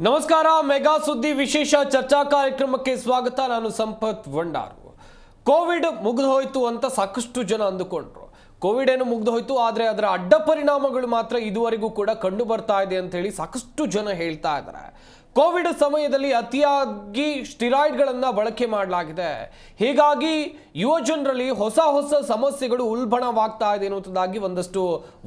ನಮಸ್ಕಾರ. ಮೆಗಾ ಸುದ್ದಿ ವಿಶೇಷ ಚರ್ಚಾ ಕಾರ್ಯಕ್ರಮಕ್ಕೆ ಸ್ವಾಗತ. ನಾನು ಸಂಪತ್ ಭಂಡಾರು. ಕೋವಿಡ್ ಮುಗಿದು ಹೋಯ್ತು ಅಂತ ಸಾಕಷ್ಟು ಜನ ಅಂದುಕೊಂಡ್ರು. ಕೋವಿಡ್ ಏನು ಮುಗಿದು ಹೋಯ್ತು, ಆದರೆ ಅದರ ಅಡ್ಡ ಪರಿಣಾಮಗಳು ಮಾತ್ರ ಇದುವರೆಗೂ ಕೂಡ ಕಂಡು ಬರ್ತಾ ಇದೆ ಅಂತ ಹೇಳಿ ಸಾಕಷ್ಟು ಜನ ಹೇಳ್ತಾ ಇದ್ದಾರೆ. ಕೋವಿಡ್ ಸಮಯದಲ್ಲಿ ಅತಿಯಾಗಿ ಸ್ಟಿರಾಯ್ಡ್ಗಳನ್ನು ಬಳಕೆ ಮಾಡಲಾಗಿದೆ. ಹೀಗಾಗಿ ಯುವ ಜನರಲ್ಲಿ ಹೊಸ ಹೊಸ ಸಮಸ್ಯೆಗಳು ಉಲ್ಬಣವಾಗ್ತಾ ಇದೆ ಅನ್ನುವುದಾಗಿ ಒಂದಷ್ಟು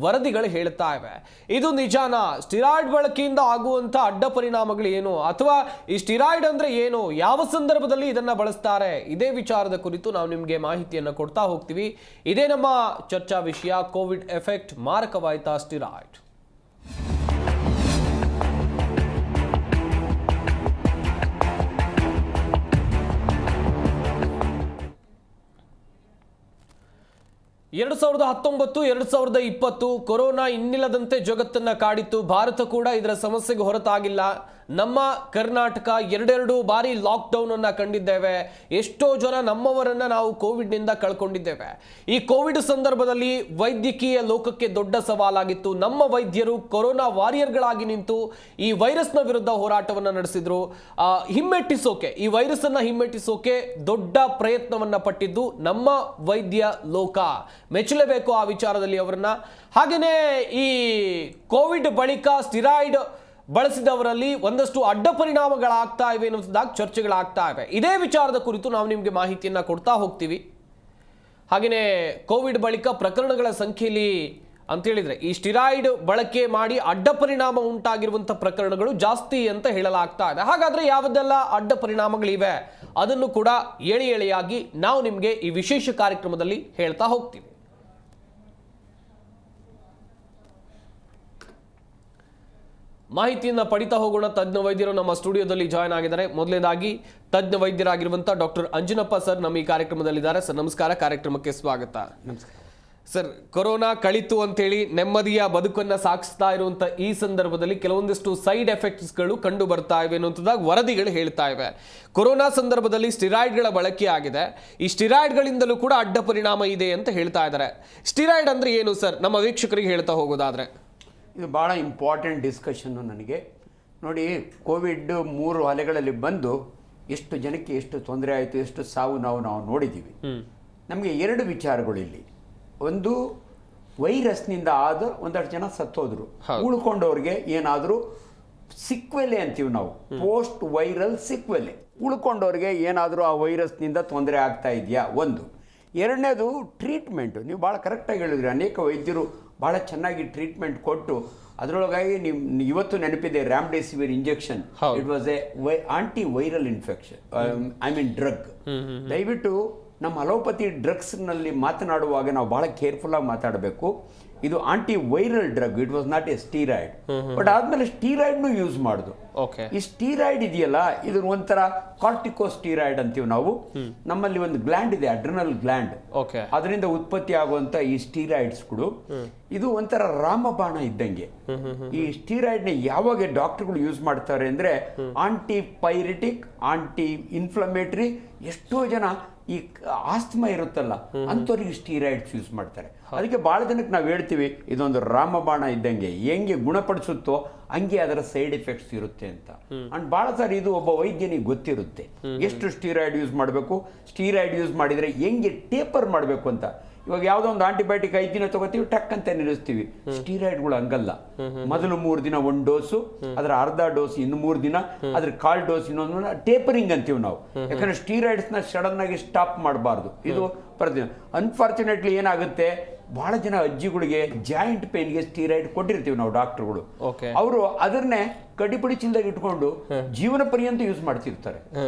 ವರದಿಗಳು ಹೇಳ್ತಾ ಇವೆ. ಇದು ನಿಜಾನಾ? ಸ್ಟಿರಾಯ್ಡ್ ಬಳಕೆಯಿಂದ ಆಗುವಂಥ ಅಡ್ಡ ಪರಿಣಾಮಗಳು ಏನು, ಅಥವಾ ಈ ಸ್ಟಿರಾಯ್ಡ್ ಅಂದ್ರೆ ಏನು, ಯಾವ ಸಂದರ್ಭದಲ್ಲಿ ಇದನ್ನ ಬಳಸ್ತಾರೆ, ಇದೇ ವಿಚಾರದ ಕುರಿತು ನಾವು ನಿಮಗೆ ಮಾಹಿತಿಯನ್ನು ಕೊಡ್ತಾ ಹೋಗ್ತೀವಿ. ಇದೇ ನಮ್ಮ ಚರ್ಚಾ ವಿಷಯ. ಕೋವಿಡ್ ಎಫೆಕ್ಟ್ ಮಾರಕವಾಯ್ತಾ ಸ್ಟಿರಾಯ್ಡ್? ಎರಡು 2020 ಕೊರೋನಾ ಇನ್ನಿಲ್ಲದಂತೆ ಜಗತ್ತನ್ನ ಕಾಡಿತ್ತು. ಭಾರತ ಕೂಡ ಇದರ ಸಮಸ್ಯೆಗೆ ಹೊರತಾಗಿಲ್ಲ. ನಮ್ಮ ಕರ್ನಾಟಕ ಎರಡೆರಡು ಬಾರಿ ಲಾಕ್ಡೌನ್ ಅನ್ನ ಕಂಡಿದ್ದೇವೆ. ಎಷ್ಟೋ ಜನ ನಮ್ಮವರನ್ನ ನಾವು ಕೋವಿಡ್ನಿಂದ ಕಳ್ಕೊಂಡಿದ್ದೇವೆ. ಈ ಕೋವಿಡ್ ಸಂದರ್ಭದಲ್ಲಿ ವೈದ್ಯಕೀಯ ಲೋಕಕ್ಕೆ ದೊಡ್ಡ ಸವಾಲಾಗಿತ್ತು. ನಮ್ಮ ವೈದ್ಯರು ಕೊರೋನಾ ವಾರಿಯರ್ಗಳಾಗಿ ನಿಂತು ಈ ವೈರಸ್ನ ವಿರುದ್ಧ ಹೋರಾಟವನ್ನು ನಡೆಸಿದ್ರು. ಹಿಮ್ಮೆಟ್ಟಿಸೋಕೆ, ಈ ವೈರಸ್ ಅನ್ನ ಹಿಮ್ಮೆಟ್ಟಿಸೋಕೆ ದೊಡ್ಡ ಪ್ರಯತ್ನವನ್ನ ಪಟ್ಟಿದ್ದು ನಮ್ಮ ವೈದ್ಯ ಲೋಕ. ಮೆಚ್ಚಲೇಬೇಕು ಆ ವಿಚಾರದಲ್ಲಿ ಅವರನ್ನ. ಹಾಗೇನೆ ಈ ಕೋವಿಡ್ ಬಳಿಕ ಸ್ಟಿರಾಯ್ಡ್ ಬಳಸಿದವರಲ್ಲಿ ಒಂದಷ್ಟು ಅಡ್ಡ ಪರಿಣಾಮಗಳಾಗ್ತಾ ಇವೆ ಅನ್ನೋದಾಗಿ ಚರ್ಚೆಗಳಾಗ್ತಾ ಇವೆ. ಇದೇ ವಿಚಾರದ ಕುರಿತು ನಾವು ನಿಮಗೆ ಮಾಹಿತಿಯನ್ನ ಕೊಡ್ತಾ ಹೋಗ್ತೀವಿ. ಹಾಗೆಯೇ ಕೋವಿಡ್ ಬಳಿಕ ಪ್ರಕರಣಗಳ ಸಂಖ್ಯೆಯಲ್ಲಿ ಅಂತ ಹೇಳಿದ್ರೆ ಈ ಸ್ಟಿರಾಯ್ಡ್ ಬಳಕೆ ಮಾಡಿ ಅಡ್ಡ ಪರಿಣಾಮ ಉಂಟಾಗಿರುವಂಥ ಪ್ರಕರಣಗಳು ಜಾಸ್ತಿ ಅಂತ ಹೇಳಲಾಗ್ತಾ ಇದೆ. ಹಾಗಾದ್ರೆ ಯಾವುದೆಲ್ಲ ಅಡ್ಡ ಪರಿಣಾಮಗಳಿವೆ ಅದನ್ನು ಕೂಡ ಎಳೆಯಾಗಿ ನಾವು ನಿಮಗೆ ಈ ವಿಶೇಷ ಕಾರ್ಯಕ್ರಮದಲ್ಲಿ ಹೇಳ್ತಾ ಹೋಗ್ತೀವಿ. ಮಾಹಿತಿಯನ್ನು ಪಡಿತಾ ಹೋಗೋಣ. ತಜ್ಞ ವೈದ್ಯರು ನಮ್ಮ ಸ್ಟುಡಿಯೋದಲ್ಲಿ ಜಾಯ್ನ್ ಆಗಿದ್ದಾರೆ. ಮೊದಲನೇದಾಗಿ ತಜ್ಞ ವೈದ್ಯರಾಗಿರುವಂಥ ಡಾಕ್ಟರ್ ಅಂಜನಪ್ಪ ಸರ್ ನಮ್ಮ ಈ ಕಾರ್ಯಕ್ರಮದಲ್ಲಿದ್ದಾರೆ. ಸರ್ ನಮಸ್ಕಾರ, ಕಾರ್ಯಕ್ರಮಕ್ಕೆ ಸ್ವಾಗತ. ನಮಸ್ಕಾರ ಸರ್. ಕೊರೋನಾ ಕಳಿತು ಅಂತೇಳಿ ನೆಮ್ಮದಿಯ ಬದುಕನ್ನು ಸಾಗಿಸ್ತಾ ಇರುವಂಥ ಈ ಸಂದರ್ಭದಲ್ಲಿ ಕೆಲವೊಂದಿಷ್ಟು ಸೈಡ್ ಎಫೆಕ್ಟ್ಸ್ಗಳು ಕಂಡು ಬರ್ತಾ ಇವೆ ಅನ್ನುವಂಥದ್ದಾಗಿ ವರದಿಗಳು ಹೇಳ್ತಾ ಇವೆ. ಕೊರೋನಾ ಸಂದರ್ಭದಲ್ಲಿ ಸ್ಟಿರಾಯ್ಡ್ಗಳ ಬಳಕೆ ಆಗಿದೆ. ಈ ಸ್ಟಿರಾಯ್ಡ್ಗಳಿಂದಲೂ ಕೂಡ ಅಡ್ಡ ಪರಿಣಾಮ ಇದೆ ಅಂತ ಹೇಳ್ತಾ ಇದ್ದಾರೆ. ಸ್ಟಿರಾಯ್ಡ್ ಅಂದ್ರೆ ಏನು ಸರ್, ನಮ್ಮ ವೀಕ್ಷಕರಿಗೆ ಹೇಳ್ತಾ ಹೋಗೋದಾದ್ರೆ? ಇದು ಭಾಳ ಇಂಪಾರ್ಟೆಂಟ್ ಡಿಸ್ಕಷನ್ನು ನನಗೆ. ನೋಡಿ, ಕೋವಿಡ್ 3 ಅಲೆಗಳಲ್ಲಿ ಬಂದು ಎಷ್ಟು ಜನಕ್ಕೆ ಎಷ್ಟು ತೊಂದರೆ ಆಯಿತು, ಎಷ್ಟು ಸಾವು ನಾವು ನೋಡಿದ್ದೀವಿ. ನಮಗೆ 2 ವಿಚಾರಗಳು ಇಲ್ಲಿ. ಒಂದು, ವೈರಸ್ನಿಂದ ಆದ ಒಂದಷ್ಟು ಜನ ಸತ್ತೋದ್ರು. ಉಳ್ಕೊಂಡವ್ರಿಗೆ ಏನಾದರೂ ಸಿಕ್ವೆಲೆ ಅಂತೀವಿ ನಾವು, ಪೋಸ್ಟ್ ವೈರಲ್ ಸಿಕ್ವೆಲೆ. ಉಳ್ಕೊಂಡವ್ರಿಗೆ ಏನಾದರೂ ಆ ವೈರಸ್ನಿಂದ ತೊಂದರೆ ಆಗ್ತಾ ಇದೆಯಾ ಒಂದು. ಎರಡನೇದು ಟ್ರೀಟ್ಮೆಂಟು. ನೀವು ಭಾಳ ಕರೆಕ್ಟಾಗಿ ಹೇಳಿದ್ರಿ. ಅನೇಕ ವೈದ್ಯರು ಭಾಳ ಚೆನ್ನಾಗಿ ಟ್ರೀಟ್ಮೆಂಟ್ ಕೊಟ್ಟು ಅದರೊಳಗಾಗಿ ಇವತ್ತು ನೆನಪಿದೆ remdesivir injection. It was a anti viral infection, drug. ದಯವಿಟ್ಟು ನಮ್ಮ ಅಲೋಪತಿ ಡ್ರಗ್ಸ್ನಲ್ಲಿ ಮಾತನಾಡುವಾಗ ನಾವು ಭಾಳ ಕೇರ್ಫುಲ್ಲಾಗಿ ಮಾತಾಡಬೇಕು. ಇದು anti viral drug, it was not A steroid. But ಆದ್ಮೇಲೆ ಸ್ಟೀರಾಯ್ಡ್ನು ಯೂಸ್ ಮಾಡುದು. ಈ ಸ್ಟೀರಾಯ್ಡ್ ಇದೆಯಲ್ಲ, ಇದು ಒಂಥರ ಕಾರ್ಟಿಕೋ ಸ್ಟೀರಾಯ್ಡ್ ಅಂತೀವಿ ನಾವು. ನಮ್ಮಲ್ಲಿ ಒಂದು ಗ್ಲ್ಯಾಂಡ್ ಇದೆ, ಅಡ್ರಿನಲ್ ಗ್ಲ್ಯಾಂಡ್. ಅದರಿಂದ ಉತ್ಪತ್ತಿ ಆಗುವಂತ ಈ ಸ್ಟೀರಾಯ್ಡ್ಸ್ಗಳು ಇದು ಒಂಥರ ರಾಮಬಾಣ ಇದ್ದಂಗೆ. ಈ ಸ್ಟೀರಾಯ್ಡ್ನ ಯಾವಾಗ ಡಾಕ್ಟರ್ಗಳು ಯೂಸ್ ಮಾಡ್ತಾರೆ ಅಂದ್ರೆ ಆಂಟಿ ಪೈರೆಟಿಕ್, ಆಂಟಿ ಇನ್ಫ್ಲಮೇಟರಿ. ಎಷ್ಟೋ ಜನ ಈ ಆಸ್ತಮಾ ಇರುತ್ತಲ್ಲ ಅಂಥವ್ರಿಗೆ ಸ್ಟೀರಾಯ್ಡ್ಸ್ ಯೂಸ್ ಮಾಡ್ತಾರೆ. ಅದಕ್ಕೆ ಭಾಳ ಜನಕ್ಕೆ ನಾವು ಹೇಳ್ತೀವಿ ಇದೊಂದು ರಾಮಬಾಣ ಇದ್ದಂಗೆ, ಹೆಂಗೆ ಗುಣಪಡಿಸುತ್ತೋ ಹಂಗೆ ಅದರ ಸೈಡ್ ಎಫೆಕ್ಟ್ಸ್ ಇರುತ್ತೆ ಅಂತ. ಅಂಡ್ ಭಾಳ ಸಾರಿ ಇದು ಒಬ್ಬ ವೈದ್ಯನಿಗೆ ಗೊತ್ತಿರುತ್ತೆ ಎಷ್ಟು ಸ್ಟೀರಾಯ್ಡ್ ಯೂಸ್ ಮಾಡಬೇಕು, ಸ್ಟೀರಾಯ್ಡ್ ಯೂಸ್ ಮಾಡಿದರೆ ಹೆಂಗೆ ಟೇಪರ್ ಮಾಡಬೇಕು ಅಂತ. ಇವಾಗ ಯಾವುದೋ ಒಂದು ಆಂಟಿಬಯೋಟಿಕ್ 5 ದಿನ ತಗೋತೀವಿ, ಟಕ್ ಅಂತ ನಿಲ್ಲಿಸ್ತೀವಿ. ಸ್ಟೀರಾಯ್ಡ್ಗಳು ಹಂಗಲ್ಲ. ಮೊದಲು 3 ದಿನ 1 ಡೋಸು, ಅದರ ಅರ್ಧ ಡೋಸ್ ಇನ್ನು 3 ದಿನ, ಅದ್ರ 1/4 ಡೋಸ್ ಇನ್ನೊಂದು, ಟೇಪರಿಂಗ್ ಅಂತೀವಿ ನಾವು. ಯಾಕಂದ್ರೆ ಸ್ಟೀರಾಯ್ಡ್ಸ್ನ ಸಡನ್ ಆಗಿ ಸ್ಟಾಪ್ ಮಾಡಬಾರ್ದು. ಇದು ಪ್ರತಿದಿನ. ಅನ್ಫಾರ್ಚುನೇಟ್ಲಿ ಏನಾಗುತ್ತೆ, ಬಹಳ ಜನ ಅಜ್ಜಿಗಳಿಗೆ ಜಾಯಿಂಟ್ ಪೇನ್ಗೆ ಸ್ಟೀರಾಯ್ಡ್ ಕೊಟ್ಟಿರ್ತೀವಿ ನಾವು ಡಾಕ್ಟರ್ಗಳು. ಅವರು ಅದನ್ನೇ ಕಡಿಪಡಿ ಚಿಲ್ದಾಗ ಇಟ್ಕೊಂಡು ಜೀವನ ಪರ್ಯಂತ ಯೂಸ್ ಮಾಡ್ತಿರ್ತಾರೆ.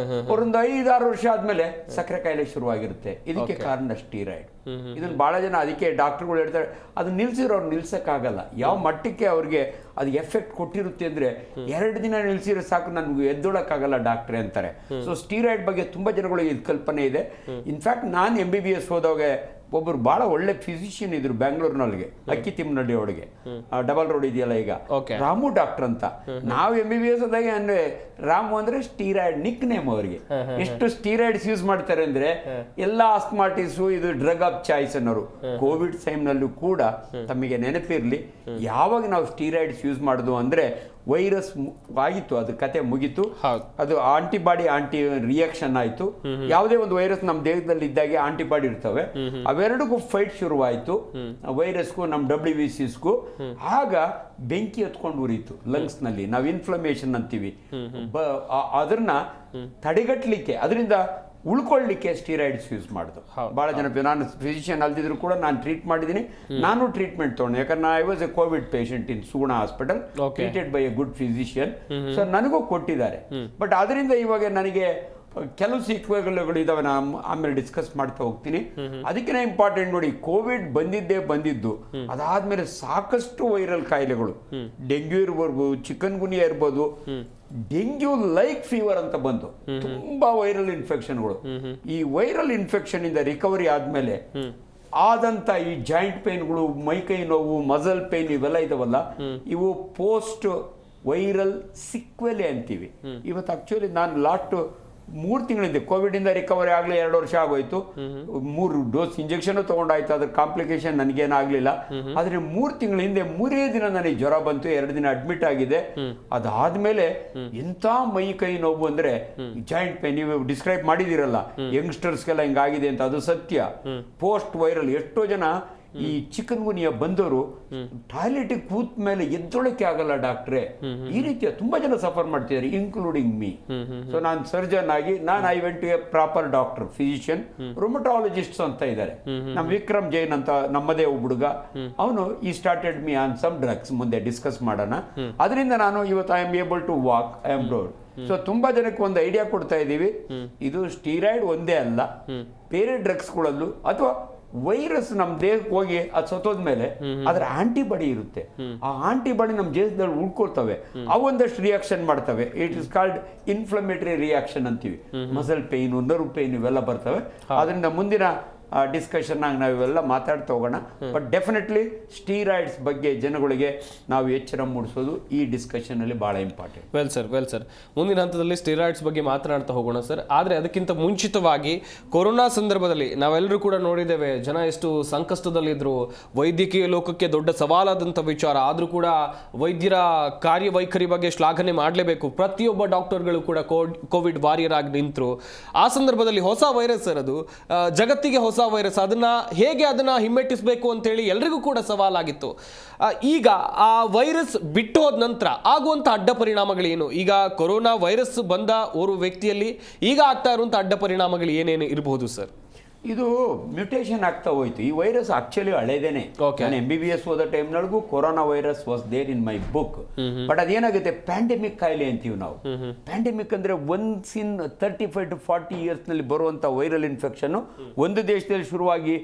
ಅವರೊಂದು 5-6 ವರ್ಷ ಆದ್ಮೇಲೆ ಸಕ್ಕರೆ ಕಾಯಿಲೆ ಶುರುವಾಗಿರುತ್ತೆ. ಇದಕ್ಕೆ ಕಾರಣ ಸ್ಟೀರಾಯ್ಡ್. ಇದನ್ನ ಬಹಳ ಜನ, ಅದಕ್ಕೆ ಡಾಕ್ಟರ್ಗಳು ಹೇಳ್ತಾರೆ ಅದು ನಿಲ್ಸಿರೋರು ನಿಲ್ಸಕ್ಕಾಗಲ್ಲ. ಯಾವ ಮಟ್ಟಕ್ಕೆ ಅವ್ರಿಗೆ ಅದು ಎಫೆಕ್ಟ್ ಕೊಟ್ಟಿರುತ್ತೆ ಅಂದ್ರೆ 2 ದಿನ ನಿಲ್ಸಿರೋ ಸಾಕು, ನನ್ಗೆ ಎದ್ದೊಳಕ್ಕಾಗಲ್ಲ ಡಾಕ್ಟ್ರೆ ಅಂತಾರೆ. ಸೊ ಸ್ಟೀರಾಯ್ಡ್ ಬಗ್ಗೆ ತುಂಬಾ ಜನಗಳಿಗೆ ಇದು ಕಲ್ಪನೆ ಇದೆ. ಇನ್ಫ್ಯಾಕ್ಟ್ ನಾನು MBBS ಹೋದಾಗ ಒಬ್ಬರು ಬಹಳ ಒಳ್ಳೆ ಫಿಸಿಷಿಯನ್ ಇದ್ರು ಬೆಂಗಳೂರಿನೊಳಗೆ, ಅಕ್ಕಿ ತಿಮ್ಮನಹಳ್ಳಿ ಒಳಗೆ, ಡಬಲ್ ರೋಡ್ ಇದೆಯಲ್ಲ ಈಗ, ರಾಮು ಡಾಕ್ಟರ್ ಅಂತ. ನಾವು MBBS ಹೋದಾಗ ಅಂದ್ರೆ ರಾಮು ಅಂದ್ರೆ ಸ್ಟೀರಾಯ್ಡ್ ನಿಕ್ ನೇಮ್ ಅವರಿಗೆ. ಎಷ್ಟು ಸ್ಟೀರಾಯ್ಡ್ಸ್ ಯೂಸ್ ಮಾಡ್ತಾರೆ ಅಂದ್ರೆ ಎಲ್ಲ ಆಸ್ಮಾಟಿಸು ಇದು ಡ್ರಗ್ ಆಫ್ ಚಾಯ್ಸ್ ಅನ್ನೋರು. ಕೋವಿಡ್ ಟೈಮ್ನಲ್ಲೂ ಕೂಡ ತಮಗೆ ನೆನಪಿರ್ಲಿ, ಯಾವಾಗ ನಾವು ಸ್ಟೀರಾಯ್ಡ್ಸ್ ಯೂಸ್ ಮಾಡುದು ಅಂದ್ರೆ ವೈರಸ್ ಆಗಿತ್ತು, ಅದು ಕತೆ ಮುಗೀತು. ಹೌದು. ಅದು ಆಂಟಿಬಾಡಿ ರಿಯಾಕ್ಷನ್ ಆಯ್ತು. ಯಾವುದೇ ಒಂದು ವೈರಸ್ ನಮ್ಮ ದೇಹದಲ್ಲಿ ಇದ್ದಾಗೆ ಆಂಟಿಬಾಡಿ ಇರ್ತವೆ, ಅವೆರಡಿಗೂ ಫೈಟ್ ಶುರುವಾಯಿತು, ವೈರಸ್ಗೂ ನಮ್ಮ WBCಸ್ಗೂ. ಆಗ ಬೆಂಕಿ ಹೊತ್ಕೊಂಡು ಉರಿಯಿತು ಲಂಗ್ಸ್ ನಲ್ಲಿ, ನಾವು ಇನ್ಫ್ಲಮೇಷನ್ ಅಂತೀವಿ. ಅದನ್ನ ತಡೆಗಟ್ಟಲಿಕ್ಕೆ, ಅದರಿಂದ ಉಳ್ಕೊಳ್ಳಿಕ್ಕೆ ಸ್ಟೀರಾಯ್ಡ್ಸ್ ಯೂಸ್ ಮಾಡಿದ್ರು ಬಹಳ ಜನ. ನಾನು ಫಿಸಿಷಿಯನ್ ಅಲ್ದಿದ್ರು ಕೂಡ ನಾನು ಟ್ರೀಟ್ ಮಾಡಿದ್ದೀನಿ, ನಾನು ಟ್ರೀಟ್ಮೆಂಟ್ ತೊಗೊಂಡೆ. ಯಾಕಂದ್ರೆ I was A Covid patient in Suguna hospital, treated by A good physician. So ನನಗೂ ಕೊಟ್ಟಿದ್ದಾರೆ. ಬಟ್ ಅದರಿಂದ ಇವಾಗ ನನಗೆ ಕೆಲವು ಸೀಕ್ವೆಗಳು ಇದಾವೆ, ನಾನು ಆಮೇಲೆ ಡಿಸ್ಕಸ್ ಮಾಡ್ತಾ ಹೋಗ್ತೀನಿ. ಅದಕ್ಕಿಂತ ಇಂಪಾರ್ಟೆಂಟ್ ನೋಡಿ, ಕೋವಿಡ್ ಬಂದಿದ್ದು ಅದಾದ್ಮೇಲೆ ಸಾಕಷ್ಟು ವೈರಲ್ ಕಾಯಿಲೆಗಳು, ಡೆಂಗ್ಯೂ ಇರ್ಬೋದು, ಚಿಕನ್ ಗುನಿಯಾ ಇರ್ಬೋದು, ಡೆಂಗ್ಯೂ ಲೈಕ್ ಫೀವರ್ ಅಂತ ಬಂತು, ತುಂಬಾ ವೈರಲ್ ಇನ್ಫೆಕ್ಷನ್ಗಳು. ಈ ವೈರಲ್ ಇನ್ಫೆಕ್ಷನ್ ಇಂದ ರಿಕವರಿ ಆದ್ಮೇಲೆ ಆದಂತ ಈ ಜಾಯಿಂಟ್ ಪೇನ್ಗಳು, ಮೈಕೈ ನೋವು, ಮಸಲ್ ಪೇನ್ ಇವೆಲ್ಲ ಇದಾವಲ್ಲ, ಇವು ಪೋಸ್ಟ್ ವೈರಲ್ ಸಿಕ್ವೆಲೆ ಅಂತೀವಿ. ಇವತ್ತು ಆಕ್ಚುಲಿ ನಾನು ಲಾಸ್ಟ್ 3 ತಿಂಗಳಿಂದ ಕೋವಿಡ್ ಇಂದ ರಿಕವರಿ ಆಗಲಿ 2 ವರ್ಷ ಆಗೋಯ್ತು. 3 ಡೋಸ್ ಇಂಜೆಕ್ಷನ್ ತಗೊಂಡಾಯ್ತು, ಅದ್ರ ಕಾಂಪ್ಲಿಕೇಶನ್ ನನಗೇನಾಗ್ಲಿಲ್ಲ. ಆದ್ರೆ 3 ತಿಂಗಳ ಹಿಂದೆ 3 ದಿನ ನನಗೆ ಜ್ವರ ಬಂತು, 2 ದಿನ ಅಡ್ಮಿಟ್ ಆಗಿದೆ. ಅದಾದ್ಮೇಲೆ ಎಂತ ಮೈ ಕೈ ನೋವು ಅಂದ್ರೆ ಜಾಯಿಂಟ್ ಪೇನ್, ನೀವು ಡಿಸ್ಕ್ರೈಬ್ ಮಾಡಿದಿರಲ್ಲ ಯಂಗ್ಸ್ಟರ್ಸ್ಗೆಲ್ಲ ಹಿಂಗಾಗಿದೆ ಅಂತ, ಅದು ಸತ್ಯ. ಪೋಸ್ಟ್ ವೈರಲ್ ಎಷ್ಟೋ ಜನ ಈ ಚಿಕನ್ ಗುನಿಯಾ ಬಂದವರು ಟಾಯ್ಲೆಟ್ ಕೂತ್ ಮೇಲೆ ಎದ್ದೊಳಕ್ಕೆ ಆಗಲ್ಲ ಡಾಕ್ಟ್ರೆ, ಈ ರೀತಿಯ ತುಂಬಾ ಜನ ಸಫರ್ ಮಾಡ್ತಿದ್ದಾರೆ, ಇನ್ಕ್ಲೂಡಿಂಗ್ ಮೀ. ಸೊ ನಾನು ಸರ್ಜನ್ ಆಗಿ I went to a proper doctor, physician, rheumatologists ಅಂತ ಇದ್ದಾರೆ. ನಮ್ಮ ವಿಕ್ರಮ್ ಜೈನ್ ಅಂತ ನಮ್ಮದೇ ಹುಡುಗ, ಅವನು ಈ started me on some drugs, ಮುಂದೆ ಡಿಸ್ಕಸ್ ಮಾಡೋಣ. ಅದರಿಂದ ನಾನು ಇವತ್ತು I am able to walk, I am door. So ತುಂಬಾ ಜನಕ್ಕೆ ಒಂದು ಐಡಿಯಾ ಕೊಡ್ತಾ ಇದ್ದೀವಿ, ಇದು ಸ್ಟೀರಾಯ್ಡ್ ಒಂದೇ ಅಲ್ಲ, ಬೇರೆ ಡ್ರಗ್ಸ್ಗಳಲ್ಲೂ ಅಥವಾ ವೈರಸ್ ನಮ್ಮ ದೇಹಕ್ಕೆ ಹೋಗಿ ಅದು ಸತ್ತೋದ್ಮೇಲೆ ಅದರ ಆಂಟಿಬಾಡಿ ಇರುತ್ತೆ, ಆ ಆಂಟಿಬಾಡಿ ನಮ್ಮ ದೇಹದಲ್ಲಿ ಉಳ್ಕೊಳ್ತವೆ, ಅವೊಂದಷ್ಟು ರಿಯಾಕ್ಷನ್ ಮಾಡ್ತವೆ. It is called inflammatory reaction ಅಂತೀವಿ. ಮಸಲ್ ಪೇಯ್ನು, ನರ್ವ್ ಪೇಯ್ನ್ ಇವೆಲ್ಲ ಬರ್ತವೆ. ಅದರಿಂದ ಮುಂದಿನ ಡಿಸ್ಕಷನ್ ನಾವು ಇವೆಲ್ಲ ಮಾತಾಡ್ತಾ ಹೋಗೋಣ. ಬಟ್ ಡೆಫಿನೆಟ್ಲಿ ಸ್ಟೀರಾಯ್ಡ್ಸ್ ಬಗ್ಗೆ ಜನಗಳಿಗೆ ನಾವು ಎಚ್ಚರ ಮೂಡಿಸೋದು ಈ ಡಿಸ್ಕಷನ್ ಅಲ್ಲಿ ಬಹಳ ಇಂಪಾರ್ಟೆಂಟ್. ವೆಲ್ ಸರ್, ಮುಂದಿನ ಹಂತದಲ್ಲಿ ಸ್ಟೀರಾಯ್ಡ್ಸ್ ಬಗ್ಗೆ ಮಾತನಾಡ್ತಾ ಹೋಗೋಣ ಸರ್. ಆದರೆ ಅದಕ್ಕಿಂತ ಮುಂಚಿತವಾಗಿ ಕೊರೋನಾ ಸಂದರ್ಭದಲ್ಲಿ ನಾವೆಲ್ಲರೂ ಕೂಡ ನೋಡಿದ್ದೇವೆ, ಜನ ಎಷ್ಟು ಸಂಕಷ್ಟದಲ್ಲಿದ್ದರು, ವೈದ್ಯಕೀಯ ಲೋಕಕ್ಕೆ ದೊಡ್ಡ ಸವಾಲಾದಂಥ ವಿಚಾರ. ಆದರೂ ಕೂಡ ವೈದ್ಯರ ಕಾರ್ಯವೈಖರಿ ಬಗ್ಗೆ ಶ್ಲಾಘನೆ ಮಾಡಲೇಬೇಕು. ಪ್ರತಿಯೊಬ್ಬ ಡಾಕ್ಟರ್ಗಳು ಕೂಡ ಕೋವಿಡ್ ವಾರಿಯರ್ ಆಗಿ ನಿಂತರು. ಆ ಸಂದರ್ಭದಲ್ಲಿ ಹೊಸ ವೈರಸ್ ಸರ್, ಅದು ಜಗತ್ತಿಗೆ ಹೊಸ ವೈರಸ್, ಅದನ್ನ ಹಿಮ್ಮೆಟ್ಟಿಸಬೇಕು ಅಂತೇಳಿ ಎಲ್ರಿಗೂ ಕೂಡ ಸವಾಲಾಗಿತ್ತು. ಈಗ ಆ ವೈರಸ್ ಬಿಟ್ಟು ಹೋದ ನಂತರ ಆಗುವಂಥ ಅಡ್ಡ ಪರಿಣಾಮಗಳೇನು? ಈಗ ಕೊರೋನಾ ವೈರಸ್ ಬಂದ ಓರ್ವ ವ್ಯಕ್ತಿಯಲ್ಲಿ ಈಗ ಆಗ್ತಾ ಇರುವಂಥ ಅಡ್ಡ ಪರಿಣಾಮಗಳು ಏನೇನು ಇರಬಹುದು ಸರ್? ಇದು ಮ್ಯೂಟೇಷನ್ ಆಗ್ತಾ ಹೋಯ್ತು. ಈ ವೈರಸ್ ಆಕ್ಚುಲಿ ಹಳೇದೇನೆ. ನಾನು MBBS ಓದೋ ಟೈಮ್ನೊಳಗೂ corona virus was there in my book. But ಅದೇನಾಗುತ್ತೆ, ಪ್ಯಾಂಡೆಮಿಕ್ ಕಾಯಿಲೆ ಅಂತೀವಿ ನಾವು. ಪ್ಯಾಂಡೆಮಿಕ್ ಅಂದ್ರೆ ಒನ್ಸ್ ಇನ್ 35 to 40 years ನಲ್ಲಿ ಬರುವಂತ ವೈರಲ್ ಇನ್ಫೆಕ್ಷನ್. ಒಂದು ದೇಶದಲ್ಲಿ ಶುರುವಾಗಿ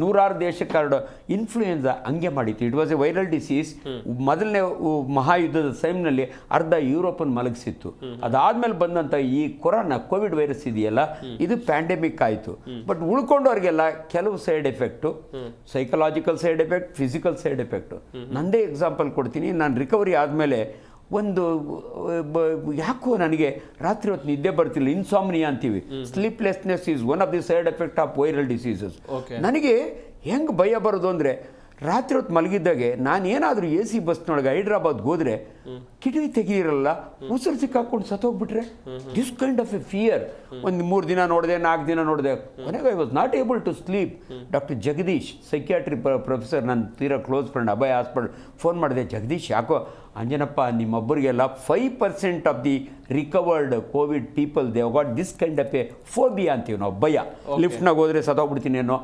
ನೂರಾರು ದೇಶಕ್ಕೆ ಹರಡೋ. ಇನ್ಫ್ಲೂಯೆನ್ಸಾ ಹಂಗೆ ಮಾಡಿತ್ತು. It was A viral disease. ಮೊದಲನೇ ಮಹಾಯುದ್ಧದ ಟೈಮ್ನಲ್ಲಿ ಅರ್ಧ ಯುರೋಪನ್ ಮಲಗಿಸಿತ್ತು. ಅದಾದ್ಮೇಲೆ ಬಂದಂತ ಈ ಕೋವಿಡ್ ವೈರಸ್ ಇದೆಯಲ್ಲ, ಇದು ಪ್ಯಾಂಡೆಮಿಕ್ ಆಯಿತು. ಬಟ್ ಉಳ್ಕೊಂಡವ್ರಿಗೆಲ್ಲ ಕೆಲವು side effect, psychological side effect, physical side effect. ನಂದೇ ಎಕ್ಸಾಂಪಲ್ ಕೊಡ್ತೀನಿ. ನಾನು ರಿಕವರಿ ಆದಮೇಲೆ ಒಂದು ಯಾಕೋ ನನಗೆ ರಾತ್ರಿ ಹೊತ್ತು ನಿದ್ದೆ ಬರ್ತಿಲ್ಲ, ಇನ್ಸಾಮ್ನಿಯಾ ಅಂತೀವಿ. Sleeplessness is one of the side effect of viral diseases. ನನಗೆ ಹೆಂಗೆ ಭಯ ಬರೋದು ಅಂದರೆ, ರಾತ್ರಿ ಹೊತ್ತು ಮಲಗಿದ್ದಾಗೆ ನಾನು ಏನಾದರೂ AC ಬಸ್ನೊಳಗೆ ಹೈದ್ರಾಬಾದ್ಗೆ ಹೋದರೆ ಕಿಟಕಿ ತೆಗಿರಲ್ಲ, ಉಸಿರು ಸಿಕ್ಕಾಕೊಂಡು ಸತ್ತೋಗ್ಬಿಟ್ರೆ, this kind of a fear. ಒಂದು 3 ದಿನ ನೋಡಿದೆ, 4 ದಿನ ನೋಡಿದೆ, ಕೊನೆಗೆ I was not able to sleep. Doctor Jagadish, psychiatry professor, ನನ್ನ ತೀರಾ close friend, Abhaya hospital phone ಮಾಡಿದೆ. ಜಗದೀಶ್, ಯಾಕೋ ಅಂಜನಪ್ಪ, ನಿಮ್ಮೊಬ್ಬರಿಗೆಲ್ಲ 5% of the recovered Covid people they got this kind of a phobia ಅಂತೀವಿ ನಾವು, ಭಯ. ಲಿಫ್ಟ್ನಾಗ ಹೋದ್ರೆ ಸತ್ತೋಗ್ಬಿಡ್ತೀನೇನೋ,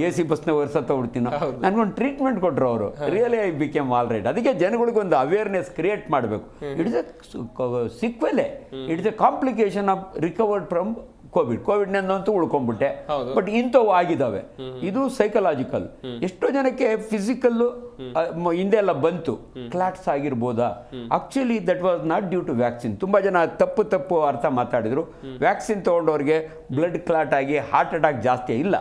AC ಬಸ್ನಾಗ ಹೋದ್ರೆ ಸತ್ತೋಗ್ಬಿಡ್ತೀನೋ. ನನಗೊಂದು ಟ್ರೀಟ್ಮೆಂಟ್ ಕೊಟ್ಟರು ಅವರು. Really I became all right. ಅದಕ್ಕೆ ಜನಗಳಿಗೊಂದು ಅವೇರ್ನೆಸ್ ಕ್ರಿಯೇಟ್ ಮಾಡಬೇಕು. It's a sequelae, it's a complication of recovered from ಕೋವಿಡ್ನಂತೂ ಉಳ್ಕೊಂಡ್ಬಿಟ್ಟೆ. ಬಟ್ ಇಂಥವು ಆಗಿದ್ದಾವೆ. ಇದು ಸೈಕಲಾಜಿಕಲ್. ಎಷ್ಟೋ ಜನಕ್ಕೆ ಫಿಸಿಕಲ್ಲು ಹಿಂದೆ ಎಲ್ಲ ಬಂತು, ಕ್ಲಾಟ್ಸ್ ಆಗಿರ್ಬೋದಾ? Actually that was not due to vaccine. ತುಂಬ ಜನ ತಪ್ಪು ಅರ್ಥ ಮಾತಾಡಿದ್ರು. ವ್ಯಾಕ್ಸಿನ್ ತೊಗೊಂಡವ್ರಿಗೆ ಬ್ಲಡ್ ಕ್ಲಾಟ್ ಆಗಿ ಹಾರ್ಟ್ ಅಟ್ಯಾಕ್ ಜಾಸ್ತಿ ಇಲ್ಲ.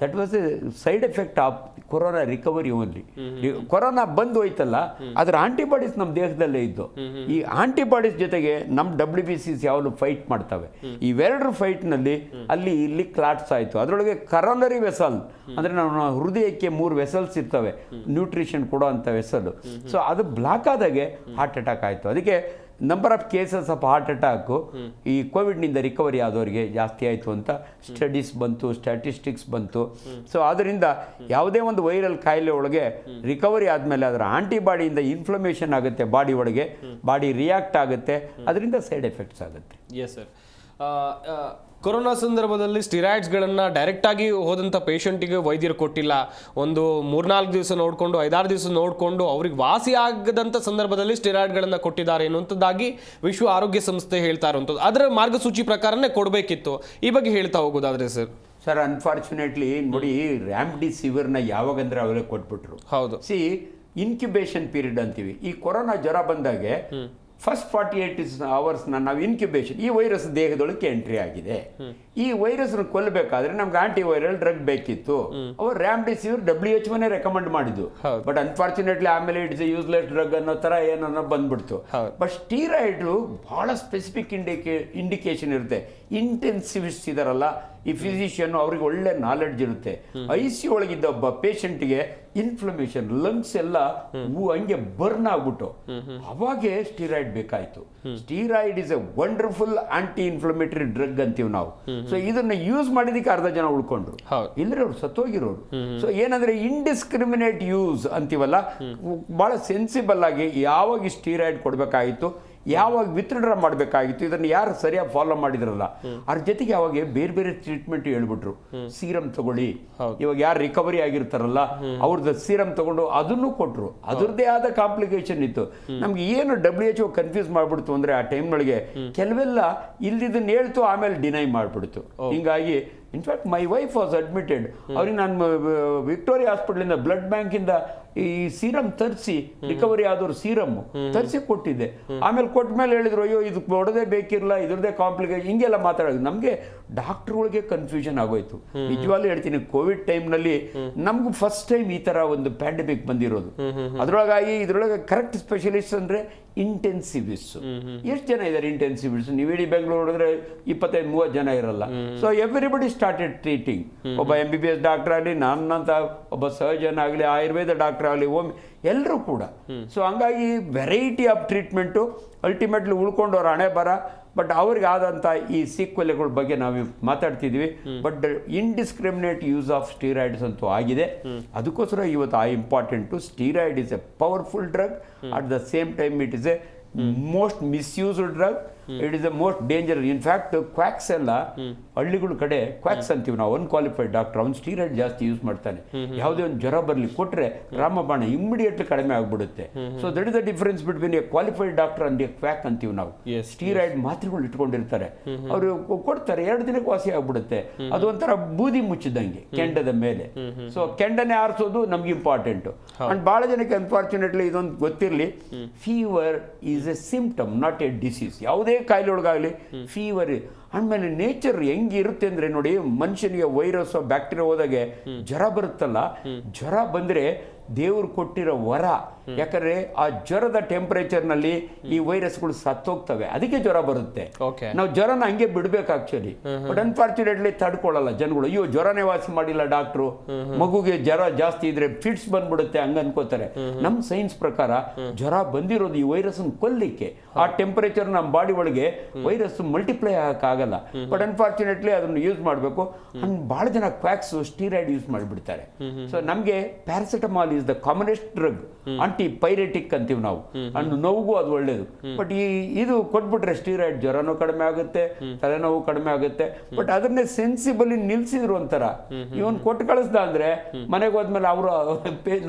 That was a side effect of corona recovery only. Corona ಬಂದು ಹೋಯ್ತಲ್ಲ, ಅದರ ಆಂಟಿಬಾಡೀಸ್ ನಮ್ಮ ದೇಹದಲ್ಲೇ ಇದ್ದು, ಈ ಆಂಟಿಬಾಡೀಸ್ ಜೊತೆಗೆ ನಮ್ಮ WBCs ಯಾವಾಗಲೂ ಫೈಟ್ ಮಾಡ್ತವೆ. ಇವೆರಡರ ಫೈಟ್ನಲ್ಲಿ ಅಲ್ಲಿ ಇಲ್ಲಿ ಕ್ಲಾಟ್ಸ್ ಆಯಿತು. ಅದರೊಳಗೆ ಕರೋನರಿ ವೆಸಲ್ ಅಂದರೆ ನಮ್ಮ ಹೃದಯಕ್ಕೆ 3 ವೆಸಲ್ಸ್ ಇರ್ತವೆ, ನ್ಯೂಟ್ರಿಷನ್ ಕೊಡೋ ಅಂಥ ವೆಸಲ್. ಸೊ ಅದು ಬ್ಲಾಕ್ ಆದಾಗೆ ಹಾರ್ಟ್ ಅಟ್ಯಾಕ್ ಆಯಿತು. ಅದಕ್ಕೆ number of cases of heart attack ಈ ಕೋವಿಡ್ನಿಂದ ರಿಕವರಿ ಆದವರಿಗೆ ಜಾಸ್ತಿ ಆಯಿತು ಅಂತ ಸ್ಟಡೀಸ್ ಬಂತು, ಸ್ಟ್ಯಾಟಿಸ್ಟಿಕ್ಸ್ ಬಂತು. ಸೊ ಆದ್ದರಿಂದ ಯಾವುದೇ ಒಂದು ವೈರಲ್ ಕಾಯಿಲೆ ಒಳಗೆ ರಿಕವರಿ ಆದಮೇಲೆ ಅದರ ಆಂಟಿಬಾಡಿಯಿಂದ ಇನ್ಫ್ಲಮೇಷನ್ ಆಗುತ್ತೆ, ಬಾಡಿ ಒಳಗೆ ಬಾಡಿ ರಿಯಾಕ್ಟ್ ಆಗುತ್ತೆ, ಅದರಿಂದ ಸೈಡ್ ಎಫೆಕ್ಟ್ಸ್ ಆಗುತ್ತೆ. Yes sir. ಕೊರೋನಾ ಸಂದರ್ಭದಲ್ಲಿ ಸ್ಟಿರಾಯ್ಡ್ಸ್ಗಳನ್ನು ಡೈರೆಕ್ಟಾಗಿ ಹೋದಂಥ ಪೇಷಂಟಿಗೆ ವೈದ್ಯರು ಕೊಟ್ಟಿಲ್ಲ. ಒಂದು 3-4 ದಿವಸ ನೋಡಿಕೊಂಡು 5-6 ದಿವಸ ನೋಡಿಕೊಂಡು ಅವ್ರಿಗೆ ವಾಸಿ ಆಗದಂಥ ಸಂದರ್ಭದಲ್ಲಿ ಸ್ಟಿರಾಯ್ಡ್ಗಳನ್ನು ಕೊಟ್ಟಿದ್ದಾರೆ ಎನ್ನುವಂಥದ್ದಾಗಿ ವಿಶ್ವ ಆರೋಗ್ಯ ಸಂಸ್ಥೆ ಹೇಳ್ತಾ ಇರುವಂಥದ್ದು. ಅದರ ಮಾರ್ಗಸೂಚಿ ಪ್ರಕಾರನೇ ಕೊಡಬೇಕಿತ್ತು. ಈ ಬಗ್ಗೆ ಹೇಳ್ತಾ ಹೋಗೋದಾದ್ರೆ ಸರ್ ಅನ್ಫಾರ್ಚುನೇಟ್ಲಿ ನೋಡಿ, ರ್ಯಾಮ್ಡಿಸಿವಿರ್ನ ಯಾವಾಗಂದ್ರೆ ಅವೆಲ್ಲ ಕೊಟ್ಬಿಟ್ರು. ಹೌದು. ಇನ್ಕ್ಯುಬೇಷನ್ ಪೀರಿಯಡ್ ಅಂತೀವಿ. ಈ ಕೊರೋನಾ ಜ್ವರ ಬಂದಾಗೆ ಫಸ್ಟ್ 48 ಅವರ್ಸ್ನ ನಾವು ಇನ್ಕ್ಯುಬೇಷನ್, ಈ ವೈರಸ್ ದೇಹದೊಳಗೆ ಎಂಟ್ರಿ ಆಗಿದೆ, ಈ ವೈರಸ್ನ ಕೊಲ್ಲಬೇಕಾದ್ರೆ ನಮ್ಗೆ ಆಂಟಿವೈರಲ್ ಡ್ರಗ್ ಬೇಕಿತ್ತು. ಅವರು ರ್ಯಾಮ್ಡಿಸಿವಿರ್ WHO ರೆಕಮೆಂಡ್ ಮಾಡಿದ್ದು. ಬಟ್ ಅನ್ಫಾರ್ಚುನೇಟ್ಲಿ ಆಮೇಲೆ ಇಟ್ಸ್ ಯೂಸ್ಲೆಸ್ ಡ್ರಗ್ ಅನ್ನೋ ಥರ ಏನೋ ಬಂದ್ಬಿಡ್ತು. ಬಟ್ ಸ್ಟೀರಾಯ್ಡ್ ಬಹಳ ಸ್ಪೆಸಿಫಿಕ್ ಇಂಡಿಕೇಶನ್ ಇರುತ್ತೆ. ಇಂಟೆನ್ಸಿವಿಸ್ಟ್ ಇದಾರಲ್ಲ ಈ ಫಿಸಿಷಿಯನ್, ಅವ್ರಿಗೆ ಒಳ್ಳೆ ನಾಲೆಡ್ಜ್ ಇರುತ್ತೆ. ICU ಒಳಗಿದ್ದ ಒಬ್ಬ ಪೇಷಂಟ್ಗೆ ಇನ್ಫ್ಲಮೇಷನ್, ಲಂಗ್ಸ್ ಎಲ್ಲ ಹಂಗೆ ಬರ್ನ್ ಆಗ್ಬಿಟ್ಟು ಅವಾಗೆ ಸ್ಟೀರಾಯ್ಡ್ ಬೇಕಾಯ್ತು. Steroid is a wonderful anti inflammatory drug ಅಂತೀವಿ ನಾವು. ಸೊ ಇದನ್ನ ಯೂಸ್ ಮಾಡಿದಕ್ಕೆ ಅರ್ಧ ಜನ ಉಳ್ಕೊಂಡ್ರು, ಇಲ್ಲರೆ ಅವ್ರು ಸತ್ತೋಗಿರೋರು. ಸೊ ಏನಂದ್ರೆ ಇಂಡಿಸ್ಕ್ರಿಮಿನೇಟ್ ಯೂಸ್ ಅಂತೀವಲ್ಲ, ಬಹಳ ಸೆನ್ಸಿಬಲ್ ಆಗಿ ಯಾವಾಗ ಸ್ಟೀರಾಯ್ಡ್ ಕೊಡಬೇಕಾಗಿತ್ತು, ಯಾವಾಗ ವಿತ್ಡ್ರಾ ಮಾಡಬೇಕಾಗಿತ್ತು, ಇದನ್ನು ಯಾರು ಸರಿಯಾಗಿ ಫಾಲೋ ಮಾಡಿದ್ರಲ್ಲ ಅದ್ರ ಜೊತೆಗೆ ಅವಾಗ ಬೇರೆ ಬೇರೆ ಟ್ರೀಟ್ಮೆಂಟ್ ಹೇಳ್ಬಿಟ್ರು. ಸೀರಮ್ ತಗೊಳ್ಳಿ, ಇವಾಗ ಯಾರು ರಿಕವರಿ ಆಗಿರ್ತಾರಲ್ಲ ಅವ್ರದ್ದು ಸೀರಮ್ ತಗೊಂಡು ಅದನ್ನು ಕೊಟ್ಟರು. ಅದ್ರದ್ದೇ ಆದ ಕಾಂಪ್ಲಿಕೇಶನ್ ಇತ್ತು. ನಮ್ಗೆ ಏನು WHO ಕನ್ಫ್ಯೂಸ್ ಮಾಡ್ಬಿಡ್ತು ಅಂದ್ರೆ ಆ ಟೈಮ್ನೊಳಗೆ ಕೆಲವೆಲ್ಲ ಇಲ್ದಿದ್ದನ್ನು ಹೇಳ್ತು, ಆಮೇಲೆ ಡಿನೈ ಮಾಡಿಬಿಡ್ತು. ಹಿಂಗಾಗಿ in fact my wife was admitted. ಅವ್ರಿಗೆ ನಾನು ವಿಕ್ಟೋರಿಯಾ ಹಾಸ್ಪಿಟಲಿಂದ ಬ್ಲಡ್ ಬ್ಯಾಂಕಿಂದ ಈ ಸೀರಮ್ ತರಿಸಿ, ರಿಕವರಿ ಆದವ್ರು ಸೀರಮ್ ತರಿಸಿ ಕೊಟ್ಟಿದ್ದೆ. ಆಮೇಲೆ ಕೊಟ್ಟ ಮೇಲೆ ಹೇಳಿದ್ರು, ಅಯ್ಯೋ ಇದು ಕೊಡೋದೇ ಬೇಕಿರಲ್ಲ, ಇದ್ರದ್ದೇ ಕಾಂಪ್ಲಿಕೇಶನ್, ಹಿಂಗೆಲ್ಲ ಮಾತಾಡೋದು. ನಮಗೆ ಡಾಕ್ಟ್ರುಗಳಿಗೆ ಕನ್ಫ್ಯೂಷನ್ ಆಗೋಯ್ತು. ನಿಜವಾಗ್ಲೂ ಹೇಳ್ತೀನಿ, ಕೋವಿಡ್ ಟೈಮ್ನಲ್ಲಿ ನಮ್ಗೆ ಫಸ್ಟ್ ಟೈಮ್ ಈ ಥರ ಒಂದು ಪ್ಯಾಂಡಮಿಕ್ ಬಂದಿರೋದು. ಅದರೊಳಗಾಗಿ ಇದರೊಳಗೆ ಕರೆಕ್ಟ್ ಸ್ಪೆಷಲಿಸ್ಟ್ ಅಂದರೆ ಇಂಟೆನ್ಸಿವಿಸ್ಟ್. ಎಷ್ಟು ಜನ ಇದ್ದಾರೆ ಇಂಟೆನ್ಸಿವಿಸ್ಟ್? ನೀವು ಇಡೀ ಬೆಂಗಳೂರು ನೋಡಿದ್ರೆ 25-30 ಜನ ಇರಲ್ಲ. So everybody started treating. ಒಬ್ಬ MBBS ಡಾಕ್ಟರ್ ಆಗಲಿ, ನನ್ನಂತ ಒಬ್ಬ ಸರ್ಜನ್ ಆಗಲಿ, ಆಯುರ್ವೇದ ಡಾಕ್ಟರ್ ಆಗಲಿ, ಎಲ್ಲರೂ ಕೂಡ. ಸೊ ಹಂಗಾಗಿ ವೆರೈಟಿ ಆಫ್ ಟ್ರೀಟ್ಮೆಂಟು ಅಲ್ಟಿಮೇಟ್ಲಿ ಉಳ್ಕೊಂಡವ್ರ ಹಣೆ ಬರ. ಬಟ್ ಅವ್ರಿಗೆ ಆದಂಥ ಈ ಸೀಕ್ವೆಲ್ಗಳ ಬಗ್ಗೆ ನಾವು ಮಾತಾಡ್ತಿದ್ವಿ. But indiscriminate use of steroids ಅಂತೂ ಆಗಿದೆ. ಅದಕ್ಕೋಸ್ಕರ ಇವತ್ತು important, steroid is a powerful drug. At the same time it is a most misused drug. It is the most danger. In fact quacks ಎಲ್ಲ ಹಳ್ಳಿಗಳ ಕಡೆ ಕ್ವಾಕ್ಸ್ ಅಂತೀವಿ ನಾವು, ಅನ್ಕ್ವಾಲಿಫೈಡ್ ಡಾಕ್ಟರ್, ಅವ್ನು ಸ್ಟೀರಾಯ್ಡ್ ಜಾಸ್ತಿ ಯೂಸ್ ಮಾಡ್ತಾನೆ. ಯಾವುದೇ ಒಂದು ಜ್ವರ ಬರಲಿ ಕೊಟ್ಟರೆ ರಾಮಬಾಣ ಇಮ್ಮಿಡಿಯೇಟ್ಲಿ ಕಡಿಮೆ ಆಗ್ಬಿಡುತ್ತೆ. So that is the difference between A qualified doctor and A quack ಅಂತೀವಿ ನಾವು. ಸ್ಟೀರಾಯ್ಡ್ ಮಾತ್ರೆಗಳು ಇಟ್ಕೊಂಡಿರ್ತಾರೆ, ಅವರು ಕೊಡ್ತಾರೆ, 2 ದಿನಕ್ಕೆ ವಾಸಿ ಆಗ್ಬಿಡುತ್ತೆ. ಅದು ಒಂಥರ ಬೂದಿ ಮುಚ್ಚಿದಂಗೆ ಕೆಂಡದ ಮೇಲೆ. ಸೊ ಕೆಂಡನೆ ಆರಿಸೋದು ನಮ್ಗೆ ಇಂಪಾರ್ಟೆಂಟ್. ಅಂಡ್ ಬಹಳ ಜನಕ್ಕೆ ಅನ್ಫಾರ್ಚುನೇಟ್ಲಿ ಇದೊಂದು ಗೊತ್ತಿರಲಿ, fever is A symptom, not A disease. ಯಾವುದೇ ಕಾಯಿಲೆ ಒಳಗಾಗಲಿ ಫೀವರ್. ಆಮೇಲೆ ನೇಚರ್ ಹೆಂಗಿರುತ್ತೆ ಅಂದರೆ ನೋಡಿ, ಮನುಷ್ಯನಿಗೆ ವೈರಸ್ ಬ್ಯಾಕ್ಟೀರಿಯಾ ಹೋದಾಗೆ ಜ್ವರ ಬರುತ್ತಲ್ಲ, ಜ್ವರ ಬಂದರೆ ದೇವ್ರು ಕೊಟ್ಟಿರೋ ವರ. ಯಾಕಂದ್ರೆ ಆ ಜ್ವರದ ಟೆಂಪರೇಚರ್ನಲ್ಲಿ ಈ ವೈರಸ್ಗಳು ಸತ್ತೋಗ್ತವೆ, ಅದಕ್ಕೆ ಜ್ವರ ಬರುತ್ತೆ. ನಾವು ಜ್ವರನ ಹಂಗೆ ಬಿಡ್ಬೇಕು ಆಕ್ಚುಲಿ. ಬಟ್ ಅನ್ಫಾರ್ಚುನೇಟ್ಲಿ ತಡ್ಕೊಳ್ಳಲ್ಲ ಜನಗಳು. ಅಯ್ಯೋ ಜ್ವರನೇ ವಾಸಿ ಮಾಡಿಲ್ಲ ಡಾಕ್ಟ್ರು, ಮಗುಗೆ ಜ್ವರ ಜಾಸ್ತಿ ಇದ್ರೆ ಫಿಟ್ಸ್ ಬಂದ್ಬಿಡುತ್ತೆ ಹಂಗ ಅನ್ಕೋತಾರೆ. ನಮ್ಮ ಸೈನ್ಸ್ ಪ್ರಕಾರ ಜ್ವರ ಬಂದಿರೋದು ಈ ವೈರಸ್ ಕೊಲ್ಲಿಕ್ಕೆ. ಆ ಟೆಂಪರೇಚರ್ ನಮ್ಮ ಬಾಡಿ ಒಳಗೆ ವೈರಸ್ ಮಲ್ಟಿಪ್ಲೈ ಆಗಕ್ಕಾಗಲ್ಲ. ಬಟ್ ಅನ್ಫಾರ್ಚುನೇಟ್ಲಿ ಅದನ್ನು ಯೂಸ್ ಮಾಡಬೇಕು. ಬಹಳ ಜನ ಕ್ವಾಕ್ಸ್ ಸ್ಟೀರಾಯ್ಡ್ ಯೂಸ್ ಮಾಡಿಬಿಡ್ತಾರೆ. ಸೊ ನಮಗೆ paracetamol is the commonest drug, antipyretic ಅಂತೀವಿ ನಾವು. ಅಂಡ್ ನೋವಿಗೂ ಅದು ಒಳ್ಳೇದು. ಬಟ್ ಇದು ಕೊಟ್ಬಿಟ್ರೆ ಸ್ಟೀರಾಯ್ಡ್ ಜ್ವರನೂ ಕಡಿಮೆ ಆಗುತ್ತೆ, ತಲೆನೋವು ಕಡಿಮೆ ಆಗುತ್ತೆ. ಬಟ್ ಅದನ್ನೇ ಸೆನ್ಸಿಬಲಿ ನಿಲ್ಸಿದ್ರು ಒಂಥರ. ಇವನ್ ಕೊಟ್ಟು ಕಳಿಸ್ದ ಅಂದ್ರೆ ಮನೆಗೆ ಹೋದ್ಮೇಲೆ ಅವರು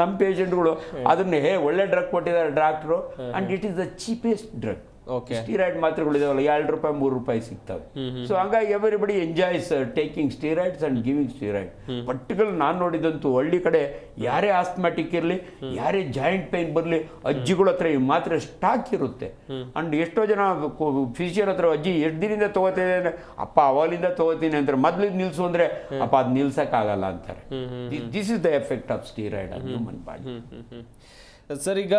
ನಮ್ಮ ಪೇಷಂಟ್ಗಳು ಅದನ್ನೇ ಒಳ್ಳೆ ಡ್ರಗ್ ಕೊಟ್ಟಿದ್ದಾರೆ doctor, and it is the cheapest drug. Okay. Steroid ಮಾತ್ರೆಗಳಿದಾವಲ್ಲ ₹2 ₹3 ಸಿಗ್ತವೆ. ಸೊ ಹಂಗಾಗಿ everybody enjoys taking steroids and giving steroid. Particular ನಾನು ನೋಡಿದಂತೂ ಹಳ್ಳಿ ಕಡೆ ಯಾರೇ ಆಸ್ಥ್ಮ್ಯಾಟಿಕ್ ಇರಲಿ, ಯಾರೇ ಜಾಯಿಂಟ್ ಪೈನ್ ಬರಲಿ, ಅಜ್ಜಿಗಳ ಹತ್ರ ಈ ಮಾತ್ರೆ ಸ್ಟಾಕ್ ಇರುತ್ತೆ. ಅಂಡ್ ಎಷ್ಟೋ ಜನ ಫಿಸಿಷಿಯನ್ ಹತ್ರ ಅಜ್ಜಿ ಎಷ್ಟು ದಿನದಿಂದ ತಗೋತಿದೆ ಅಂದ್ರೆ, ಅಪ್ಪ ಅವಾಗಲಿಂದ ತಗೋತೀನಿ ಅಂತಾರೆ. ಮೊದ್ಲಿಗೆ ನಿಲ್ಸು ಅಂದ್ರೆ ಅಪ್ಪ ಅದು ನಿಲ್ಸಕ್ಕಾಗಲ್ಲ ಅಂತಾರೆ. This is the effect of steroid on human body. Sir, ಈಗ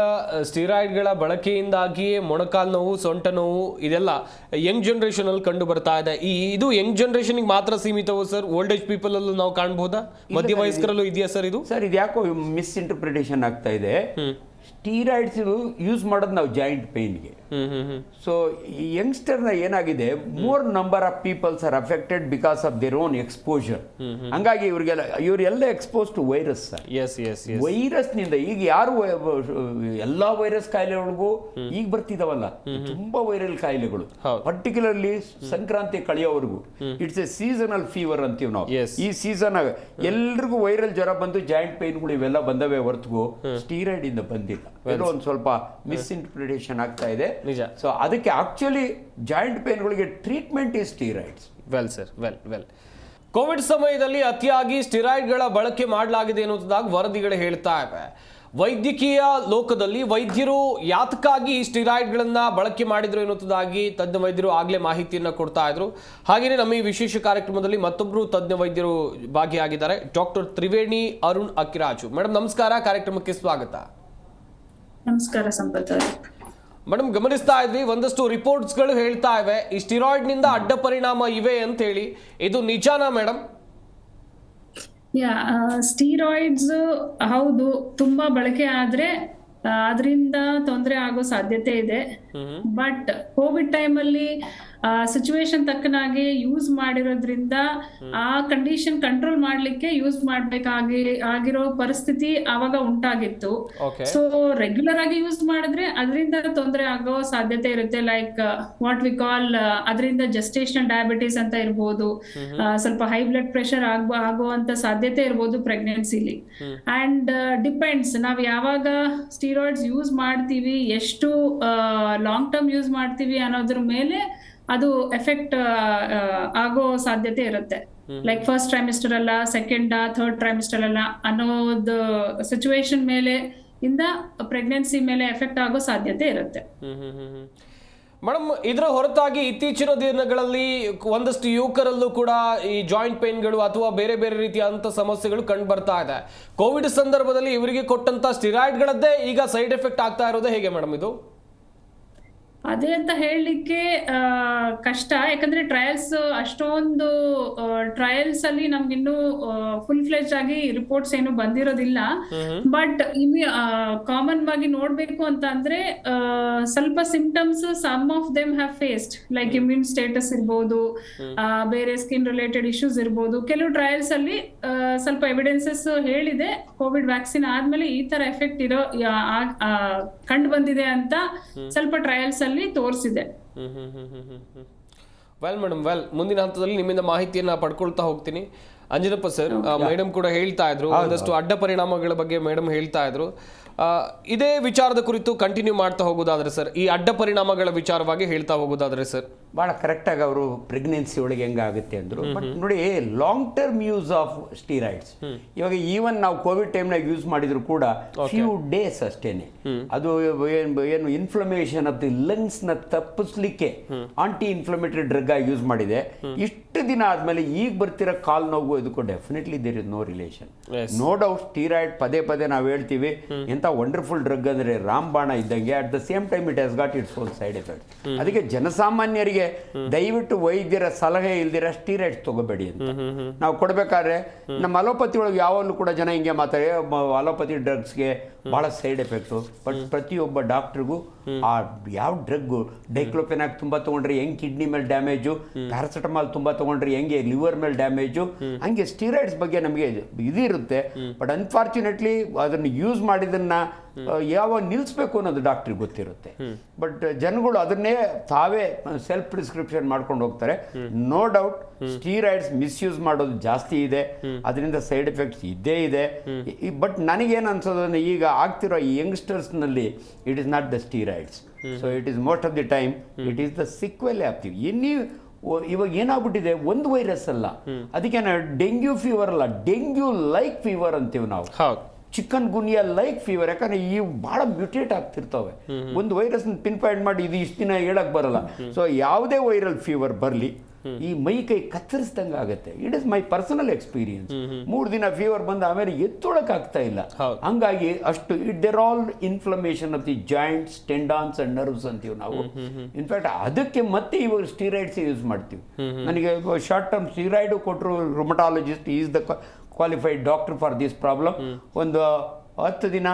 ಸ್ಟೀರಾಯ್ಡ್ಗಳ ಬಳಕೆಯಿಂದಾಗಿಯೇ ಮೊಣಕಾಲು ನೋವು, ಸೊಂಟ ನೋವು ಇದೆಲ್ಲ ಯಂಗ್ ಜನರೇಷನ್ ಅಲ್ಲಿ ಕಂಡು ಬರ್ತಾ ಇದೆ. ಇದು ಯಂಗ್ ಜನರೇಷನ್ ಮಾತ್ರ ಸೀಮಿತವೋ ಸರ್? ಓಲ್ಡ್ ಏಜ್ ಪೀಪಲ್ ಅಲ್ಲೂ ನಾವು ಕಾಣಬಹುದಾ? ಮಧ್ಯ ವಯಸ್ಕರಲ್ಲೂ ಇದೆಯಾ ಸರ್ ಇದು? ಸರ್, ಇದು ಯಾಕೋ ಮಿಸ್ಇಂಟರ್ಪ್ರಿಟೇಷನ್ ಆಗ್ತಾ ಇದೆ. ಸ್ಟೀರಾಯ್ಡ್ಸ್ ಯೂಸ್ ಮಾಡೋದು ನಾವು ಜಾಯಿಂಟ್ ಪೇನ್ಗೆ. ಸೊ ಈ ಯಂಗ್ಸ್ಟರ್ನ ಏನಾಗಿದೆ, more number of peoples are affected because of their own exposure. ಹಂಗಾಗಿ ಇವರೆಲ್ಲ ಎಕ್ಸ್ಪೋಸ್ ಟು ವೈರಸ್. ವೈರಸ್ ನಿಂದ ಈಗ ಯಾರು ಎಲ್ಲಾ ವೈರಸ್ ಕಾಯಿಲೆಗಳಿಗೂ ಈಗ ಬರ್ತಿದಾವಲ್ಲ, ತುಂಬಾ ವೈರಲ್ ಕಾಯಿಲೆಗಳು, ಪರ್ಟಿಕ್ಯುಲರ್ಲಿ ಸಂಕ್ರಾಂತಿ ಕಳೆಯೋವರೆಗೂ. ಇಟ್ಸ್ ಎ ಸೀಸನಲ್ ಫೀವರ್ ಅಂತೀವಿ ನಾವು. ಈ ಸೀಸನ್ ಎಲ್ರಿಗೂ ವೈರಲ್ ಜ್ವರ ಬಂದು ಜಾಯಿಂಟ್ ಪೇನ್ಗಳು ಇವೆಲ್ಲ ಬಂದವೆ ಹೊರತು ಸ್ಟೀರಾಯ್ಡ್ ಇಂದ ಬಂದಿಲ್ಲ. ಎಲ್ಲೋ ಒಂದು ಸ್ವಲ್ಪ ಮಿಸ್ಇಂಟರ್ಪ್ರಿಟೇಷನ್ ಆಗ್ತಾ ಇದೆ. ಸೊ ಅದಕ್ಕೆ ಆಕ್ಚುಲಿ ಜಾಯಿಂಟ್ ಪೇನ್ಗಳಿಗೆ treatment is steroids. Well sir, well. Covid ಸಮಯದಲ್ಲಿ ಅತಿಯಾಗಿ ಸ್ಟೀರಾಯ್ಡ್ಗಳ ಬಳಕೆ ಮಾಡಲಾಗಿದೆ ಎನ್ನುವುದಾಗಿ ವರದಿಗಳು ಹೇಳ್ತಾ ಇವೆ. ವೈದ್ಯಕೀಯ ಲೋಕದಲ್ಲಿ ವೈದ್ಯರು ಯಾತಕ್ಕಾಗಿ ಸ್ಟೀರಾಯ್ಡ್ಗಳನ್ನ ಬಳಕೆ ಮಾಡಿದ್ರು ಎನ್ನುವುದಾಗಿ ತಜ್ಞ ವೈದ್ಯರು ಆಗಲೇ ಮಾಹಿತಿಯನ್ನು ಕೊಡ್ತಾ ಇದ್ರು. ಹಾಗೆಯೇ ನಮ್ಮ ಈ ವಿಶೇಷ ಕಾರ್ಯಕ್ರಮದಲ್ಲಿ ಮತ್ತೊಬ್ಬರು ತಜ್ಞ ವೈದ್ಯರು ಭಾಗಿಯಾಗಿದ್ದಾರೆ, ಡಾಕ್ಟರ್ ತ್ರಿವೇಣಿ ಅರುಣ್ ಅಕ್ಕಿರಾಜು. ಮೇಡಮ್ ನಮಸ್ಕಾರ, ಕಾರ್ಯಕ್ರಮಕ್ಕೆ ಸ್ವಾಗತ. ನಮಸ್ಕಾರ ಸಂಪತ್. ಮೇಡಮ್, ಗಮನಿಸ್ತಾ ಇದ್ವಿ, ಒಂದಷ್ಟು ರಿಪೋರ್ಟ್ಸ್ಗಳು ಹೇಳ್ತಾ ಇವೆ ಈ ಸ್ಟೀರಾಯ್ಡ್ ನಿಂದ ಅಡ್ಡ ಪರಿಣಾಮ ಇವೆ ಅಂತ ಹೇಳಿ. ಇದು ನಿಜಾನಾ ಮೇಡಮ್? ಸ್ಟೀರಾಯ್ಡ್ಸ್ ಹೌದು, ತುಂಬಾ ಬಳಕೆ ಆದ್ರೆ ಅದರಿಂದ ತೊಂದರೆ ಆಗೋ ಸಾಧ್ಯತೆ ಇದೆ. ಬಟ್ ಕೋವಿಡ್ ಟೈಮ್ ಅಲ್ಲಿ ಸಿಚುವೇಶನ್ ತಕ್ಕನಾಗಿ ಯೂಸ್ ಮಾಡಿರೋದ್ರಿಂದ ಆ ಕಂಡೀಷನ್ ಕಂಟ್ರೋಲ್ ಮಾಡ್ಲಿಕ್ಕೆ ಯೂಸ್ ಆಗಿರೋ ಪರಿಸ್ಥಿತಿ ಆವಾಗ ಉಂಟಾಗಿತ್ತು. ಸೊ ರೆಗ್ಯುಲರ್ ಆಗಿ ಯೂಸ್ ಮಾಡಿದ್ರೆ ಅದರಿಂದ ತೊಂದರೆ ಆಗೋ ಸಾಧ್ಯತೆ ಇರುತ್ತೆ. ಲೈಕ್ ವಾಟ್ ವಿ ಕಾಲ್ ಅದರಿಂದ ಜೆಸ್ಟೇಷನಲ್ ಡಯಾಬಿಟಿಸ್ ಅಂತ ಇರ್ಬೋದು, ಸ್ವಲ್ಪ ಹೈ ಬ್ಲಡ್ ಪ್ರೆಷರ್ ಆಗುವಂತ ಸಾಧ್ಯತೆ ಇರ್ಬೋದು ಪ್ರೆಗ್ನೆನ್ಸಿಲಿ. ಅಂಡ್ ಡಿಪೆಂಡ್ಸ್ ನಾವ್ ಯಾವಾಗ ಸ್ಟೀರಾಯ್ಡ್ಸ್ ಯೂಸ್ ಮಾಡ್ತೀವಿ, ಎಷ್ಟು ಲಾಂಗ್ ಟರ್ಮ್ ಯೂಸ್ ಮಾಡ್ತೀವಿ ಅನ್ನೋದ್ರ ಮೇಲೆ ಅದು ಎಫೆಕ್ಟ್ ಆಗೋ ಸಾಧ್ಯತೆ ಇರುತ್ತೆ. ಲೈಕ್ ಫಸ್ಟ್ ಟ್ರೈಮಿಸ್ಟರ್ ಅಲ್ಲ, ಸೆಕೆಂಡ್ ಥರ್ಡ್ ಟ್ರೈಮಿಸ್ಟರ್ ಅಲ್ಲ ಅನ್ನೋದು ಸಿಚುವೇಶನ್ ಮೇಲೆ ಇಂದ ಪ್ರೆಗ್ನೆನ್ಸಿ ಮೇಲೆ ಎಫೆಕ್ಟ್ ಆಗೋ ಸಾಧ್ಯತೆ ಇರುತ್ತೆ. ಮೇಡಮ್, ಇದರ ಹೊರತಾಗಿ ಇತ್ತೀಚಿನ ದಿನಗಳಲ್ಲಿ ಒಂದಷ್ಟು ಯುವಕರಲ್ಲೂ ಕೂಡ ಈ ಜಾಯಿಂಟ್ ಪೇನ್ಗಳು ಅಥವಾ ಬೇರೆ ಬೇರೆ ರೀತಿಯಾದಂಥ ಸಮಸ್ಯೆಗಳು ಕಂಡು ಬರ್ತಾ ಇದೆ. ಕೋವಿಡ್ ಸಂದರ್ಭದಲ್ಲಿ ಇವರಿಗೆ ಕೊಟ್ಟಂತ ಸ್ಟಿರಾಯ್ಡ್ಗಳದ್ದೇ ಈಗ ಸೈಡ್ ಎಫೆಕ್ಟ್ ಆಗ್ತಾ ಇರೋದೇ ಹೇಗೆ ಮೇಡಮ್ ಇದು? ಅದೇ ಅಂತ ಹೇಳಲಿಕ್ಕೆ ಕಷ್ಟ. ಯಾಕಂದ್ರೆ ಟ್ರಯಲ್ಸ್ ಅಷ್ಟೊಂದು ಟ್ರಯಲ್ಸ್ ಅಲ್ಲಿ ನಮ್ಗಿನ್ನೂ ಫುಲ್ ಫ್ಲೆಜ್ ಆಗಿ ರಿಪೋರ್ಟ್ಸ್ ಏನು ಬಂದಿರೋದಿಲ್ಲ. ಬಟ್ ಕಾಮನ್ ಆಗಿ ನೋಡ್ಬೇಕು ಅಂತ ಅಂದ್ರೆ ಸ್ವಲ್ಪ symptoms some of them have faced, like immune status ಇರ್ಬೋದು, ಬೇರೆ ಸ್ಕಿನ್ ರಿಲೇಟೆಡ್ ಇಶ್ಯೂಸ್ ಇರ್ಬೋದು. ಕೆಲವು ಟ್ರಯಲ್ಸ್ ಅಲ್ಲಿ ಸ್ವಲ್ಪ ಎವಿಡೆನ್ಸಸ್ ಹೇಳಿದೆ ಕೋವಿಡ್ ವ್ಯಾಕ್ಸಿನ್ ಆದ್ಮೇಲೆ ಈ ತರ ಎಫೆಕ್ಟ್ ಇರೋ ಕಂಡು ಬಂದಿದೆ ಅಂತ ಸ್ವಲ್ಪ ಟ್ರಯಲ್ಸ್ ಅಲ್ಲಿ ತೋರಿಸಿದೆ. ವೆಲ್ ಮೇಡಮ್, ಮುಂದಿನ ಹಂತದಲ್ಲಿ ನಿಮ್ಮಿಂದ ಮಾಹಿತಿಯನ್ನ ಪಡ್ಕೊಳ್ತಾ ಹೋಗ್ತೀನಿ. ಅಂಜನಪ್ಪ ಸರ್, ಮೇಡಮ್ ಕೂಡ ಹೇಳ್ತಾ ಇದ್ರು ಒಂದಷ್ಟು ಅಡ್ಡ ಪರಿಣಾಮಗಳ ಬಗ್ಗೆ ಮೇಡಮ್ ಹೇಳ್ತಾ ಇದ್ರು. ಇದೇ ವಿಚಾರದ ಕುರಿತು ಕಂಟಿನ್ಯೂ ಮಾಡ್ತಾ ಹೋಗೋದಾದ್ರೆ ಸರ್, ಈ ಅಡ್ಡ ಪರಿಣಾಮಗಳ ವಿಚಾರವಾಗಿ ಹೇಳ್ತಾ ಹೋಗೋದಾದ್ರೆ ಸರ್? ಭಾಳ ಕರೆಕ್ಟಾಗಿ ಅವರು ಪ್ರೆಗ್ನೆನ್ಸಿ ಒಳಗೆ ಹೆಂಗಾಗುತ್ತೆ ಅಂದರು. ಬಟ್ ನೋಡಿ, long term use of steroids ಇವಾಗ ಈವನ್ ನಾವು ಕೋವಿಡ್ ಟೈಮ್ನಾಗ ಯೂಸ್ ಮಾಡಿದ್ರು ಕೂಡ ಫ್ಯೂ ಡೇಸ್ ಅಷ್ಟೇನೆ. ಅದು ಏನು ಇನ್ಫ್ಲಮೇಷನ್ ಆಫ್ ದಿ ಲಂಗ್ಸ್ನ ತಪ್ಪಿಸ್ಲಿಕ್ಕೆ ಆಂಟಿ ಇನ್ಫ್ಲಮೇಟರಿ ಡ್ರಗ್ ಆಗಿ ಯೂಸ್ ಮಾಡಿದೆ. ಇಷ್ಟು ದಿನ ಆದಮೇಲೆ ಈಗ ಬರ್ತಿರೋ ಕಾಲು ನೋವು ಇದಕ್ಕೂ definitely there is no relation. No doubt steroid ಪದೇ ನಾವು ಹೇಳ್ತೀವಿ ಎಂಥ ವಂಡರ್ಫುಲ್ ಡ್ರಗ್ ಅಂದರೆ ರಾಮಬಾಣ ಇದ್ದಂಗೆ. At the same time it has got its own side effect. ಅದಕ್ಕೆ ಜನಸಾಮಾನ್ಯರಿಗೆ ದಯವಿಟ್ಟು ವೈದ್ಯರ ಸಲಹೆ ಇಲ್ದಿರ ಸ್ಟೀರಾಯ್ಡ್ಸ್ ತಗೋಬೇಡಿ ಅಂತ ನಾವು ಕೊಡ್ಬೇಕಾದ್ರೆ. ನಮ್ಮ ಅಲೋಪತಿ ಒಳಗೆ ಯಾವಾಗಲೂ ಕೂಡ ಜನ ಹಿಂಗೆ ಮಾತಾರೆ, ಅಲೋಪತಿ ಡ್ರಗ್ಸ್ಗೆ ಭಾಳ ಸೈಡ್ ಎಫೆಕ್ಟು. ಬಟ್ ಪ್ರತಿಯೊಬ್ಬ ಡಾಕ್ಟ್ರಿಗೂ ಆ ಯಾವ ಡ್ರಗ್ಗು, ಡೈಕ್ಲೋಫೆನಾಕ್ ತುಂಬ ತೊಗೊಂಡ್ರೆ ಹೆಂಗೆ ಕಿಡ್ನಿ ಮೇಲೆ ಡ್ಯಾಮೇಜು, ಪ್ಯಾರಾಸಿಟಮಾಲ್ ತುಂಬ ತೊಗೊಂಡ್ರೆ ಹೆಂಗೆ ಲಿವರ್ ಮೇಲೆ ಡ್ಯಾಮೇಜು, ಹಂಗೆ ಸ್ಟೀರಾಯ್ಡ್ಸ್ ಬಗ್ಗೆ ನಮಗೆ ಇದಿರುತ್ತೆ. ಬಟ್ ಅನ್ಫಾರ್ಚುನೇಟ್ಲಿ ಅದನ್ನು ಯೂಸ್ ಮಾಡಿದ್ದನ್ನು ಯಾವಾಗ ನಿಲ್ಲಿಸ್ಬೇಕು ಅನ್ನೋದು ಡಾಕ್ಟ್ರಿಗೆ ಗೊತ್ತಿರುತ್ತೆ. ಬಟ್ ಜನಗಳು ಅದನ್ನೇ ತಾವೇ ಸೆಲ್ಫ್ ಪ್ರಿಸ್ಕ್ರಿಪ್ಷನ್ ಮಾಡ್ಕೊಂಡು ಹೋಗ್ತಾರೆ. ನೋ ಡೌಟ್ ಸ್ಟೀರಾಯ್ಡ್ಸ್ ಮಿಸ್ಯೂಸ್ ಮಾಡೋದು ಜಾಸ್ತಿ ಇದೆ, ಅದರಿಂದ ಸೈಡ್ ಎಫೆಕ್ಟ್ಸ್ ಇದ್ದೇ ಇದೆ. ಬಟ್ ನನಗೇನು ಅನ್ಸೋದು ಅಂದರೆ ಈಗ ಆಗ್ತಿರೋ ಈ ಯಂಗ್ಸ್ಟರ್ಸ್ನಲ್ಲಿ it is not the steroids, so it is most of the time it is the sequel ಆಗ್ತೀವಿ. ಇವಾಗ ಏನಾಗ್ಬಿಟ್ಟಿದೆ, ಒಂದು ವೈರಸ್ ಅಲ್ಲ, ಅದಕ್ಕೆ ಡೆಂಗ್ಯೂ ಫೀವರ್ ಅಲ್ಲ, ಡೆಂಗ್ಯೂ ಲೈಕ್ ಫೀವರ್ ಅಂತೀವಿ ನಾವು, ಚಿಕನ್ ಗುನಿಯಾ ಲೈಕ್ ಫೀವರ್. ಯಾಕಂದ್ರೆ ಇವು ಬಹಳ ಮ್ಯೂಟೇಟ್ ಆಗ್ತಿರ್ತವೆ. ಒಂದು ವೈರಸ್ ಪಿನ್ ಪಾಯಿಂಟ್ ಮಾಡಿ ಇದು ಇಷ್ಟು ದಿನ ಹೇಳಕ್ ಬರಲ್ಲ. ಸೊ ಯಾವುದೇ ವೈರಲ್ ಫೀವರ್ ಬರಲಿ, ಈ ಮೈ ಕೈ ಕತ್ತರಿಸ್ದಂಗೆ ಆಗುತ್ತೆ. It is my personal experience. 3 ದಿನ ಫೀವರ್ ಬಂದ ಆಮೇಲೆ ಎತ್ತೊಳಕ್ ಆಗ್ತಾ ಇಲ್ಲ. ಹಂಗಾಗಿ ಅಷ್ಟು there all inflammation of the joints, tendons and nerves ಅಂತೀವಿ ನಾವು. ಇನ್ಫ್ಯಾಕ್ಟ್ ಅದಕ್ಕೆ ಮತ್ತೆ ಇವಾಗ ಸ್ಟೀರಾಯ್ಡ್ಸ್ ಯೂಸ್ ಮಾಡ್ತೀವಿ. ನನಗೆ ಶಾರ್ಟ್ ಟರ್ಮ್ ಸ್ಟೀರಾಯ್ಡ್ ಕೊಟ್ಟರು rheumatologist, is the qualified doctor for this problem. ಒಂದು 10 ದಿನ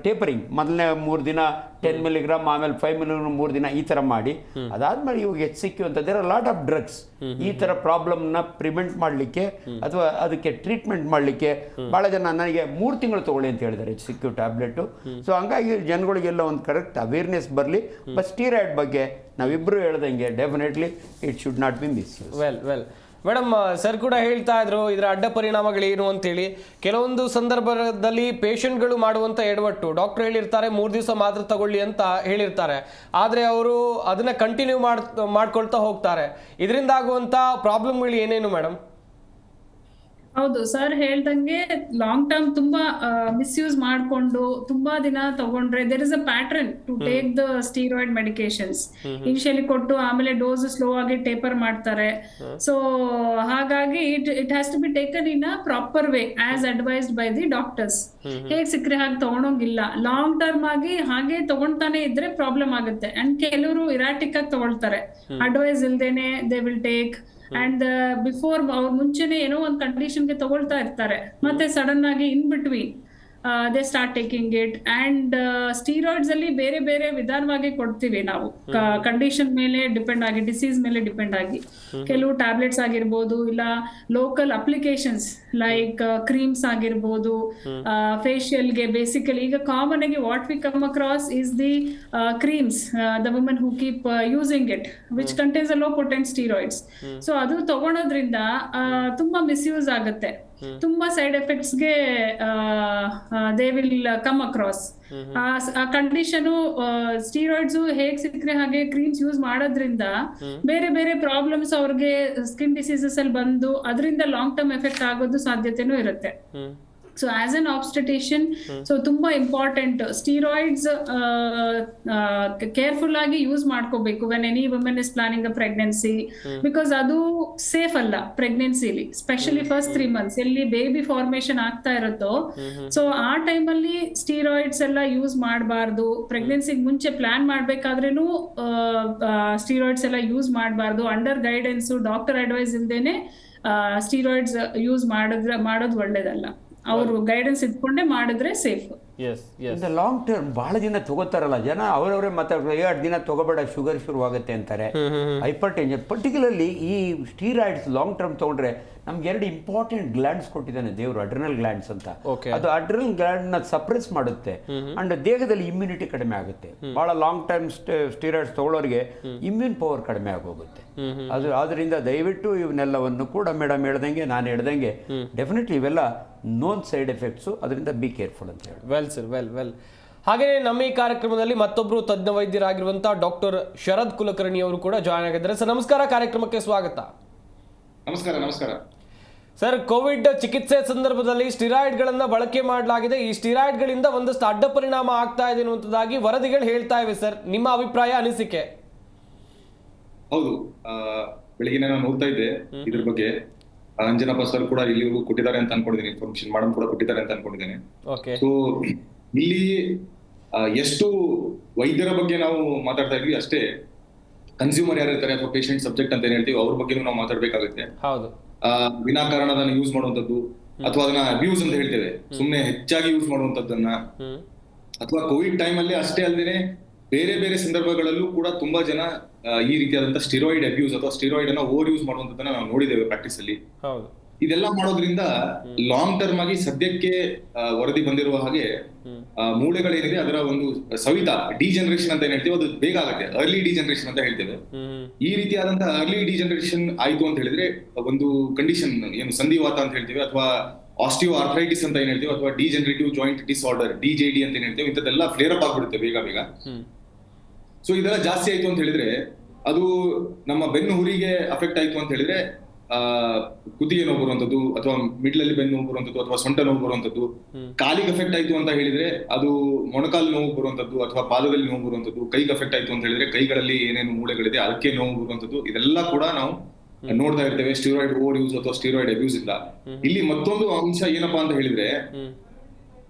ಟೇಪರಿಂಗ್, ಮೊದಲನೇ 3 ದಿನ 10 ಮಿಲಿಗ್ರಾಮ್, ಆಮೇಲೆ 5 ಮಿಲಿಗ್ರಾಮ್ 3 ದಿನ, ಈ ಥರ ಮಾಡಿ ಅದಾದ್ಮೇಲೆ ಇವಾಗ HCQ ಅಂತ there are lot of drugs ಈ ಥರ ಪ್ರಾಬ್ಲಮ್ನ ಪ್ರಿವೆಂಟ್ ಮಾಡಲಿಕ್ಕೆ ಅಥವಾ ಅದಕ್ಕೆ ಟ್ರೀಟ್ಮೆಂಟ್ ಮಾಡಲಿಕ್ಕೆ. ಭಾಳ ಜನ ನನಗೆ 3 ತಿಂಗಳು ತೊಗೊಳ್ಳಿ ಅಂತ ಹೇಳಿದ್ದಾರೆ HCQ ಟ್ಯಾಬ್ಲೆಟು. ಸೊ ಹಂಗಾಗಿ ಜನಗಳಿಗೆಲ್ಲ ಒಂದು ಕರೆಕ್ಟ್ ಅವೇರ್ನೆಸ್ ಬರಲಿ. ಬಟ್ ಸ್ಟೀರಾಯ್ಡ್ ಬಗ್ಗೆ ನಾವಿಬ್ಬರು ಹೇಳ್ದಂಗೆ definitely it should not be misuse. Well madam, sir ಕೂಡ ಹೇಳ್ತಾ ಇದ್ರು ಇದರ ಅಡ್ಡ ಪರಿಣಾಮಗಳೇನು ಅಂತೇಳಿ. ಕೆಲವೊಂದು ಸಂದರ್ಭದಲ್ಲಿ ಪೇಷಂಟ್ಗಳು ಮಾಡುವಂಥ ಎಡವಟ್ಟು, ಡಾಕ್ಟರ್ ಹೇಳಿರ್ತಾರೆ 3 ದಿವಸ ಮಾತ್ರ ತಗೊಳ್ಳಿ ಅಂತ ಹೇಳಿರ್ತಾರೆ, ಆದರೆ ಅವರು ಅದನ್ನ ಕಂಟಿನ್ಯೂ ಮಾಡ್ಕೊಳ್ತಾ ಹೋಗ್ತಾರೆ. ಇದರಿಂದ ಆಗುವಂಥ ಪ್ರಾಬ್ಲಮ್ಗಳು ಏನೇನು ಮೇಡಮ್? ಹೌದು, ಸರ್ ಹೇಳ್ದಂಗೆ ಲಾಂಗ್ ಟರ್ಮ್ ತುಂಬಾ ಮಿಸ್ಯೂಸ್ ಮಾಡ್ಕೊಂಡು ತುಂಬಾ ದಿನ ತಗೊಂಡ್ರೆ there is a pattern to take the steroid medications. Initially ಕೊಟ್ಟು ಆಮೇಲೆ ಡೋಸ್ ಸ್ಲೋ ಆಗಿ ಟೇಪರ್ ಮಾಡ್ತಾರೆ. ಸೊ ಹಾಗಾಗಿ it has to be taken in a proper way as advised by the doctors. ಹೇಗ್ ಸಿಕ್ಕರೆ ಹಾಗೆ ತಗೊಳಂಗಿಲ್ಲ. ಲಾಂಗ್ ಟರ್ಮ್ ಆಗಿ ಹಾಗೆ ತಗೊಂತಾನೆ ಇದ್ರೆ ಪ್ರಾಬ್ಲಮ್ ಆಗುತ್ತೆ. ಅಂಡ್ ಕೆಲವರು ಇರಾಟಿಕ್ ಆಗಿ ತಗೊಳ್ತಾರೆ, ಅಡ್ವೈಸ್ ಇಲ್ದೇನೆ they will take. And before ಅವ್ರ ಮುಂಚೆನೆ ಏನೋ ಒಂದು ಕಂಡೀಷನ್ಗೆ ತಗೊಳ್ತಾ ಇರ್ತಾರೆ, ಮತ್ತೆ ಸಡನ್ ಆಗಿ in between they start taking it. And steroids ಅಲ್ಲಿ ಬೇರೆ ಬೇರೆ ವಿಧಾನವಾಗಿ ಕೊಡ್ತೀವಿ ನಾವು, ಕಂಡೀಷನ್ ಮೇಲೆ ಡಿಪೆಂಡ್ ಆಗಿ, ಡಿಸೀಸ್ ಮೇಲೆ ಡಿಪೆಂಡ್ ಆಗಿ. ಕೆಲವು ಟ್ಯಾಬ್ಲೆಟ್ಸ್ ಆಗಿರ್ಬೋದು, ಇಲ್ಲ ಲೋಕಲ್ ಅಪ್ಲಿಕೇಶನ್ಸ್ ಲೈಕ್ ಕ್ರೀಮ್ಸ್ ಆಗಿರ್ಬೋದು, ಫೇಶಿಯಲ್ಗೆ. ಬೇಸಿಕಲಿ ಈಗ ಕಾಮನ್ ಆಗಿ what we come across is the creams, the women who keep using it which contains a low potent steroids. So ಅದು ತಗೊಳೋದ್ರಿಂದ ತುಂಬಾ ಮಿಸ್ಯೂಸ್ ಆಗುತ್ತೆ. ತುಂಬಾ ಸೈಡ್ ಎಫೆಕ್ಟ್ಸ್ಗೆ ದೇ ವಿಲ್ ಕಮ್ ಅಕ್ರಾಸ್. ಆ ಕಂಡೀಷನು ಸ್ಟೀರಾಯ್ಡ್ಸ್ ಹೇಗ್ ಸಿಕ್ಕರೆ ಹಾಗೆ ಕ್ರೀಮ್ಸ್ ಯೂಸ್ ಮಾಡೋದ್ರಿಂದ ಬೇರೆ ಬೇರೆ ಪ್ರಾಬ್ಲಮ್ಸ್ ಅವ್ರಿಗೆ ಸ್ಕಿನ್ ಡಿಸೀಸಸ್ ಅಲ್ಲಿ ಬಂದು ಅದರಿಂದ ಲಾಂಗ್ ಟರ್ಮ್ ಎಫೆಕ್ಟ್ ಆಗೋದು ಸಾಧ್ಯತೆನೂ ಇರುತ್ತೆ. ಸೊ ಆಸ್ ಅನ್ ಆಬ್ಸ್ಟೆಟಿಷಿಯನ್, ಸೊ ತುಂಬಾ ಇಂಪಾರ್ಟೆಂಟ್ ಸ್ಟೀರಾಯ್ಡ್ಸ್ ಕೇರ್ಫುಲ್ ಆಗಿ ಯೂಸ್ ಮಾಡ್ಕೋಬೇಕು when any women is planning a pregnancy. Because ಅದು ಸೇಫ್ ಅಲ್ಲ ಪ್ರೆಗ್ನೆನ್ಸಿಲಿ, ಸ್ಪೆಷಲಿ ಫಸ್ಟ್ 3 months ಎಲ್ಲಿ ಬೇಬಿ ಫಾರ್ಮೇಶನ್ ಆಗ್ತಾ ಇರುತ್ತೋ. ಸೊ ಆ ಟೈಮಲ್ಲಿ ಸ್ಟೀರಾಯ್ಡ್ಸ್ ಎಲ್ಲ ಯೂಸ್ ಮಾಡಬಾರ್ದು. ಪ್ರೆಗ್ನೆನ್ಸಿಗೆ ಮುಂಚೆ ಪ್ಲಾನ್ ಮಾಡ್ಬೇಕಾದ್ರೂ ಸ್ಟೀರಾಯ್ಡ್ಸ್ ಎಲ್ಲ ಯೂಸ್ ಮಾಡಬಾರ್ದು. ಅಂಡರ್ ಗೈಡೆನ್ಸ್, ಡಾಕ್ಟರ್ ಅಡ್ವೈಸ್ ಇಲ್ದೇನೆ ಸ್ಟೀರಾಯ್ಡ್ಸ್ ಯೂಸ್ ಮಾಡೋದು ಒಳ್ಳೇದಲ್ಲ. ಅವರು ಗೈಡೆನ್ಸ್ ಇಟ್ಕೊಂಡೇ ಮಾಡಿದ್ರೆ ಸೇಫ್. ಲಾಂಗ್ ಟರ್ಮ್ ಬಹಳ ದಿನ ತಗೋತಾರಲ್ಲ ಜನ, ಅವರವರೇ ಮಾತಾಡ್ತಾರೆ 2 ದಿನ ತಗೋಬೇಡ ಶುಗರ್ ಶುರುವಾಗುತ್ತೆ ಅಂತಾರೆ. ಹೈಪರ್ ಟೆನ್ಷನ್, ಪರ್ಟಿಕ್ಯುಲರ್ಲಿ ಈ ಸ್ಟೀರಾಯ್ಡ್ಸ್ ಲಾಂಗ್ ಟರ್ಮ್ ತಗೊಂಡ್ರೆ ನಮ್ಗೆ 2 ಇಂಪಾರ್ಟೆಂಟ್ ಗ್ಲ್ಯಾಂಡ್ಸ್ ಕೊಟ್ಟಿದ್ದಾನೆ ದೇವರು, ಅಡ್ರಿನಲ್ ಗ್ಲ್ಯಾಂಡ್ಸ್ ಅಂತ. ಅದು ಅಡ್ರಿನಲ್ ಗ್ಲ್ಯಾಂಡ್ ನ ಸಪ್ರೆಸ್ ಮಾಡುತ್ತೆ ಅಂಡ್ ದೇಹದಲ್ಲಿ ಇಮ್ಯುನಿಟಿ ಕಡಿಮೆ ಆಗುತ್ತೆ. ಬಹಳ ಲಾಂಗ್ ಟರ್ಮ್ ಸ್ಟೀರಾಯ್ಡ್ಸ್ ತಗೊಳ್ಳೋರಿಗೆ ಇಮ್ಯೂನ್ ಪವರ್ ಕಡಿಮೆ ಆಗೋಗುತ್ತೆ. ಅದು ಆದ್ರಿಂದ ದಯವಿಟ್ಟು ಇವನ್ನೆಲ್ಲವನ್ನು ಕೂಡ ಮೇಡಮ್ ಹೇಳ್ದಂಗೆ, ನಾನು ಹೇಳ್ದಂಗೆ ಡೆಫಿನೆಟ್ಲಿ ಇವೆಲ್ಲ ನೋನ್ ಸೈಡ್ ಎಫೆಕ್ಟ್ಸು, ಅದರಿಂದ ಬಿ ಕೇರ್ಫುಲ್ ಅಂತ ಹೇಳಿ. Well sir, well. ಹಾಗೆಯೇ ನಮ್ಮ ಈ ಕಾರ್ಯಕ್ರಮದಲ್ಲಿ ಮತ್ತೊಬ್ಬರು ತಜ್ಞ ವೈದ್ಯರಾಗಿರುವಂತಹ ಡಾಕ್ಟರ್ ಶರದ್ ಕುಲಕರ್ಣಿ ಅವರು ಕೂಡ ಜಾಯ್ನ್ ಆಗಿದ್ದಾರೆ. ಸರ್ ನಮಸ್ಕಾರ, ಕಾರ್ಯಕ್ರಮಕ್ಕೆ ಸ್ವಾಗತ. ನಮಸ್ಕಾರ ಸರ್, ಕೋವಿಡ್ ಚಿಕಿತ್ಸೆ ಸಂದರ್ಭದಲ್ಲಿ ಸ್ಟಿರಾಯ್ಡ್ಗಳನ್ನ ಬಳಕೆ ಮಾಡಲಾಗಿದೆ. ಈ ಸ್ಟಿರಾಯ್ಡ್ಗಳಿಂದ ಒಂದಷ್ಟು ಅಡ್ಡ ಪರಿಣಾಮ ಆಗ್ತಾ ಇದೆ ಅನ್ನುವಂಥದ್ದಾಗಿ ವರದಿಗಳು ಹೇಳ್ತಾ ಇವೆ. ಸರ್, ನಿಮ್ಮ ಅಭಿಪ್ರಾಯ, ಅನಿಸಿಕೆ? ಹೌದು, ಬೆಳಿಗ್ಗೆ ನಾನು ನೋಡ್ತಾ ಇದ್ದೆ ಇದ್ರ ಬಗ್ಗೆ. ಅಂಜನಪ್ಪ ಸರ್ ಕೂಡ ಇಲ್ಲಿವರೆಗೂ ಕೊಟ್ಟಿದ್ದಾರೆ ಅಂತ ಅನ್ಕೊಂಡಿದ್ದೀನಿ, ಇನ್ಫಾರ್ಮೇಶನ್ ಮಾಡಮ್ ಕೂಡ ಕೊಟ್ಟಿದ್ದಾರೆ ಅಂತ ಅನ್ಕೊಂಡಿದ್ದೇನೆ. ಸೊ ಇಲ್ಲಿ ಎಷ್ಟು ವೈದ್ಯರ ಬಗ್ಗೆ ನಾವು ಮಾತಾಡ್ತಾ ಇದ್ವಿ, ಅಷ್ಟೇ ಕನ್ಸ್ಯೂಮರ್ ಯಾರು ಇರ್ತಾರೆ ಅಥವಾ ಪೇಷಂಟ್ ಸಬ್ಜೆಕ್ಟ್ ಅಂತ ಏನ್ ಹೇಳ್ತೀವಿ ಅವ್ರ ಬಗ್ಗೆನೂ ನಾವು ಮಾತಾಡ್ಬೇಕಾಗುತ್ತೆ. ವಿನಾಕಾರಣ ಅದನ್ನ ಯೂಸ್ ಮಾಡುವಂತದ್ದು ಅಥವಾ ಅದನ್ನ ಅಬ್ಯೂಸ್ ಅಂತ ಹೇಳ್ತೇವೆ, ಸುಮ್ನೆ ಹೆಚ್ಚಾಗಿ ಯೂಸ್ ಮಾಡುವಂತದ್ದನ್ನ, ಅಥವಾ ಕೋವಿಡ್ ಟೈಮ್ ಅಲ್ಲಿ ಅಷ್ಟೇ ಅಲ್ಲದೆ ಬೇರೆ ಬೇರೆ ಸಂದರ್ಭಗಳಲ್ಲೂ ಕೂಡ ತುಂಬಾ ಜನ ಈ ರೀತಿಯಾದಂತಹ ಸ್ಟಿರಾಯ್ಡ್ ಅಬ್ಯೂಸ್ ಅಥವಾ ಸ್ಟಿರಾಯ್ಡ್ ಅನ್ನ ಓವರ್ ಯೂಸ್ ಮಾಡುವಂತದನ್ನ ನಾವು ನೋಡಿದ್ದೇವೆ ಪ್ರಾಕ್ಟೀಸ್ ಅಲ್ಲಿ. ಇದೆಲ್ಲ ಮಾಡೋದ್ರಿಂದ ಲಾಂಗ್ ಟರ್ಮ್ ಆಗಿ ಸದ್ಯಕ್ಕೆ ವರದಿ ಬಂದಿರುವ ಹಾಗೆ ಮೂಳೆಗಳೇನಿದೆ ಅದರ ಒಂದು ಸವಿತ ಡಿಜನರೇಷನ್ ಅಂತ ಏನ್ ಹೇಳ್ತೀವಿ ಅದು ಬೇಗ ಆಗುತ್ತೆ, ಅರ್ಲಿ ಡಿಜನರೇಷನ್ ಅಂತ ಹೇಳ್ತೇವೆ. ಈ ರೀತಿಯಾದಂತಹ ಅರ್ಲಿ ಡಿಜನರೇಷನ್ ಆಯ್ತು ಅಂತ ಹೇಳಿದ್ರೆ ಒಂದು ಕಂಡೀಷನ್ ಏನು ಸಂಧಿವಾತ ಅಂತ ಹೇಳ್ತೀವಿ ಅಥವಾ ಆಸ್ಟಿಯೋ ಆರ್ಥರೈಟಿಸ್ ಅಂತ ಏನ್ ಹೇಳ್ತೀವಿ ಅಥವಾ ಡಿಜನರೇಟಿವ್ ಜಾಯಿಂಟ್ ಡಿಸಾರ್ಡರ್ DJD ಅಂತ ಏನ್ ಹೇಳ್ತೀವಿ, ಇಂಥದ್ದೆಲ್ಲ ಫ್ಲೇರ್ ಅಪ್ ಆಗ್ಬಿಡುತ್ತೆ ಬೇಗ. ಸೊ ಇದೆಲ್ಲ ಜಾಸ್ತಿ ಆಯ್ತು ಅಂತ ಹೇಳಿದ್ರೆ ಅದು ನಮ್ಮ ಬೆನ್ನು ಹುರಿಗೆ ಅಫೆಕ್ಟ್ ಆಯ್ತು ಅಂತ ಹೇಳಿದ್ರೆ ಕುತ್ತಿಗೆ ನೋವು ಬರುವಂತದ್ದು ಅಥವಾ ಮಿಡ್ಲ್ ಅಲ್ಲಿ ಬೆನ್ನು ನೋವು ಬರುವಂತದ್ದು ಅಥವಾ ಸೊಂಟ ನೋವು ಬರುವಂತದ್ದು. ಕಾಲಿಗೆ ಅಫೆಕ್ಟ್ ಆಯ್ತು ಅಂತ ಹೇಳಿದ್ರೆ ಅದು ಮೊಣಕಾಲು ನೋವು ಬರುವಂತದ್ದು ಅಥವಾ ಪಾದದಲ್ಲಿ ನೋವು ಬರುವಂತದ್ದು. ಕೈಗೆ ಅಫೆಕ್ಟ್ ಆಯ್ತು ಅಂತ ಹೇಳಿದ್ರೆ ಕೈಗಳಲ್ಲಿ ಏನೇನು ಮೂಳೆಗಳಿದೆ ಅದಕ್ಕೆ ನೋವು ಬರುವಂತದ್ದು. ಇದೆಲ್ಲ ಕೂಡ ನಾವು ನೋಡ್ತಾ ಇರ್ತೇವೆ ಸ್ಟೀರಾಯ್ಡ್ ಓವರ್ ಯೂಸ್ ಅಥವಾ ಸ್ಟೀರಾಯ್ಡ್ ಅಬ್ಯೂಸ್ ಇಂದ. ಇಲ್ಲಿ ಮತ್ತೊಂದು ಅಂಶ ಏನಪ್ಪಾ ಅಂತ ಹೇಳಿದ್ರೆ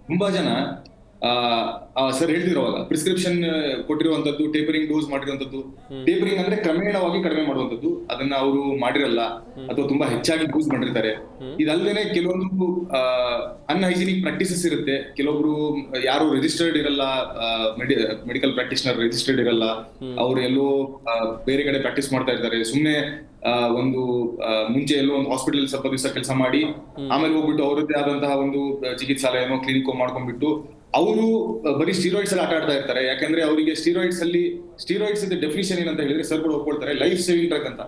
ತುಂಬಾ ಜನ ಸರ್ ಹೇಳ್ತಿದ್ರು ಅವಾಗ ಪ್ರಿಸ್ಕ್ರಿಪ್ಷನ್ ಕೊಟ್ಟಿರುವಂತದ್ದು ಟೇಪರಿಂಗ್ ಡೋಸ್ ಮಾಡಿರುವಂತದ್ದು. ಟೇಪರಿಂಗ್ ಅಂದ್ರೆ ಕ್ರಮೇಣವಾಗಿ ಕಡಿಮೆ ಮಾಡುವಂತದ್ದು, ಅದನ್ನ ಅವರು ಮಾಡಿರಲ್ಲ ಅಥವಾ ತುಂಬಾ ಹೆಚ್ಚಾಗಿ ಯೂಸ್ ಮಾಡಿರ್ತಾರೆ. ಇದಲ್ದೇನೆ ಕೆಲವೊಂದು ಅನ್ಹೈಜಿನಿಕ್ ಪ್ರಾಕ್ಟೀಸಸ್ ಇರುತ್ತೆ. ಕೆಲವೊಬ್ರು ಯಾರು ರಿಜಿಸ್ಟರ್ಡ್ ಇರಲ್ಲ, ಮೆಡಿಕಲ್ ಪ್ರಾಕ್ಟೀಷನರ್ ರಿಜಿಸ್ಟರ್ಡ್ ಇರಲ್ಲ, ಅವ್ರು ಎಲ್ಲೋ ಬೇರೆ ಕಡೆ ಪ್ರಾಕ್ಟೀಸ್ ಮಾಡ್ತಾ ಇರ್ತಾರೆ. ಸುಮ್ನೆ ಒಂದು ಮುಂಚೆ ಎಲ್ಲೋ ಒಂದು ಹಾಸ್ಪಿಟಲ್ ಸ್ವಲ್ಪ ದಿವಸ ಕೆಲಸ ಮಾಡಿ ಆಮೇಲೆ ಹೋಗ್ಬಿಟ್ಟು ಅವರದ್ದೇ ಆದಂತಹ ಒಂದು ಚಿಕಿತ್ಸಾಲಯನೋ ಕ್ಲಿನಿಕ್ ಮಾಡ್ಕೊಂಡ್ಬಿಟ್ಟು ಅವರು ಬರೀ ಸ್ಟೀರಾಯ್ಡ್ಸ್ ಅಲ್ಲಿ ಆಟ ಆಡ್ತಾ ಇರ್ತಾರೆ. ಯಾಕಂದ್ರೆ ಅವರಿಗೆ ಸ್ಟೀರಾಯ್ಡ್ಸ್ ಡೆಫಿನಿಷನ್ ಏನಂತ ಹೇಳಿದ್ರೆ ಸರ್ ಕೂಡ ಒಪ್ಕೊಳ್ತಾರೆ, ಲೈಫ್ ಸೇವಿಂಗ್ ಡ್ರಗ್ ಅಂತ.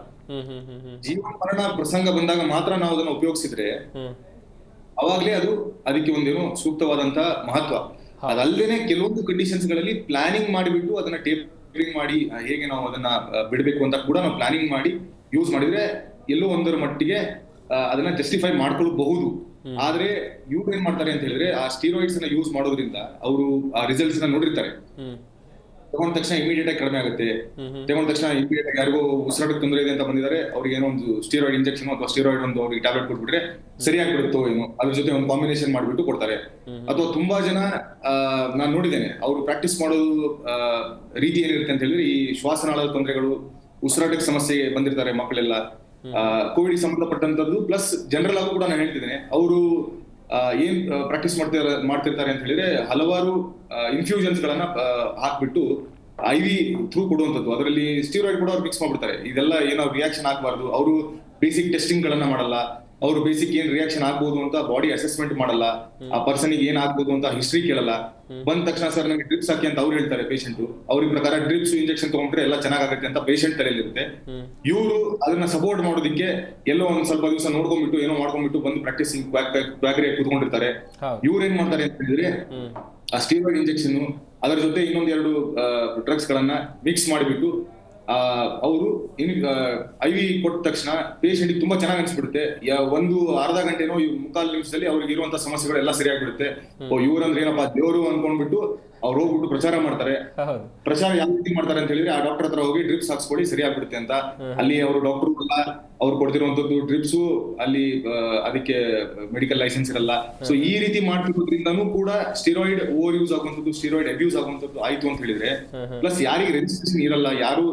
ಜೀವನ ಮರಣ ಪ್ರಸಂಗ ಬಂದಾಗ ಮಾತ್ರ ನಾವು ಅದನ್ನ ಉಪಯೋಗಿಸಿದ್ರೆ ಅವಾಗ್ಲೇ ಅದು ಅದಕ್ಕೆ ಒಂದೇನು ಸೂಕ್ತವಾದಂತಹ ಮಹತ್ವ. ಅದಲ್ಲದೆ ಕೆಲವೊಂದು ಕಂಡೀಷನ್ಸ್ ಗಳಲ್ಲಿ ಪ್ಲಾನಿಂಗ್ ಮಾಡಿಬಿಟ್ಟು ಅದನ್ನ ಟೇಪರಿಂಗ್ ಮಾಡಿ ಹೇಗೆ ನಾವು ಅದನ್ನ ಬಿಡಬೇಕು ಅಂತ ಕೂಡ ನಾವು ಪ್ಲಾನಿಂಗ್ ಮಾಡಿ ಯೂಸ್ ಮಾಡಿದ್ರೆ ಎಲ್ಲೋ ಒಂದರ ಮಟ್ಟಿಗೆ ಅದನ್ನ ಜಸ್ಟಿಫೈ ಮಾಡ್ಕೊಳ್ಬಹುದು. ಆದ್ರೆ ಇವ್ರು ಏನ್ ಮಾಡ್ತಾರೆ ಅಂತ ಹೇಳಿದ್ರೆ ಆ ಸ್ಟೀರಾಯ್ಡ್ಸ್ ಅನ್ನ ಯೂಸ್ ಮಾಡೋದ್ರಿಂದ ಅವರು ಆ ರಿಸಲ್ಟ್ಸ್ ನ ನೋಡಿರ್ತಾರೆ. ತಗೊಂಡ ತಕ್ಷಣ ಇಮಿಡಿಯೇಟ್ ಆಗಿ ಕಡಿಮೆ ಆಗುತ್ತೆ, ತಗೊಂಡ ತಕ್ಷಣ ಇಮಿಡಿಯೇಟ್ ಆಗಿ ಯಾರಿಗೂ ಉಸಿರಾಟಕ್ಕೆ ತೊಂದರೆ ಇದೆ ಅಂತ ಬಂದಿದ್ದಾರೆ, ಅವ್ರಿಗೆ ಏನೋ ಒಂದು ಸ್ಟೀರಾಯ್ಡ್ ಇಂಜೆಕ್ಷನ್ ಅಥವಾ ಸ್ಟೀರಾಯ್ಡ್ ಒಂದು ಅವ್ರಿಗೆ ಟ್ಯಾಬ್ಲೆಟ್ ಕೊಟ್ಬಿಟ್ರೆ ಸರಿಯಾಗ್ಬಿಡುತ್ತೋ ಏನೋ ಅದ್ರ ಜೊತೆ ಒಂದು ಕಾಂಬಿನೇಷನ್ ಮಾಡ್ಬಿಟ್ಟು ಕೊಡ್ತಾರೆ. ಅಥವಾ ತುಂಬಾ ಜನ ನಾನು ನೋಡಿದ್ದೇನೆ ಅವರು ಪ್ರಾಕ್ಟೀಸ್ ಮಾಡೋದು ರೀತಿ ಏನಿರುತ್ತೆ ಅಂತ ಹೇಳಿದ್ರೆ ಈ ಶ್ವಾಸನಾಳದ ತೊಂದರೆಗಳು, ಉಸಿರಾಟಕ್ಕೆ ಸಮಸ್ಯೆ ಬಂದಿರ್ತಾರೆ ಮಕ್ಕಳೆಲ್ಲ, ಕೋವಿಡ್ ಸಂಬಂಧಪಟ್ಟಂತದ್ದು ಪ್ಲಸ್ ಜನರಲ್ ಆಗೂ ಕೂಡ ನಾನು ಹೇಳ್ತಿದ್ದೇನೆ. ಅವರು ಏನ್ ಪ್ರಾಕ್ಟೀಸ್ ಮಾಡ್ತಿರ್ತಾರೆ ಅಂತ ಹೇಳಿದ್ರೆ ಹಲವಾರು ಇನ್ಫ್ಯೂಷನ್ಸ್ ಗಳನ್ನ ಹಾಕ್ಬಿಟ್ಟು IV ಥ್ರೂ ಕೊಡುವಂತದ್ದು, ಅದರಲ್ಲಿ ಸ್ಟೀರಾಯ್ಡ್ ಕೂಡ ಅವ್ರು ಮಿಕ್ಸ್ ಮಾಡ್ಬಿಡ್ತಾರೆ. ಇದೆಲ್ಲ ಏನೋ ರಿಯಾಕ್ಷನ್ ಆಗ್ಬಾರ್ದು, ಅವರು ಬೇಸಿಕ್ ಟೆಸ್ಟಿಂಗ್ ಗಳನ್ನ ಮಾಡಲ್ಲ, ಅವರು ಬೇಸಿಕ್ ಏನ್ ರಿಯಾಕ್ಷನ್ ಆಗ್ಬೋದು ಅಂತ ಬಾಡಿ ಅಸೆಸ್ಮೆಂಟ್ ಮಾಡಲ್ಲ, ಆ ಪರ್ಸನ್ ಗೆ ಏನ್ ಆಗ್ಬೋದು ಅಂತ ಹಿಸ್ಟ್ರಿ ಕೇಳಲ್ಲ. ಬಂದ ತಕ್ಷಣ ಸರ್ ನನಗೆ ಡ್ರಿಪ್ಸ್ ಹಾಕಿ ಅಂತ ಅವ್ರು ಹೇಳ್ತಾರೆ ಪೇಷಂಟ್. ಅವ್ರಿಗೆ ಪ್ರಕಾರ ಡ್ರಿಪ್ಸ್ ಇಂಜೆಕ್ಷನ್ ತಗೊಂಡ್ರೆ ಎಲ್ಲ ಚೆನ್ನಾಗುತ್ತೆ ಅಂತ ಪೇಷಂಟ್ ತಲೆಯಲ್ಲಿರುತ್ತೆ. ಇವರು ಅದನ್ನ ಸಪೋರ್ಟ್ ಮಾಡೋದಕ್ಕೆ ಎಲ್ಲೋ ಒಂದ್ ಸ್ವಲ್ಪ ದಿವಸ ನೋಡ್ಕೊಂಡ್ಬಿಟ್ಟು ಏನೋ ಮಾಡ್ಕೊಂಡ್ಬಿಟ್ಟು ಬಂದು ಪ್ರಾಕ್ಟೀಸಿಂಗ್ ಬ್ಯಾಗ್ರೆ ಕೂತ್ಕೊಂಡಿರ್ತಾರೆ. ಇವ್ರು ಏನ್ ಮಾಡ್ತಾರೆ ಅಂತ ಹೇಳಿದ್ರೆ ಆ ಸ್ಟೀರಾಯ್ಡ್ ಇಂಜೆಕ್ಷನ್ ಅದರ ಜೊತೆ ಇನ್ನೊಂದೆರಡು ಡ್ರಗ್ಸ್ ಗಳನ್ನ ಮಿಕ್ಸ್ ಮಾಡಿಬಿಟ್ಟು ಅವರು IV ಕೊಟ್ಟ ತಕ್ಷಣ ಪೇಷಂಟ್ ತುಂಬಾ ಚೆನ್ನಾಗಿ ಅನ್ಸ್ಬಿಡುತ್ತೆ. ಒಂದು ಅರ್ಧ ಗಂಟೆನೋ ಮುಕ್ಕಾಲು ನಿಮಿಷದಲ್ಲಿ ಅವ್ರಿಗೆ ಇರುವಂತಹ ಸಮಸ್ಯೆಗಳೆಲ್ಲ ಸರಿಯಾಗ್ಬಿಡುತ್ತೆ. ಇವ್ರಂದ್ರೆ ಏನಪ್ಪಾ ದೇವರು ಅನ್ಕೊಂಡ್ಬಿಟ್ಟು ಅವ್ರು ಹೋಗ್ಬಿಟ್ಟು ಪ್ರಚಾರ ಮಾಡ್ತಾರೆ. ಪ್ರಚಾರ ಯಾವ ರೀತಿ ಮಾಡ್ತಾರೆ ಅಂತ ಹೇಳಿದ್ರೆ ಆ ಡಾಕ್ಟರ್ ಹತ್ರ ಹೋಗಿ ಡ್ರಿಪ್ಸ್ ಹಾಕ್ಸ್ಕೊಳ್ಳಿ ಸರಿಯಾಗ್ಬಿಡುತ್ತೆ ಅಂತ. ಅಲ್ಲಿ ಅವರು ಡಾಕ್ಟರ್ ಎಲ್ಲ ಅವ್ರು ಕೊಡ್ತಿರುವಂತದ್ದು ಡ್ರಿಪ್ಸು ಅಲ್ಲಿ ಅದಕ್ಕೆ ಮೆಡಿಕಲ್ ಲೈಸೆನ್ಸ್ ಇರಲ್ಲ. ಸೊ ಈ ರೀತಿ ಮಾಡ್ತಿರೋದ್ರಿಂದನೂ ಕೂಡ ಸ್ಟೀರಾಯ್ಡ್ ಓವರ್ ಯೂಸ್ ಆಗುವಂತದ್ದು, ಸ್ಟೀರಾಯ್ಡ್ ಅಬ್ಯೂಸ್ ಆಗುವಂತದ್ದು ಆಯ್ತು ಅಂತ ಹೇಳಿದ್ರೆ, ಪ್ಲಸ್ ಯಾರಿಗೆ ರಿಜಿಸ್ಟ್ರೇಷನ್ ಇರಲ್ಲ, ಯಾರು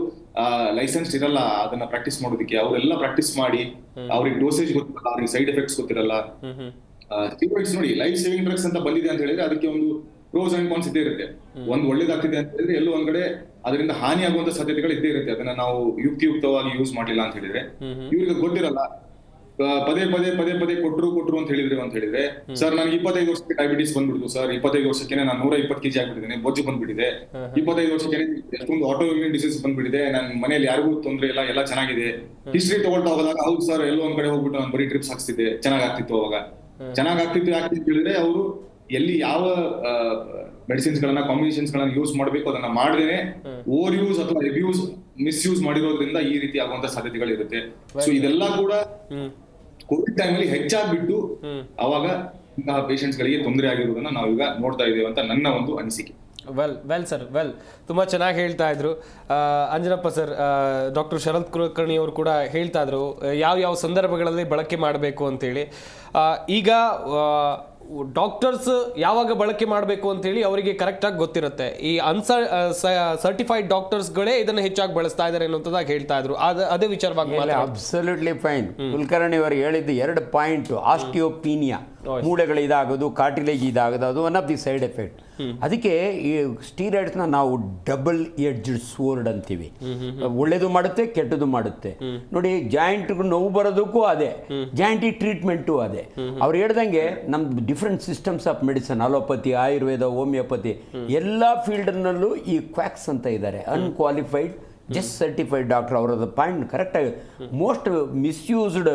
ಲೈಸೆನ್ಸ್ ಇರಲ್ಲ ಅದನ್ನ ಪ್ರಾಕ್ಟೀಸ್ ಮಾಡೋದಕ್ಕೆ, ಅವರೆಲ್ಲ ಪ್ರಾಕ್ಟೀಸ್ ಮಾಡಿ ಅವ್ರಿಗೆ ಡೋಸೇಜ್ ಗೊತ್ತಿರಲ್ಲ, ಅವ್ರಿಗೆ ಸೈಡ್ ಎಫೆಕ್ಟ್ಸ್ ಗೊತ್ತಿರಲ್ಲ. ಸ್ಟೀರಾಯ್ಡ್ಸ್ ನೋಡಿ ಲೈಫ್ ಸೇವಿಂಗ್ ಡ್ರಗ್ಸ್ ಅಂತ ಬಂದಿದೆ ಅಂತ ಹೇಳಿದ್ರೆ ಅದಕ್ಕೆ ಒಂದು ಪ್ರೋಸ್ ಅಂಡ್ ಕಾನ್ಸ್ ಇದ್ದೇ ಇರುತ್ತೆ. ಒಂದು ಒಳ್ಳೇದಾಗ್ತಿದೆ ಅಂತ ಹೇಳಿದ್ರೆ ಎಲ್ಲೋ ಒಂದ್ ಕಡೆ ಅದರಿಂದ ಹಾನಿ ಆಗುವಂತ ಸಾಧ್ಯತೆಗಳು ಇದ್ದೇ ಇರುತ್ತೆ. ಅದನ್ನ ನಾವು ಯುಕ್ತಿಯುಕ್ತವಾಗಿ ಯೂಸ್ ಮಾಡಿಲ್ಲ ಅಂತ ಹೇಳಿದ್ರೆ ಇವ್ರಿಗೆ ಗೊತ್ತಿರಲ್ಲ. ಪದೇ ಕೊಟ್ರು ಅಂತ ಹೇಳಿದ್ರೆ ಸರ್ ನನಗೆ 25 ವರ್ಷಕ್ಕೆ ಡಯಾಬಿಟಿಸ್ ಬಂದ್ಬಿಡ್ತು ಸರ್, 25 ವರ್ಷಕ್ಕೆ ನಾನು 120 kg ಆಗ್ಬಿಟ್ಟಿದ್ದೇನೆ, ಬೊಜ್ಜು ಬಂದ್ಬಿಟ್ಟಿದೆ, 25 ವರ್ಷಕ್ಕೆ ಎಷ್ಟೊಂದು ಆಟೋ ಇಮ್ಯೂನ್ ಡಿಸೀಸ್ ಬಂದ್ಬಿಟ್ಟಿದೆ, ನನ್ನ ಮನೇಲಿ ಯಾರಿಗೂ ತೊಂದರೆ ಇಲ್ಲ, ಎಲ್ಲ ಚೆನ್ನಾಗಿದೆ. ಹಿಸ್ಟ್ರಿ ತಗೊಳ್ತಾ ಹೋದಾಗ ಹೌದು ಸರ್ ಎಲ್ಲೋ ಒಂದ್ ಕಡೆ ಹೋಗ್ಬಿಟ್ಟು ನಾನು ಬರೀ ಡ್ರಿಪ್ಸ್ ಹಾಕ್ಸ್ತಿದ್ದೆ, ಚೆನ್ನಾಗ್ತಿತ್ತು. ಅವಾಗ ಚೆನ್ನಾಗ್ತಿತ್ತು ಯಾಕೆ ಅಂತ ಹೇಳಿದ್ರೆ ಅವರು ಎಲ್ಲಿ ಯಾವ ಮೆಡಿಸಿನ್ಸ್ ಗಳನ್ನ ಕಾಂಬಿನೇಷನ್ಸ್ ಗಳನ್ನ ಯೂಸ್ ಮಾಡಬೇಕು ಅದನ್ನ ಮಾಡದೇನೆ ಓವರ್ ಯೂಸ್ ಅಥವಾ ಅಬ್ಯೂಸ್ ಮಿಸ್ಯೂಸ್ ಮಾಡಿರೋದ್ರಿಂದ ಈ ರೀತಿ ಆಗುವಂತ ಸಾಧ್ಯತೆಗಳಿರುತ್ತೆ. ಸೊ ಇದೆಲ್ಲ ಕೂಡ ಕೋವಿಡ್ ಟೈಮ್ ಅಲ್ಲಿ ಹೆಚ್ಚಾಗ್ಬಿಟ್ಟು ಅವಾಗ ಇಂತಹ ಪೇಷಂಟ್ಸ್ ಗಳಿಗೆ ತೊಂದರೆ ಆಗಿರೋದನ್ನ ನಾವೀಗ ನೋಡ್ತಾ ಇದ್ದೇವೆ ಅಂತ ನನ್ನ ಒಂದು ಅನಿಸಿಕೆ. ವೆಲ್ ಸರ್, ತುಂಬ ಚೆನ್ನಾಗಿ ಹೇಳ್ತಾ ಇದ್ರು ಅಂಜನಪ್ಪ ಸರ್. ಡಾಕ್ಟರ್ ಶರತ್ ಕುಲಕರ್ಣಿ ಅವರು ಕೂಡ ಹೇಳ್ತಾ ಇದ್ರು ಯಾವ ಸಂದರ್ಭಗಳಲ್ಲಿ ಬಳಕೆ ಮಾಡಬೇಕು ಅಂತೇಳಿ. ಈಗ ಡಾಕ್ಟರ್ಸ್ ಯಾವಾಗ ಬಳಕೆ ಮಾಡಬೇಕು ಅಂತೇಳಿ ಅವರಿಗೆ ಕರೆಕ್ಟಾಗಿ ಗೊತ್ತಿರುತ್ತೆ. ಈ ಸರ್ಟಿಫೈಡ್ ಡಾಕ್ಟರ್ಸ್ಗಳೇ ಇದನ್ನು ಹೆಚ್ಚಾಗಿ ಬಳಸ್ತಾ ಇದ್ದಾರೆ ಅನ್ನೋಂಥದ್ದಾಗಿ ಹೇಳ್ತಾ ಇದ್ರು. ಅದೇ ವಿಚಾರವಾಗಿ ಅಬ್ಸಲ್ಯೂಟ್ಲಿ ಫೈನ್. ಕುಲಕರ್ಣಿ ಅವರು ಹೇಳಿದ್ದು 2 ಪಾಯಿಂಟ್, ಆಸ್ಟಿಯೋಪೀನಿಯಾ ಮೂಳೆಗಳು ಇದಾಗೋದು, ಕಾರ್ಟಿಲೇಜ್ ಇದಾಗೋದು, ಅದು one of the side effect. ಅದಕ್ಕೆ ಈ ಸ್ಟೀರಾಯ್ಡ್ಸ್ನ ನಾವು ಡಬಲ್ ಎಡ್ಜ್ಡ್ ಸ್ವೋರ್ಡ್ ಅಂತೀವಿ. ಒಳ್ಳೇದು ಮಾಡುತ್ತೆ, ಕೆಟ್ಟದ್ದು ಮಾಡುತ್ತೆ. ನೋಡಿ, ಜಾಯಿಂಟ್ ನೋವು ಬರೋದಕ್ಕೂ ಅದೇ, ಜಾಯಿಂಟಿಗೆ ಟ್ರೀಟ್ಮೆಂಟು ಅದೇ. ಅವ್ರು ಹೇಳ್ದಂಗೆ ನಮ್ದು different systems of medicine, allopathy, Ayurveda, homeopathy, ಎಲ್ಲ ಫೀಲ್ಡ್ನಲ್ಲೂ ಈ ಕ್ವಾಕ್ಸ್ ಅಂತ ಇದ್ದಾರೆ, ಅನ್ಕ್ವಾಲಿಫೈಡ್ ಜಸ್ಟ್ ಸರ್ಟಿಫೈಡ್ ಡಾಕ್ಟರ್. ಅವರದ್ದು ಪಾಯಿಂಟ್ ಕರೆಕ್ಟಾಗಿ, most misused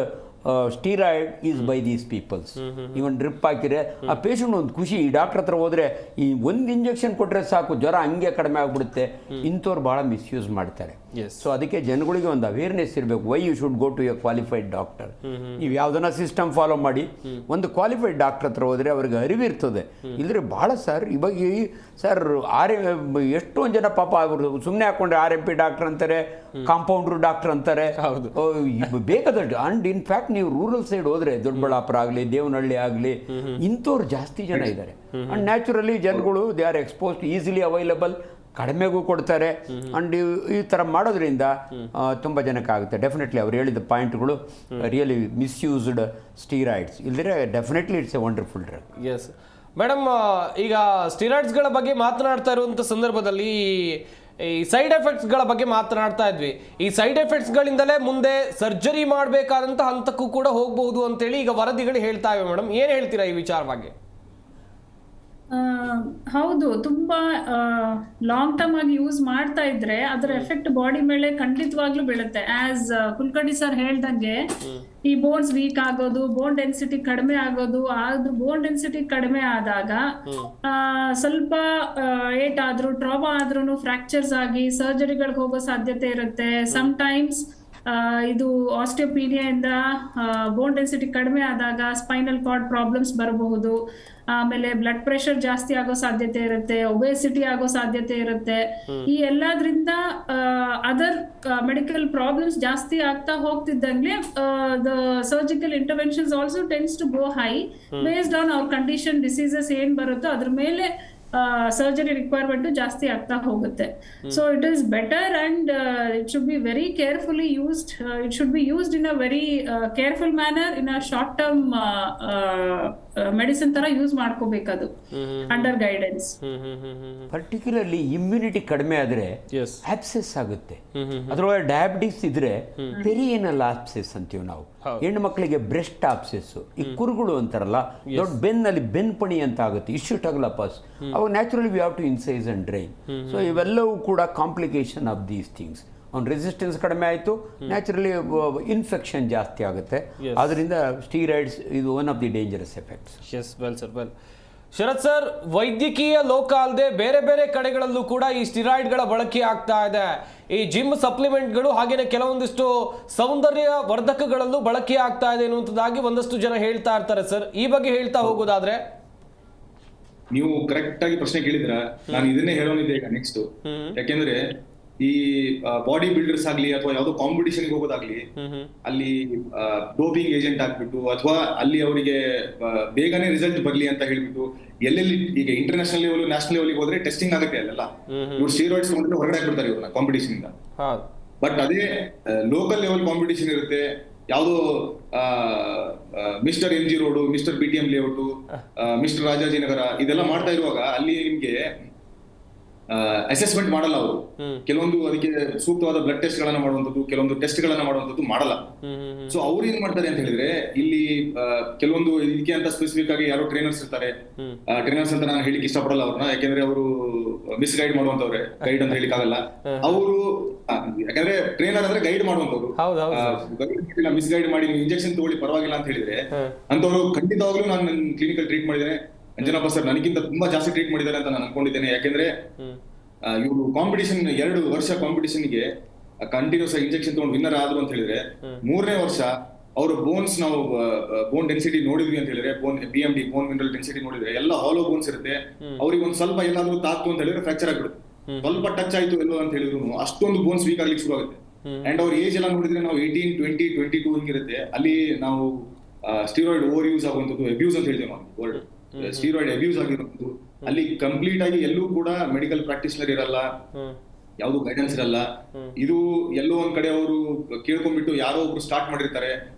steroid is by these peoples. Even drip ಹಾಕಿದ್ರೆ ಆ ಪೇಷಂಟ್ ಒಂದು ಖುಷಿ, ಈ ಡಾಕ್ಟರ್ ಹತ್ರ ಹೋದ್ರೆ ಈ ಒಂದು ಇಂಜೆಕ್ಷನ್ ಕೊಟ್ಟರೆ ಸಾಕು, ಜ್ವರ ಹಂಗೆ ಕಡಿಮೆ ಆಗ್ಬಿಡುತ್ತೆ. ಇಂಥವ್ರು ಭಾಳ ಮಿಸ್ಯೂಸ್ ಮಾಡ್ತಾರೆ. ಸೊ ಅದಕ್ಕೆ ಜನಗಳಿಗೆ ಒಂದು ಅವೇರ್ನೆಸ್ ಇರಬೇಕು, why you should go to a qualified doctor. ನೀವು ಯಾವುದನ್ನ ಸಿಸ್ಟಮ್ ಫಾಲೋ ಮಾಡಿ ಒಂದು ಕ್ವಾಲಿಫೈಡ್ ಡಾಕ್ಟರ್ ಹತ್ರ ಹೋದರೆ ಅವ್ರಿಗೆ ಅರಿವಿರ್ತದೆ. ಇಲ್ಲದ್ರೆ ಭಾಳ ಸರ್, ಇವಾಗ ಸರ್ ಎಷ್ಟೊಂದು ಜನ ಪಾಪ ಅವರು ಸುಮ್ಮನೆ ಹಾಕೊಂಡ್ರೆ RMP ಡಾಕ್ಟರ್ ಅಂತಾರೆ, ಕಾಂಪೌಂಡ್ರು ಡಾಕ್ಟರ್ ಅಂತಾರೆ, ಬೇಕಾದಷ್ಟು. ಅಂಡ್ ಇನ್ಫ್ಯಾಕ್ಟ್ ನೀವು ರೂರಲ್ ಸೈಡ್ ಹೋದ್ರೆ, ದೊಡ್ಡಬಳ್ಳಾಪುರ ಆಗಲಿ, ದೇವನಹಳ್ಳಿ ಆಗಲಿ, ಇಂಥವ್ರು ಜಾಸ್ತಿ ಜನ ಇದ್ದಾರೆ. ಅಂಡ್ ನ್ಯಾಚುರಲಿ ಜನಗಳು they are exposed, easily available, ಕಡಿಮೆಗೂ ಕೊಡ್ತಾರೆ. ಅಂಡ್ ಈ ಥರ ಮಾಡೋದ್ರಿಂದ ತುಂಬ ಜನಕ್ಕಾಗುತ್ತೆ. ಡೆಫಿನೆಟ್ಲಿ ಅವ್ರು ಹೇಳಿದ ಪಾಯಿಂಟ್ಗಳು ರಿಯಲಿ ಮಿಸ್ಯೂಸ್ಡ್ ಸ್ಟೀರಾಯ್ಡ್ಸ್. ಇಲ್ಲದ್ರೆ definitely it's A wonderful drug. Yes madam, ಈಗ ಸ್ಟೀರಾಯ್ಡ್ಸ್ಗಳ ಬಗ್ಗೆ ಮಾತನಾಡ್ತಾ ಇರುವಂಥ ಸಂದರ್ಭದಲ್ಲಿ ಈ ಸೈಡ್ ಎಫೆಕ್ಟ್ಸ್ಗಳ ಬಗ್ಗೆ ಮಾತನಾಡ್ತಾ ಇದ್ವಿ. ಈ ಸೈಡ್ ಎಫೆಕ್ಟ್ಸ್ಗಳಿಂದಲೇ ಮುಂದೆ ಸರ್ಜರಿ ಮಾಡಬೇಕಾದಂಥ ಹಂತಕ್ಕೂ ಕೂಡ ಹೋಗಬಹುದು ಅಂತೇಳಿ ಈಗ ವರದಿಗಳು ಹೇಳ್ತಾ ಇವೆ. ಮೇಡಮ್, ಏನು ಹೇಳ್ತೀರಾ ಈ ವಿಚಾರವಾಗಿ? ಹೌದು, ತುಂಬಾ ಲಾಂಗ್ ಟರ್ಮ್ ಆಗಿ ಯೂಸ್ ಮಾಡ್ತಾ ಇದ್ರೆ ಅದರ ಎಫೆಕ್ಟ್ ಬಾಡಿ ಮೇಲೆ ಖಂಡಿತವಾಗ್ಲೂ ಬೀಳುತ್ತೆ. ಆಸ್ ಕುಲಕರ್ಣಿ ಸರ್ ಹೇಳ್ದಂಗೆ, ಈ ಬೋನ್ಸ್ ವೀಕ್ ಆಗೋದು, ಬೋನ್ ಡೆನ್ಸಿಟಿ ಕಡಿಮೆ ಆಗೋದು, ಅದು ಬೋನ್ ಡೆನ್ಸಿಟಿ ಕಡಿಮೆ ಆದಾಗ ಸ್ವಲ್ಪ ಏಟ್ ಆದ್ರೂ, ಟ್ರಾಮಾ ಆದ್ರೂ ಫ್ರಾಕ್ಚರ್ಸ್ ಆಗಿ ಸರ್ಜರಿಗಳಿಗೆ ಹೋಗೋ ಸಾಧ್ಯತೆ ಇರುತ್ತೆ. ಸಮ್ಟೈಮ್ಸ್ ಇದು ಆಸ್ಟಿಯೋಪೀನಿಯಿಂದ ಬೋನ್ ಡೆನ್ಸಿಟಿ ಕಡಿಮೆ ಆದಾಗ ಸ್ಪೈನಲ್ ಕಾರ್ಡ್ ಪ್ರಾಬ್ಲಮ್ಸ್ ಬರಬಹುದು. ಆಮೇಲೆ ಬ್ಲಡ್ ಪ್ರೆಷರ್ ಜಾಸ್ತಿ ಆಗೋ ಸಾಧ್ಯತೆ ಇರುತ್ತೆ, ಒಬೆಸಿಟಿ ಆಗೋ ಸಾಧ್ಯತೆ ಇರುತ್ತೆ. ಈ ಎಲ್ಲದ್ರಿಂದ ಅದರ್ ಮೆಡಿಕಲ್ ಪ್ರಾಬ್ಲಮ್ಸ್ ಜಾಸ್ತಿ ಆಗ್ತಾ ಹೋಗ್ತಿದ್ದಂಗೆ the surgical interventions also tends to go high based on our condition, diseases ಏನ್ ಬರುತ್ತೋ ಅದ್ರ ಮೇಲೆ ಸರ್ಜರಿ ರಿಕ್ವೈರ್ಮೆಂಟ್ ಜಾಸ್ತಿ ಆಗ್ತಾ ಹೋಗುತ್ತೆ. So it is better and it should be very carefully used. It should be used in a very careful manner, in a short term medicine ತರ use ಮಾಡ್ಕೋಬೇಕದು under guidance. Particularly immunity ಕಡಿಮೆ ಆದ್ರೆ ಆಪ್ಸೆಸ್ ಆಗುತ್ತೆ. ಅದ್ರೊಳಗೆ diabetes ಇದ್ರೆ ಪೆರಿಯನಲ್ ಆಪ್ಸೆಸ್ ಅಂತೀವಿ ನಾವು. ಹೆಣ್ಣು ಮಕ್ಕಳಿಗೆ ಬ್ರೆಸ್ಟ್ ಆಪ್ಸೆಸ್, ಈ ಕುರುಗಳು ಅಂತಾರಲ್ಲ, ದೊಡ್ಡ ಬೆನ್ನಲ್ಲಿ ಬೆನ್ಪಣಿ ಅಂತ ಆಗುತ್ತೆ, ಇಶ್ಯೂಟಗ್ಲಪಸ್. ಅವಾಗ naturally we have to incise and drain. So ಇವೆಲ್ಲವೂ ಕೂಡ ಕಾಂಪ್ಲಿಕೇಶನ್ ಆಫ್ ದೀಸ್ ಥಿಂಗ್ಸ್. ಅವ್ನ ರೆಸಿಸ್ಟೆನ್ಸ್ ಕಡಿಮೆ ಆಯಿತು, ನ್ಯಾಚುರಲಿ ಇನ್ಫೆಕ್ಷನ್ ಜಾಸ್ತಿ ಆಗುತ್ತೆ. ಅದರಿಂದ ಸ್ಟೀರಾಯ್ಡ್ಸ್ ಇದು one of the dangerous effects. Yes, well sir, well. Sharath sir, ವೈದ್ಯಕೀಯ ಲೋಕ ಅಲ್ಲದೆ ಬೇರೆ ಬೇರೆ ಕಡೆಗಳಲ್ಲೂ ಕೂಡ ಈ ಸ್ಟಿರಾಯ್ಡ್ಗಳ ಬಳಕೆ ಆಗ್ತಾ ಇದೆ. ಈ ಜಿಮ್ ಸಪ್ಲಿಮೆಂಟ್ಗಳು ಹಾಗೇನೆ ಕೆಲವೊಂದಿಷ್ಟು ಸೌಂದರ್ಯ ವರ್ಧಕಗಳಲ್ಲೂ ಬಳಕೆ ಆಗ್ತಾ ಇದೆ ಅನ್ನುವಂಥದ್ದಾಗಿ ಒಂದಷ್ಟು ಜನ ಹೇಳ್ತಾ ಇರ್ತಾರೆ. ಸರ್, ಈ ಬಗ್ಗೆ ಹೇಳ್ತಾ ಹೋಗೋದಾದ್ರೆ? ನೀವು ಕರೆಕ್ಟ್ ಆಗಿ ಪ್ರಶ್ನೆ ಕೇಳಿದ್ರ, ನಾನು ಇದನ್ನೇ ಹೇಳೋನಿದ್ದೆ ಈಗ ನೆಕ್ಸ್ಟ್. ಯಾಕೆಂದ್ರೆ ಈ ಬಾಡಿ ಬಿಲ್ಡರ್ಸ್ ಆಗ್ಲಿ ಅಥವಾ ಯಾವ್ದೋ ಕಾಂಪಿಟಿಷನ್ ಹೋಗೋದಾಗ್ಲಿ, ಅಲ್ಲಿ ಡೋಪಿಂಗ್ ಏಜೆಂಟ್ ಹಾಕ್ಬಿಟ್ಟು ಅಥವಾ ಅಲ್ಲಿ ಅವರಿಗೆ ಬೇಗನೆ ರಿಸಲ್ಟ್ ಬರ್ಲಿ ಅಂತ ಹೇಳ್ಬಿಟ್ಟು ಎಲ್ಲೆಲ್ಲಿ ಈಗ ಇಂಟರ್ನ್ಯಾಷನಲ್ ಲೆವೆಲ್, ನ್ಯಾಷನಲ್ ಲೆವೆಲ್ ಹೋದ್ರೆ ಟೆಸ್ಟಿಂಗ್ ಆಗುತ್ತೆ ಅಲ್ಲೆಲ್ಲ. ಇವ್ರು ಸ್ಟೀರಾಯ್ಡ್ಸ್ ತಗೊಂಡ್ರೆ ಹೊರಗಡೆ ಹಾಕ್ಬಿಡ್ತಾರೆ ಇವ್ರನ್ನ ಕಾಂಪಿಟಿಷನ್ ಇಂದ. ಬಟ್ ಅದೇ ಲೋಕಲ್ ಲೆವೆಲ್ ಕಾಂಪಿಟಿಷನ್ ಇರುತ್ತೆ, ಯಾವ್ದೋ mister MG road, mister BTM layout, mister Rajajinagar ಇದೆಲ್ಲ ಮಾಡ್ತಾ ಇರುವಾಗ ಅಲ್ಲಿ ನಿಮ್ಗೆ ಅಸೆಸ್ಮೆಂಟ್ ಮಾಡಲ್ಲ ಅವರು. ಕೆಲವೊಂದು ಅದಕ್ಕೆ ಸೂಕ್ತವಾದ ಬ್ಲಡ್ ಟೆಸ್ಟ್ ಗಳನ್ನ ಮಾಡುವಂತದ್ದು, ಕೆಲವೊಂದು ಟೆಸ್ಟ್ ಗಳನ್ನ ಮಾಡುವಂತದ್ದು ಮಾಡಲ್ಲ. ಸೊ ಅವ್ರು ಏನ್ ಮಾಡ್ತಾರೆ ಅಂತ ಹೇಳಿದ್ರೆ, ಇಲ್ಲಿ ಕೆಲವೊಂದು ಇದಕ್ಕೆ ಅಂತ ಸ್ಪೆಸಿಫಿಕ್ ಆಗಿ ಯಾರೋ ಟ್ರೈನರ್ಸ್ ಇರ್ತಾರೆ. ಟ್ರೈನರ್ಸ್ ಅಂತ ನಾನು ಹೇಳಿಕ್ ಇಷ್ಟಪಡಲ್ಲ ಅವ್ರನ್ನ, ಯಾಕೆಂದ್ರೆ ಅವರು ಮಿಸ್ ಗೈಡ್ ಮಾಡುವಂತವ್ರೆ, ಗೈಡ್ ಅಂತ ಹೇಳಿಕ್ ಆಗಲ್ಲ ಅವರು. ಯಾಕಂದ್ರೆ ಟ್ರೈನರ್ ಅಂದ್ರೆ ಗೈಡ್ ಮಾಡುವಂತವ್ರು, ಮಿಸ್ ಗೈಡ್ ಮಾಡಿ ನೀವು ಇಂಜೆಕ್ಷನ್ ತಗೊಳ್ಳಿ ಪರವಾಗಿಲ್ಲ ಅಂತ ಹೇಳಿದ್ರೆ ಅಂತವ್ರು ಖಂಡಿತವಾಗ್ಲೂ ನಾನು ನನ್ನ ಕ್ಲಿನಿಕಲ್ ಟ್ರೀಟ್ ಮಾಡಿದ್ದೇನೆ. ಅಂಜನಪ್ಪ ಸರ್ ನನಗಿಂತ ತುಂಬಾ ಜಾಸ್ತಿ ಟ್ರೀಟ್ ಮಾಡಿದ್ದಾರೆ ಅಂತ ನಾನು ಅನ್ಕೊಂಡಿದ್ದೇನೆ. ಯಾಕೆಂದ್ರೆ ಇವರು ಕಾಂಪಿಟಿಷನ್ 2 ವರ್ಷ ಕಾಂಪಿಟಿಷನ್ಗೆ ಕಂಟಿನ್ಯೂಸ್ ಇಂಜೆಕ್ಷನ್ ತಗೊಂಡು ವಿನ್ನರ್ ಆದ್ರು ಅಂತ ಹೇಳಿದ್ರೆ, 3ನೇ ವರ್ಷ ಅವರು ಬೋನ್ಸ್ ನಾವು ಬೋನ್ ಡೆನ್ಸಿಟಿ ನೋಡಿದ್ವಿ ಅಂತ ಹೇಳಿದ್ರೆ, BMD ಬೋನ್ ಮಿನರಲ್ ಡೆನ್ಸಿಟಿ ನೋಡಿದ್ರೆ ಎಲ್ಲ ಹಾಲೋ ಬೋನ್ಸ್ ಇರುತ್ತೆ. ಅವ್ರಿಗೆ ಒಂದ್ ಸ್ವಲ್ಪ ಎಲ್ಲಾದ್ರೂ ತಾಕ್ತು ಅಂತ ಹೇಳಿದ್ರೆ ಫ್ರಾಕ್ಚರ್ ಆಗ್ಬಿಡುತ್ತೆ. ಸ್ವಲ್ಪ ಟಚ್ ಆಯ್ತು ಎಲ್ಲೋ ಅಂತ ಹೇಳಿದ್ರು ಅಷ್ಟೊಂದು ಬೋನ್ಸ್ ವೀಕ್ ಆಗ್ಲಿಕ್ಕೆ ಶುರು ಆಗುತ್ತೆ. ಅಂಡ್ ಅವ್ರ ಏಜ್ ಎಲ್ಲ ನೋಡಿದ್ರೆ ನಾವು 18, 20, 22 ಹಿಂಗಿರುತ್ತೆ. ಅಲ್ಲಿ ನಾವು ಸ್ಟೀರಾಯ್ಡ್ ಓವರ್ ಯೂಸ್ ಆಗುವಂಥದ್ದು, ಅಬ್ಯೂಸ್ ಅಂತ ಹೇಳ್ತೇವೆ ನಾವು ವರ್ಡ್, ಸ್ಟೀರಾಯ್ಡ್ ಅಬ್ಯೂಸ್ ಆಗಿರುವಂಥದ್ದು. ಅಲ್ಲಿ ಕಂಪ್ಲೀಟ್ ಆಗಿ ಎಲ್ಲೂ ಕೂಡ ಮೆಡಿಕಲ್ ಪ್ರಾಕ್ಟೀಷನರ್ ಇರಲ್ಲ, ಯಾವ್ದು ಗೈಡೆನ್ಸ್ ಇರಲ್ಲ. ಇದು ಎಲ್ಲೋ ಒಂದ್ ಕಡೆ ಅವರು ಕೇಳ್ಕೊಂಡ್ಬಿಟ್ಟು ಯಾರೋ ಒಬ್ರು ಸ್ಟಾರ್ಟ್ ಮಾಡಿರ್ತಾರೆ,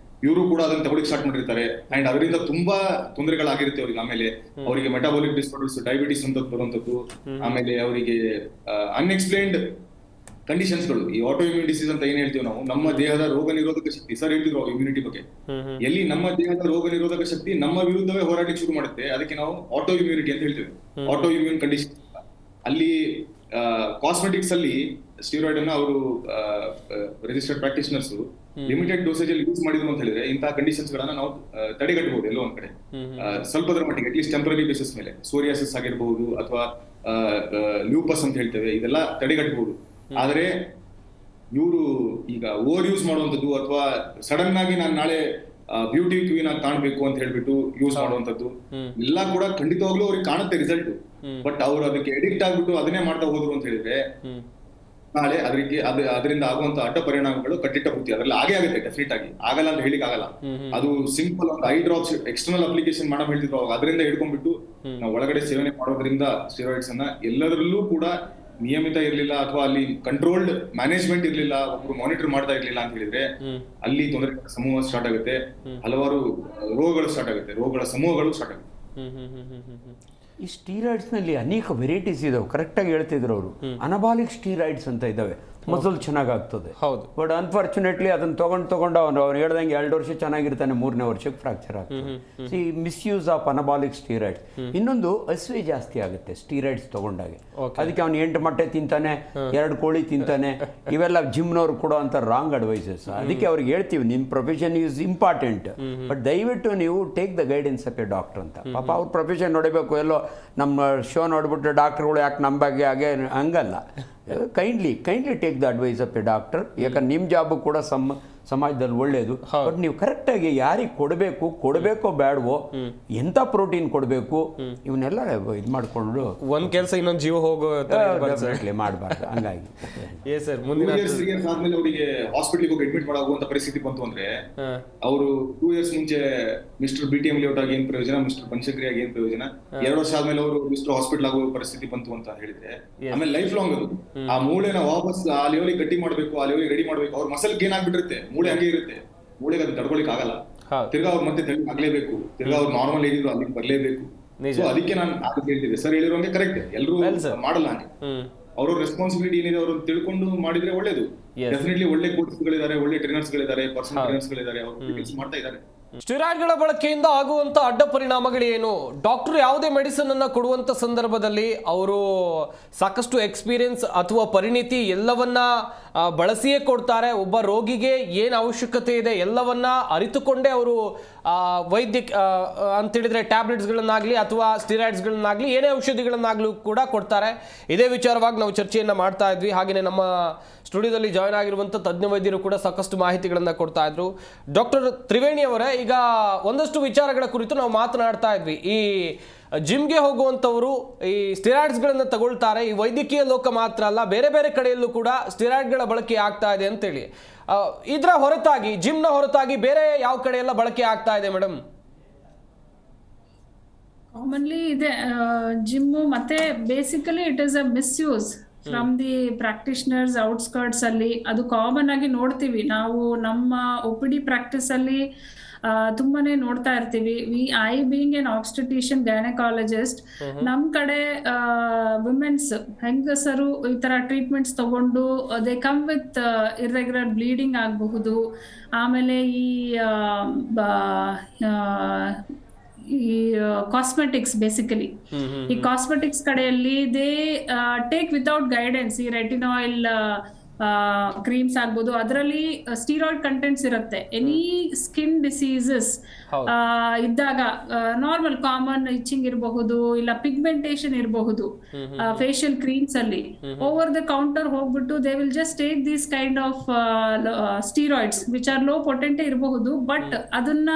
ಇವರು ಕೂಡ ಅದನ್ನ ತಗೊಳ್ಳಿಕ್ ಸ್ಟಾರ್ಟ್ ಮಾಡಿರ್ತಾರೆ. ಅಂಡ್ ಅದರಿಂದ ತುಂಬಾ ತೊಂದರೆಗಳಾಗಿರುತ್ತೆ ಅವ್ರಿಗೆ. ಆಮೇಲೆ ಅವರಿಗೆ ಮೆಟಾಬಾಲಿಕ್ ಡಿಸಾರ್ಡರ್ಸ್, ಡಯಾಬಿಟಿಸ್ ಅಂತ ಬರುವಂತದ್ದು, ಆಮೇಲೆ ಅವರಿಗೆ ಅನ್ಎಕ್ಸ್ಪ್ಲೇನ್ಡ್ ಕಂಡೀಷನ್ಸ್ಗಳು, ಈ ಆಟೋ ಇಮ್ಯೂನ್ ಡಿಸೀಸ್ ಅಂತ ಏನ್ ಹೇಳ್ತೀವಿ ನಾವು, ನಮ್ಮ ದೇಹದ ರೋಗ ನಿರೋಧಕ ಶಕ್ತಿ, ಸರ್ ಹೇಳ್ತಿದ್ರು ಇಮ್ಯುನಿಟಿ ಬಗ್ಗೆ, ಎಲ್ಲಿ ನಮ್ಮ ದೇಹದ ರೋಗ ನಿರೋಧಕ ಶಕ್ತಿ ನಮ್ಮ ವಿರುದ್ಧವೇ ಹೋರಾಟಕ್ಕೆ ಶುರು ಮಾಡುತ್ತೆ, ಅದಕ್ಕೆ ನಾವು ಆಟೋ ಇಮ್ಯುನಿಟಿ ಅಂತ ಹೇಳ್ತೇವೆ. ಆಟೋ ಇಮ್ಯೂನ್ ಕಂಡೀಷನ್ ಅಲ್ಲಿ ಕಾಸ್ಮೆಟಿಕ್ಸ್ ಅಲ್ಲಿ ಸ್ಟೀರಾಯ್ಡ್ ಅನ್ನ ಅವರು ರಿಜಿಸ್ಟರ್ಡ್ ಪ್ರಾಕ್ಟಿಷನರ್ಸ್ ಲಿಮಿಟೆಡ್ ಡೋಸೇಜ್ ಅಲ್ಲಿ ಯೂಸ್ ಮಾಡಿದ್ರು ಅಂತ ಹೇಳಿದ್ರೆ ಇಂತಹ ಕಂಡೀಷನ್ಸ್ ಗಳನ್ನ ನಾವು ತಡೆಗಟ್ಟಬಹುದು ಎಲ್ಲೋ ಒಂದ್ ಕಡೆ, ಸ್ವಲ್ಪದರ ಮಟ್ಟಿಗೆ ಅಟ್ಲೀಸ್ಟ್ ಟೆಂಪರರಿ ಬೇಸಿಸ್ ಮೇಲೆ. ಸೋರಿಯಾಸಿಸ್ ಆಗಿರಬಹುದು ಅಥವಾ ಲ್ಯೂಪಸ್ ಅಂತ ಹೇಳ್ತೇವೆ, ಇದೆಲ್ಲ ತಡೆಗಟ್ಟಬಹುದು. ಆದ್ರೆ ಇವರು ಈಗ ಓವರ್ ಯೂಸ್ ಮಾಡುವಂತದ್ದು ಅಥವಾ ಸಡನ್ ಆಗಿ ನಾನು ನಾಳೆ ಬ್ಯೂಟಿ ಕ್ವೀನ್ ಆಗಿ ಕಾಣ್ಬೇಕು ಅಂತ ಹೇಳ್ಬಿಟ್ಟು ಯೂಸ್ ಮಾಡುವಂತದ್ದು ಎಲ್ಲ ಕೂಡ ಖಂಡಿತವಾಗ್ಲೂ ಅವ್ರಿಗೆ ಕಾಣುತ್ತೆ ರಿಸಲ್ಟ್. ಬಟ್ ಅವ್ರು ಅದಕ್ಕೆ ಎಡಿಕ್ಟ್ ಆಗ್ಬಿಟ್ಟು ಅದನ್ನೇ ಮಾಡ್ತಾ ಹೋದ್ರು ಅಂತ ಹೇಳಿದ್ರೆ ನಾಳೆ ಅದರಿಂದ ಆಗುವಂತ ಅಡ್ಡ ಪರಿಣಾಮಗಳು ಕಟ್ಟಿಟ್ಟ ಬುತ್ತಿ ಅದ್ರಲ್ಲಿ ಆಗೇ ಆಗುತ್ತೆ. ಡೆಫಿನೆಟ್ ಆಗಿ ಆಗಲ್ಲ ಅಂತ ಹೇಳಿಕ್ ಆಗಲ್ಲ. ಅದು ಸಿಂಪಲ್ ಒಂದು ಐ ಡ್ರಾಪ್ಸ್ ಎಕ್ಸ್ಟರ್ನಲ್ ಅಪ್ಲಿಕೇಶನ್ ಮಾಡೋ ಹೇಳ್ತಿದ್ರು ಅವಾಗ, ಅದರಿಂದ ಹಿಡ್ಕೊಂಡ್ಬಿಟ್ಟು ನಾವು ಒಳಗಡೆ ಸೇವನೆ ಮಾಡೋದ್ರಿಂದ ಸ್ಟೆರಾಯ್ಡ್ಸ್ ಅನ್ನ ಎಲ್ಲದರಲ್ಲೂ ಕೂಡ ನಿಯಮಿತ ಇರ್ಲಿಲ್ಲ ಅಥವಾ ಅಲ್ಲಿ ಕಂಟ್ರೋಲ್ಡ್ ಮ್ಯಾನೇಜ್ಮೆಂಟ್ ಇರ್ಲಿಲ್ಲ, ಒಬ್ರು ಮಾನಿಟರ್ ಮಾಡ್ತಾ ಇರ್ಲಿಲ್ಲ ಅಂತ ಹೇಳಿದ್ರೆ ಅಲ್ಲಿ ತೊಂದರೆ ಸಮೂಹ ಸ್ಟಾರ್ಟ್ ಆಗುತ್ತೆ, ಹಲವಾರು ರೋಗಗಳು ಸ್ಟಾರ್ಟ್ ಆಗುತ್ತೆ, ರೋಗಗಳ ಸಮೂಹಗಳು ಸ್ಟಾರ್ಟ್ ಆಗುತ್ತೆ. ಈ ಸ್ಟೀರಾಯ್ಡ್ಸ್ ನಲ್ಲಿ ಅನೇಕ ವೆರೈಟೀಸ್ ಇದಾವೆ, ಕರೆಕ್ಟಾಗಿ ಹೇಳ್ತಿದ್ರು ಅವರು. ಅನಬಾಲಿಕ್ ಸ್ಟೀರಾಯ್ಡ್ಸ್ ಅಂತ ಇದಾವೆ, ಮಸಲ್ ಚೆನ್ನಾಗಾಗ್ತದೆ. ಹೌದು. ಬಟ್ ಅನ್ಫಾರ್ಚುನೇಟ್ಲಿ ಅದನ್ನ ತಗೊಂಡು ಅವ್ನು ಹೇಳ್ದಂಗೆ 2 ವರ್ಷ ಚೆನ್ನಾಗಿರ್ತಾನೆ, 3ನೇ ವರ್ಷಕ್ಕೆ ಫ್ರಾಕ್ಚರ್ ಆಗ್ತದೆ. See misuse of anabolic steroids. ಇನ್ನೊಂದು ಹಸಿವೆ ಜಾಸ್ತಿ ಆಗುತ್ತೆ ಸ್ಟೀರಾಯ್ಡ್ಸ್ ತಗೊಂಡಾಗೆ. ಅದಕ್ಕೆ ಅವ್ನು 8 ಮೊಟ್ಟೆ ತಿಂತಾನೆ, 2 ಕೋಳಿ ತಿಂತಾನೆ, ಇವೆಲ್ಲ ಜಿಮ್ನವ್ರು ಕೊಡೋ ಅಂತ ರಾಂಗ್ ಅಡ್ವೈಸಸ್. ಅದಕ್ಕೆ ಅವ್ರಿಗೆ ಹೇಳ್ತೀವಿ, ನಿಮ್ಮ ಪ್ರೊಫೆಷನ್ ಈಸ್ ಇಂಪಾರ್ಟೆಂಟ್, ಬಟ್ ದಯವಿಟ್ಟು ನೀವು take the guidance of a doctor ಅಂತ. ಪಾಪ ಅವ್ರ ಪ್ರೊಫೆಷನ್ ನೋಡಬೇಕು, ಎಲ್ಲೋ ನಮ್ಮ ಶೋ ನೋಡ್ಬಿಟ್ಟು ಡಾಕ್ಟರ್ಗಳು ಯಾಕೆ ನಮ್ಮ ಬಗ್ಗೆ ಹಂಗಲ್ಲ. Kindly take the advice of a doctor. ಯಾಕಂದ್ರೆ ನಿಮ್ಮ ಜಾಬು ಕೂಡ ಸಮಾಜದಲ್ಲಿ ಒಳ್ಳೇದು. ಬಟ್ ನೀವು ಕರೆಕ್ಟಾಗಿ ಯಾರಿಗೆ ಕೊಡಬೇಕೋ ಬೇಡವೋ, ಎಂಥ ಪ್ರೋಟೀನ್ ಕೊಡಬೇಕು, ಇವನ್ನೆಲ್ಲ ಇದು ಮಾಡಿಕೊಂಡು ಒಂದ್ ಕೆಲಸ ಇನ್ನೊಂದು ಜೀವ ಹೋಗೋ ಮಾಡಬಾರ್ದು. ಹಂಗಾಗಿ ಆದ್ಮೇಲೆ ಅವರಿಗೆ ಹಾಸ್ಪಿಟಲ್ ಹೋಗಿ ಅಡ್ಮಿಟ್ ಮಾಡುವಂತ ಪರಿಸ್ಥಿತಿ ಬಂತು ಅಂದ್ರೆ ಅವರು 2 years ಮುಂಚೆ ಮಿಸ್ಟರ್ BTM ಲೇಔಟ್ ಆಗಿ ಏನ್ ಪ್ರಯೋಜನ, ಮಿಸ್ಟರ್ ಬನಶಂಕರಿ ಆಗಿ ಏನ್ ಪ್ರಯೋಜನ, 2 ವರ್ಷ ಆದ್ಮೇಲೆ ಅವರು ಮಿಸ್ಟರ್ ಹಾಸ್ಪಿಟಲ್ ಆಗೋ ಪರಿಸ್ಥಿತಿ ಬಂತು ಅಂತ ಹೇಳಿದ್ರೆ ಆಮೇಲೆ ಲೈಫ್ ಲಾಂಗ್ ಅದು ಆ ಮೂಳೆನ ವಾಪಸ್ ಆ ಲೆವೆಲ್ ಗಟ್ಟಿ ಮಾಡ್ಬೇಕು, ಆ ಲೆವೆಲ್ ರೆಡಿ ಮಾಡ್ಬೇಕು. ಅವ್ರ ಮಸಲ್ ಗೇನ್ ಆಗ್ಬಿಟ್ಟಿರುತ್ತೆ, ಮೂಳೆ ಹಂಗೆ ಇರುತ್ತೆ, ಮೂಳೆಗೆ ಅದನ್ನ ತಡ್ಕೊಳಿಕ್ ಆಗಲ್ಲ. ತಿರ್ಗಾ ಅವ್ರ ಮತ್ತೆ ತಲೆ ಆಗ್ಲೇಬೇಕು, ತಿರ್ಗಾ ಅವ್ರು ನಾರ್ಮಲ್ ಏನಿದ್ರು ಅಲ್ಲಿಗೆ ಬರ್ಲೇಬೇಕು. ಸೊ ಅದಕ್ಕೆ ನಾನು ಹೇಳ್ತಿದ್ದೆ, ಸರ್ ಹೇಳಿರೋಂಗೆ ಕರೆಕ್ಟ್, ಎಲ್ಲರೂ ಮಾಡಲ್ಲ ಹಂಗೆ. ಅವ್ರ ರೆಸ್ಪಾನ್ಸಿಬಿಲಿಟಿ ಏನಿದೆ ಅವರು ತಿಳ್ಕೊಂಡು ಮಾಡಿದ್ರೆ ಒಳ್ಳೇದು. ಡೆಫಿನೆಟ್ಲಿ ಒಳ್ಳೆ ಕೋಚಸ್ಗಳಿದ್ದಾರೆ, ಒಳ್ಳೆ ಟ್ರೈನರ್ಸ್ಗಳಿದ್ದಾರೆ, ಪರ್ಸನಲ್ ಟ್ರೈನರ್ಸ್ಗಳಿದ್ದಾರೆ, ಅವರು ಕೆಲಸ ಮಾಡ್ತಾ ಇದ್ದಾರೆ. ಸ್ಟೆರಾಯ್ಡ್ಗಳ ಬಳಕೆಯಿಂದ ಆಗುವಂತ ಅಡ್ಡ ಪರಿಣಾಮಗಳೇನು? ಡಾಕ್ಟರ್ ಯಾವುದೇ ಮೆಡಿಸಿನ್ ಅನ್ನ ಕೊಡುವಂತ ಸಂದರ್ಭದಲ್ಲಿ ಅವರು ಸಾಕಷ್ಟು ಎಕ್ಸ್ಪೀರಿಯನ್ಸ್ ಅಥವಾ ಪರಿಣಿತಿ ಎಲ್ಲವನ್ನ ಬಳಸಿಯೇ ಕೊಡ್ತಾರೆ. ಒಬ್ಬ ರೋಗಿಗೆ ಏನು ಅವಶ್ಯಕತೆ ಇದೆ ಎಲ್ಲವನ್ನ ಅರಿತುಕೊಂಡೇ ಅವರು ಅಂತೇಳಿದ್ರೆ ಟ್ಯಾಬ್ಲೆಟ್ಸ್ಗಳನ್ನಾಗಲಿ ಅಥವಾ ಸ್ಟೆರಾಯ್ಡ್ಸ್ಗಳನ್ನಾಗಲಿ ಏನೇ ಔಷಧಿಗಳನ್ನಾಗಲೂ ಕೂಡ ಕೊಡ್ತಾರೆ. ಇದೇ ವಿಚಾರವಾಗಿ ನಾವು ಚರ್ಚೆಯನ್ನು ಮಾಡ್ತಾ ಇದ್ವಿ. ಹಾಗೆಯೇ ನಮ್ಮ ಸ್ಟುಡಿಯೋದಲ್ಲಿ ಜಾಯ್ನ್ ಆಗಿರುವಂಥ ತಜ್ಞ ವೈದ್ಯರು ಕೂಡ ಸಾಕಷ್ಟು ಮಾಹಿತಿಗಳನ್ನು ಕೊಡ್ತಾ ಇದ್ರು. ಡಾಕ್ಟರ್ ತ್ರಿವೇಣಿ ಅವರೇ, ಈಗ ಒಂದಷ್ಟು ವಿಚಾರಗಳ ಕುರಿತು ನಾವು ಮಾತನಾಡ್ತಾ ಇದ್ವಿ. ಈ ಜಿಮ್ಗೆ ಹೋಗುವಂಥವರು ಈ ಸ್ಟೆರಾಯ್ಡ್ಸ್ಗಳನ್ನು ತಗೊಳ್ತಾರೆ. ಈ ವೈದ್ಯಕೀಯ ಲೋಕ ಮಾತ್ರ ಅಲ್ಲ, ಬೇರೆ ಬೇರೆ ಕಡೆಯಲ್ಲೂ ಕೂಡ ಸ್ಟೆರಾಯ್ಡ್ಗಳ ಬಳಕೆ ಆಗ್ತಾ ಇದೆ ಅಂತೇಳಿ. ಇದರ ಹೊರತಾಗಿ, ಜಿಮ್ನ ಹೊರತಾಗಿ ಬೇರೆ ಯಾವ ಕಡೆ ಎಲ್ಲ ಬಳಕೆ ಆಗ್ತಾ ಇದೆ ಮೇಡಮ್? ಕಾಮನ್ಲಿ ಇದೆ ಜಿಮ್, ಮತ್ತೆ basically it is a misuse from the practitioners outskirts ಅಲ್ಲಿ. ಅದು ಕಾಮನ್ ಆಗಿ ನೋಡ್ತೀವಿ ನಾವು ನಮ್ಮ OPD ಪ್ರಾಕ್ಟೀಸ್ ಅಲ್ಲಿ ತುಂಬಾನೇ ನೋಡ್ತಾ ಇರ್ತೀವಿ. ಐ ಬೀಯಿಂಗ್ ಎನ್ ಆಬ್ಸ್ಟೆಟಿಷಿಯನ್ ಗೈನಕಾಲಜಿಸ್ಟ್, ನಮ್ ಕಡೆ ವುಮೆನ್ಸ್ ಹೆಂಗಸರು ಈ ತರ ಟ್ರೀಟ್ಮೆಂಟ್ಸ್ ತಗೊಂಡು they come with irregular bleeding ಆಗಬಹುದು. ಆಮೇಲೆ ಈ ಕಾಸ್ಮೆಟಿಕ್ಸ್, ಬೇಸಿಕಲಿ ಈ ಕಾಸ್ಮೆಟಿಕ್ಸ್ ಕಡೆಯಲ್ಲಿ ದೇ ಟೇಕ್ ವಿತೌಟ್ ಗೈಡೆನ್ಸ್. ಈ ರೆಟಿನಾಯಿಲ್ ಕ್ರೀಮ್ಸ್ ಆಗ್ಬೋದು, ಅದರಲ್ಲಿ ಸ್ಟೀರಾಯ್ಡ್ ಕಂಟೆಂಟ್ಸ್ ಇರುತ್ತೆ. ಎನಿ ಸ್ಕಿನ್ ಡಿಸೀಸಸ್ ಇದ್ದಾಗ ನಾರ್ಮಲ್ ಕಾಮನ್ ಇಚಿಂಗ್ ಇರಬಹುದು, ಇಲ್ಲ ಪಿಗ್ಮೆಂಟೇಶನ್ ಇರಬಹುದು ಫೇಶಿಯಲ್ ಕ್ರೀಮ್ಸ್ ಅಲ್ಲಿ, ಓವರ್ ದ ಕೌಂಟರ್ ಹೋಗ್ಬಿಟ್ಟು they will just take this kind of steroids which are low potent ಇರಬಹುದು. ಬಟ್ ಅದನ್ನ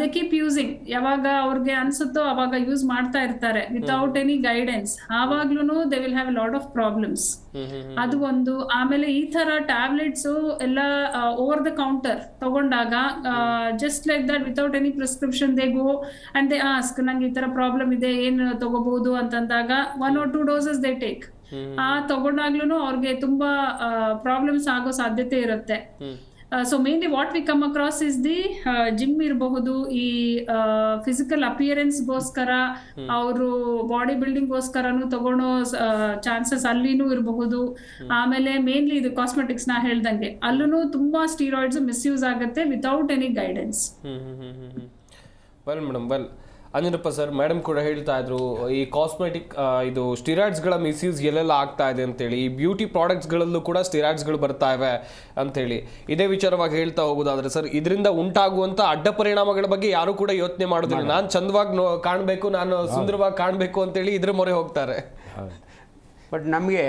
ದೇ ಕೀಪ್ ಯೂಸಿಂಗ್, ಯಾವಾಗ ಅವ್ರಿಗೆ ಅನ್ಸುತ್ತೋ ಅವಾಗ ಯೂಸ್ ಮಾಡ್ತಾ ಇರ್ತಾರೆ ವಿತೌಟ್ ಎನಿ ಗೈಡೆನ್ಸ್. ಆವಾಗ್ಲೂ they will have lot of problems. ಅದು ಒಂದು. ಆಮೇಲೆ ಈ ತರ ಟ್ಯಾಬ್ಲೆಟ್ಸ್ ಎಲ್ಲ ಓವರ್ ದ ಕೌಂಟರ್ ತಗೊಂಡಾಗ just like that without any prescription they go and they ask, ನಂಗೆ ಈ ತರ ಪ್ರಾಬ್ಲಮ್ ಇದೆ, ಏನ್ ತಗೋಬಹುದು ಅಂತಂದಾಗ 1 or 2 doses ದೇ ಟೇಕ್. ತಗೊಂಡಾಗ್ಲೂ ಅವ್ರಿಗೆ ತುಂಬಾ ಪ್ರಾಬ್ಲಮ್ಸ್ ಆಗೋ ಸಾಧ್ಯತೆ ಇರುತ್ತೆ. So mainly what we come across is the gym ಇರಬಹುದು, ಈ ಫಿಸಿಕಲ್ ಅಪಿಯರೆನ್ಸ್ಗೋಸ್ಕರ ಅವರು ಬಾಡಿ ಬಿಲ್ಡಿಂಗ್ಗೋಸ್ಕರನು ತಗೊಳೋ ಚಾನ್ಸಸ್ ಅಲ್ಲಿನೂ ಇರಬಹುದು. ಆಮೇಲೆ ಮೇನ್ಲಿ ಇದು ಕಾಸ್ಮೆಟಿಕ್ಸ್ ನಾ ಹೇಳ್ದಂಗೆ ಅಲ್ಲೂ ತುಂಬಾ ಸ್ಟೀರಾಯ್ಡ್ಸ್ ಮಿಸ್ಯೂಸ್ ಆಗುತ್ತೆ without any guidance. Well madam, well Anjanappa sir, madam ಕೂಡ ಹೇಳ್ತಾ ಇದ್ರು ಈ ಕಾಸ್ಮೆಟಿಕ್ ಇದು ಸ್ಟಿರಾಯ್ಡ್ಸ್ಗಳ ಮಿಸ್ಯೂಸ್ ಎಲ್ಲೆಲ್ಲ ಆಗ್ತಾ ಇದೆ ಅಂತೇಳಿ, ಈ ಬ್ಯೂಟಿ ಪ್ರಾಡಕ್ಟ್ಸ್ಗಳಲ್ಲೂ ಕೂಡ ಸ್ಟಿರಾಯ್ಡ್ಸ್ಗಳು ಬರ್ತಾ ಇವೆ ಅಂತೇಳಿ. ಇದೇ ವಿಚಾರವಾಗಿ ಹೇಳ್ತಾ ಹೋಗೋದಾದ್ರೆ ಸರ್, ಇದರಿಂದ ಉಂಟಾಗುವಂಥ ಅಡ್ಡ ಪರಿಣಾಮಗಳ ಬಗ್ಗೆ ಯಾರು ಕೂಡ ಯೋಚನೆ ಮಾಡೋದಿಲ್ಲ. ನಾನು ಚಂದವಾಗಿ ಕಾಣಬೇಕು, ನಾನು ಸುಂದರವಾಗಿ ಕಾಣಬೇಕು ಅಂತೇಳಿ ಇದ್ರ ಮೊರೆ ಹೋಗ್ತಾರೆ. ಬಟ್ ನಮಗೆ